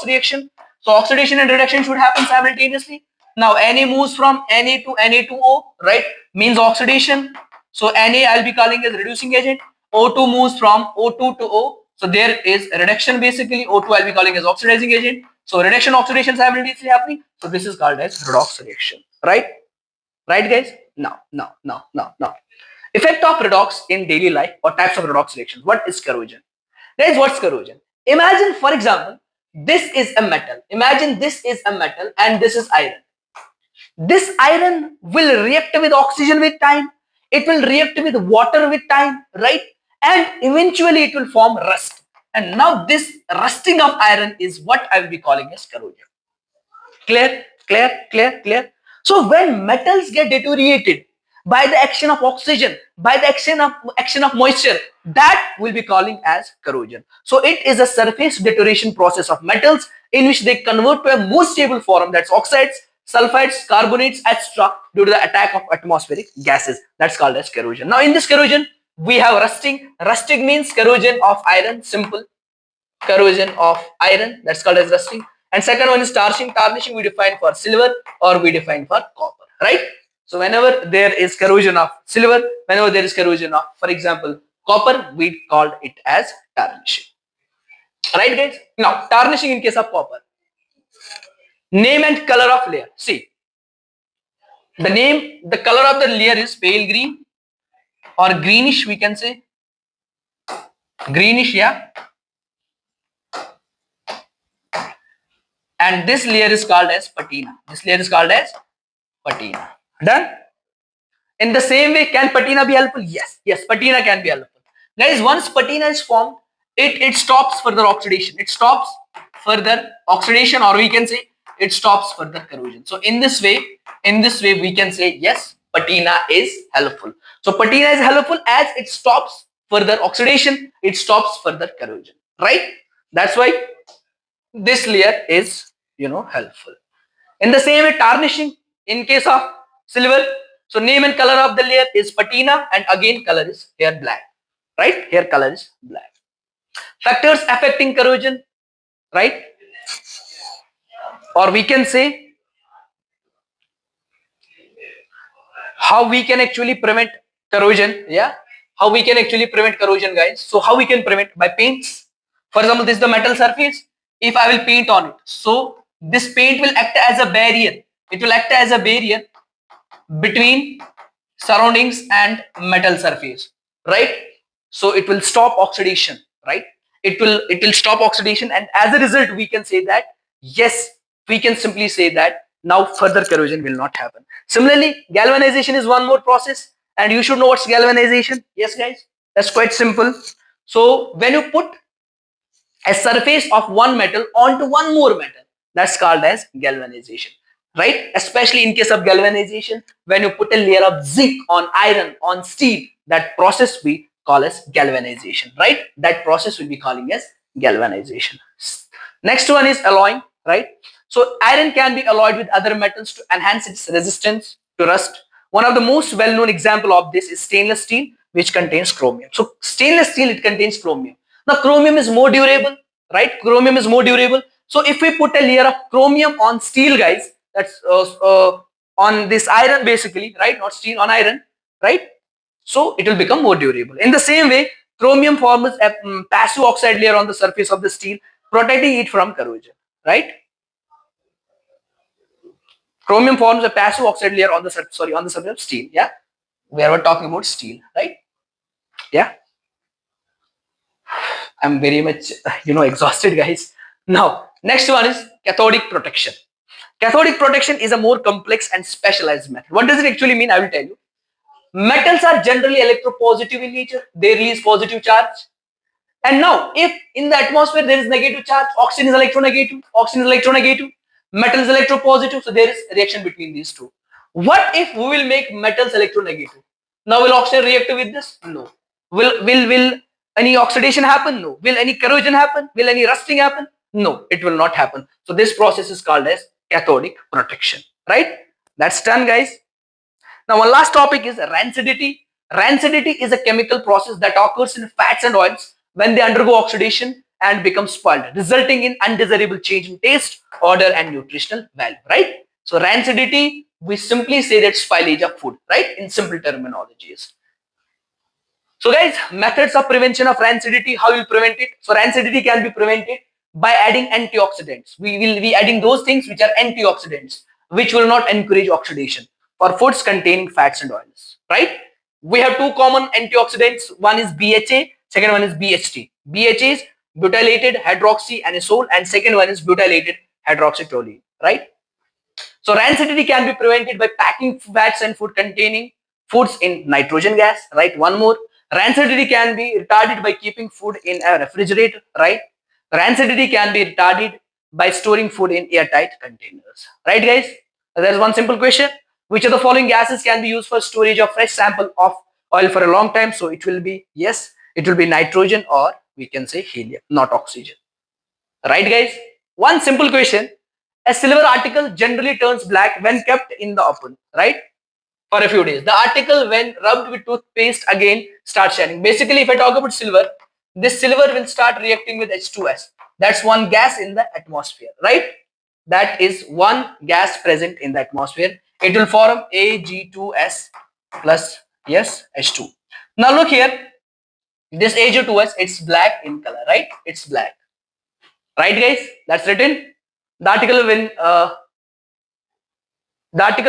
[SPEAKER 1] reaction? So oxidation and reduction should happen simultaneously. Now Na moves from Na to Na2O, right? Means oxidation. So Na I'll be calling as reducing agent. O2 moves from O2 to O. So there is a reduction basically. O2 I'll be calling as oxidizing agent. So reduction, oxidation simultaneously happening. So this is called as redox reaction, right? Right guys? Now. Effect of redox in daily life or types of redox reactions. What is corrosion? Guys, what's corrosion? Imagine, for example, this is a metal. Imagine this is a metal and this is iron. This iron will react with oxygen with time. It will react with water with time, right? And eventually it will form rust. And now this rusting of iron is what I will be calling as corrosion. Clear? Clear. So when metals get deteriorated by the action of oxygen, by the action of moisture, that will be calling as corrosion. So it is a surface deterioration process of metals in which they convert to a more stable form, that's oxides, sulfides, carbonates, etc. due to the attack of atmospheric gases. That's called as corrosion. Now in this corrosion, we have rusting. Rusting means corrosion of iron, simple corrosion of iron, that's called as rusting. And second one is tarnishing. Tarnishing we define for silver or we define for copper, right? So whenever there is corrosion of silver, whenever there is corrosion of, for example, copper, we called it as tarnishing, right guys? Now tarnishing in case of copper, name and color of layer. See, the color of the layer is pale green or greenish, we can say greenish, yeah. And this layer is called as patina. This layer is called as patina. Done? In the same way, can patina be helpful? Yes, patina can be helpful. Guys, once patina is formed, it stops further oxidation. It stops further oxidation, or we can say it stops further corrosion. So in this way, we can say yes, patina is helpful. So patina is helpful as it stops further oxidation, it stops further corrosion, right? That's why this layer is helpful. In the same way, tarnishing in case of silver, so name and color of the layer is patina, and again color is here black, right? Here color is black. Factors affecting corrosion, right? Or we can say how we can actually prevent corrosion, yeah? How we can actually prevent corrosion, guys? So how we can prevent? By paints. For example, this is the metal surface. If I will paint on it, so this paint will act as a barrier. It will act as a barrier between surroundings and metal surface, right? So it will stop oxidation, right? It will stop oxidation, and as a result we can say that yes, we can simply say that now further corrosion will not happen. Similarly, galvanization is one more process, and you should know what's galvanization. Yes guys, that's quite simple. So when you put a surface of one metal onto one more metal, that's called as galvanization, right? Especially in case of galvanization, when you put a layer of zinc on iron on steel, that process we call as galvanization, right? That process will be calling as galvanization. Next one is alloying, right? So iron can be alloyed with other metals to enhance its resistance to rust. One of the most well-known example of this is stainless steel, which contains chromium. So stainless steel, it contains chromium. Now chromium is more durable, right? Chromium is more durable. So if we put a layer of chromium on steel, guys, that's on this iron basically, right? Not steel, on iron, right? So it will become more durable. In the same way, chromium forms a passive oxide layer on the surface of the steel, protecting it from corrosion, right? Chromium forms a passive oxide layer on the surface of steel. Yeah, we are talking about steel, right? Yeah, I'm very much exhausted, guys. Now, next one is cathodic protection. Cathodic protection is a more complex and specialized method. What does it actually mean? I will tell you. Metals are generally electropositive in nature. They release positive charge. And now, if in the atmosphere there is negative charge, oxygen is electronegative, metal is electropositive, so there is reaction between these two. What if we will make metals electronegative? Now, will oxygen react with this? No. Will any oxidation happen? No. Will any corrosion happen? Will any rusting happen? No, it will not happen. So this process is called as cathodic protection, right? That's done, guys. Now, one last topic is rancidity. Rancidity is a chemical process that occurs in fats and oils when they undergo oxidation and become spoiled, resulting in undesirable change in taste, odor, and nutritional value, right? So, rancidity, we simply say that spoilage of food, right? In simple terminologies. So, guys, methods of prevention of rancidity, how you prevent it? So, rancidity can be prevented by adding antioxidants. We will be adding those things which are antioxidants, which will not encourage oxidation for foods containing fats and oils, right? We have two common antioxidants. One is BHA, second one is BHT. BHA is butylated hydroxyanisole, and second one is butylated hydroxytoluene, right? So rancidity can be prevented by packing fats and food containing foods in nitrogen gas, right? One more. Rancidity can be retarded by keeping food in a refrigerator, right? Rancidity can be retarded by storing food in airtight containers. Right, guys? There's one simple question. Which of the following gases can be used for storage of fresh sample of oil for a long time? So it will be, yes, it will be nitrogen, or we can say helium, not oxygen. Right, guys? One simple question. A silver article generally turns black when kept in the open, right? For a few days. The article, when rubbed with toothpaste, again starts shining. Basically, if I talk about silver, this silver will start reacting with H2S. That's one gas in the atmosphere, right? That is one gas present in the atmosphere. It will form Ag2S plus, yes, H2. Now look here. This Ag2S, it's black in color, right? It's black. Right, guys? That's written. The article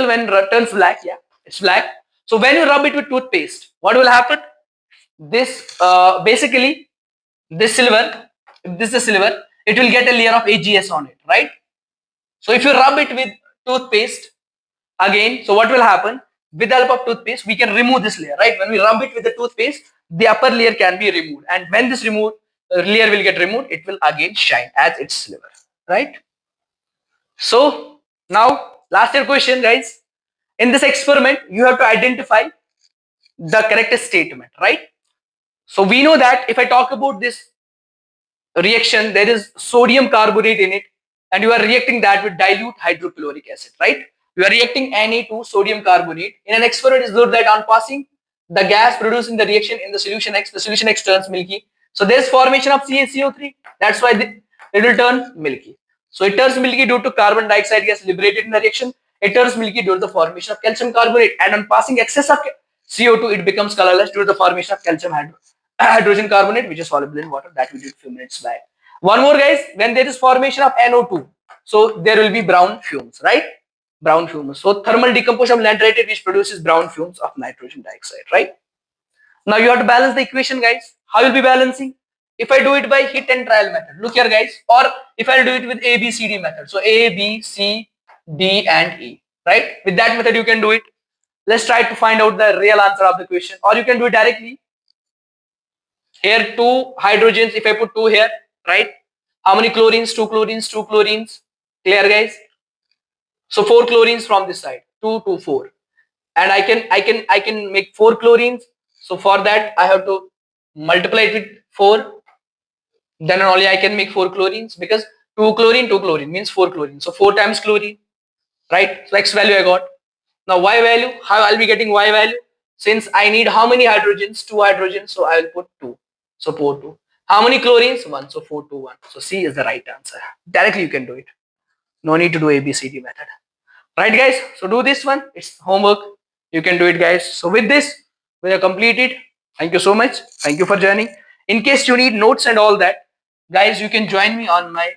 [SPEAKER 1] when turns black, yeah, it's black. So when you rub it with toothpaste, what will happen? This basically, this silver, if this is silver, it will get a layer of AgS on it, right? So if you rub it with toothpaste again, so what will happen? With the help of toothpaste, we can remove this layer, right? When we rub it with the toothpaste, the upper layer can be removed, and when this layer will get removed, it will again shine as it's silver, right? So now last year question, guys. In this experiment, you have to identify the correct statement, right? So we know that if I talk about this reaction, there is sodium carbonate in it, and you are reacting that with dilute hydrochloric acid, right? You are reacting Na2 sodium carbonate. In an experiment, is looked that on passing the gas producing the reaction in the solution X turns milky. So there is formation of CaCO3. That's why it will turn milky. So it turns milky due to carbon dioxide gas liberated in the reaction. It turns milky due to the formation of calcium carbonate, and on passing excess of CO2, it becomes colorless due to the formation of hydrogen carbonate, which is soluble in water, that we did a few minutes back. One more, guys, when there is formation of NO2, so there will be brown fumes, right? Brown fumes. So thermal decomposition of nitrate, which produces brown fumes of nitrogen dioxide, right? Now you have to balance the equation, guys. How you'll be balancing? If I do it by hit and trial method, look here, guys, or if I do it with A, B, C, D method, so A, B, C, D, and E, right? With that method, you can do it. Let's try to find out the real answer of the question, or you can do it directly. Here, two hydrogens, if I put two here, right? How many chlorines? Two chlorines, two chlorines. Clear, guys? So four chlorines from this side, 2, 2, 4. And I can make four chlorines. So for that, I have to multiply it with 4. Then only I can make 4 chlorines, because 2 chlorine means 4 chlorine. So 4 times chlorine, right? So X value I got. Now Y value, how I'll be getting Y value? Since I need how many hydrogens? 2 hydrogens, so I will put 2. So 4, 2. How many chlorines? 1. So 4, 2, 1. So C is the right answer. Directly you can do it. No need to do ABCD method. Right, guys? So do this one. It's homework. You can do it, guys. So with this, we have completed. Thank you so much. Thank you for joining. In case you need notes and all that, guys, you can join me on my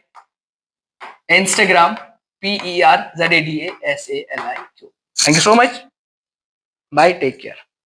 [SPEAKER 1] Instagram, PERZADASALIQ. Thank you so much. Bye. Take care.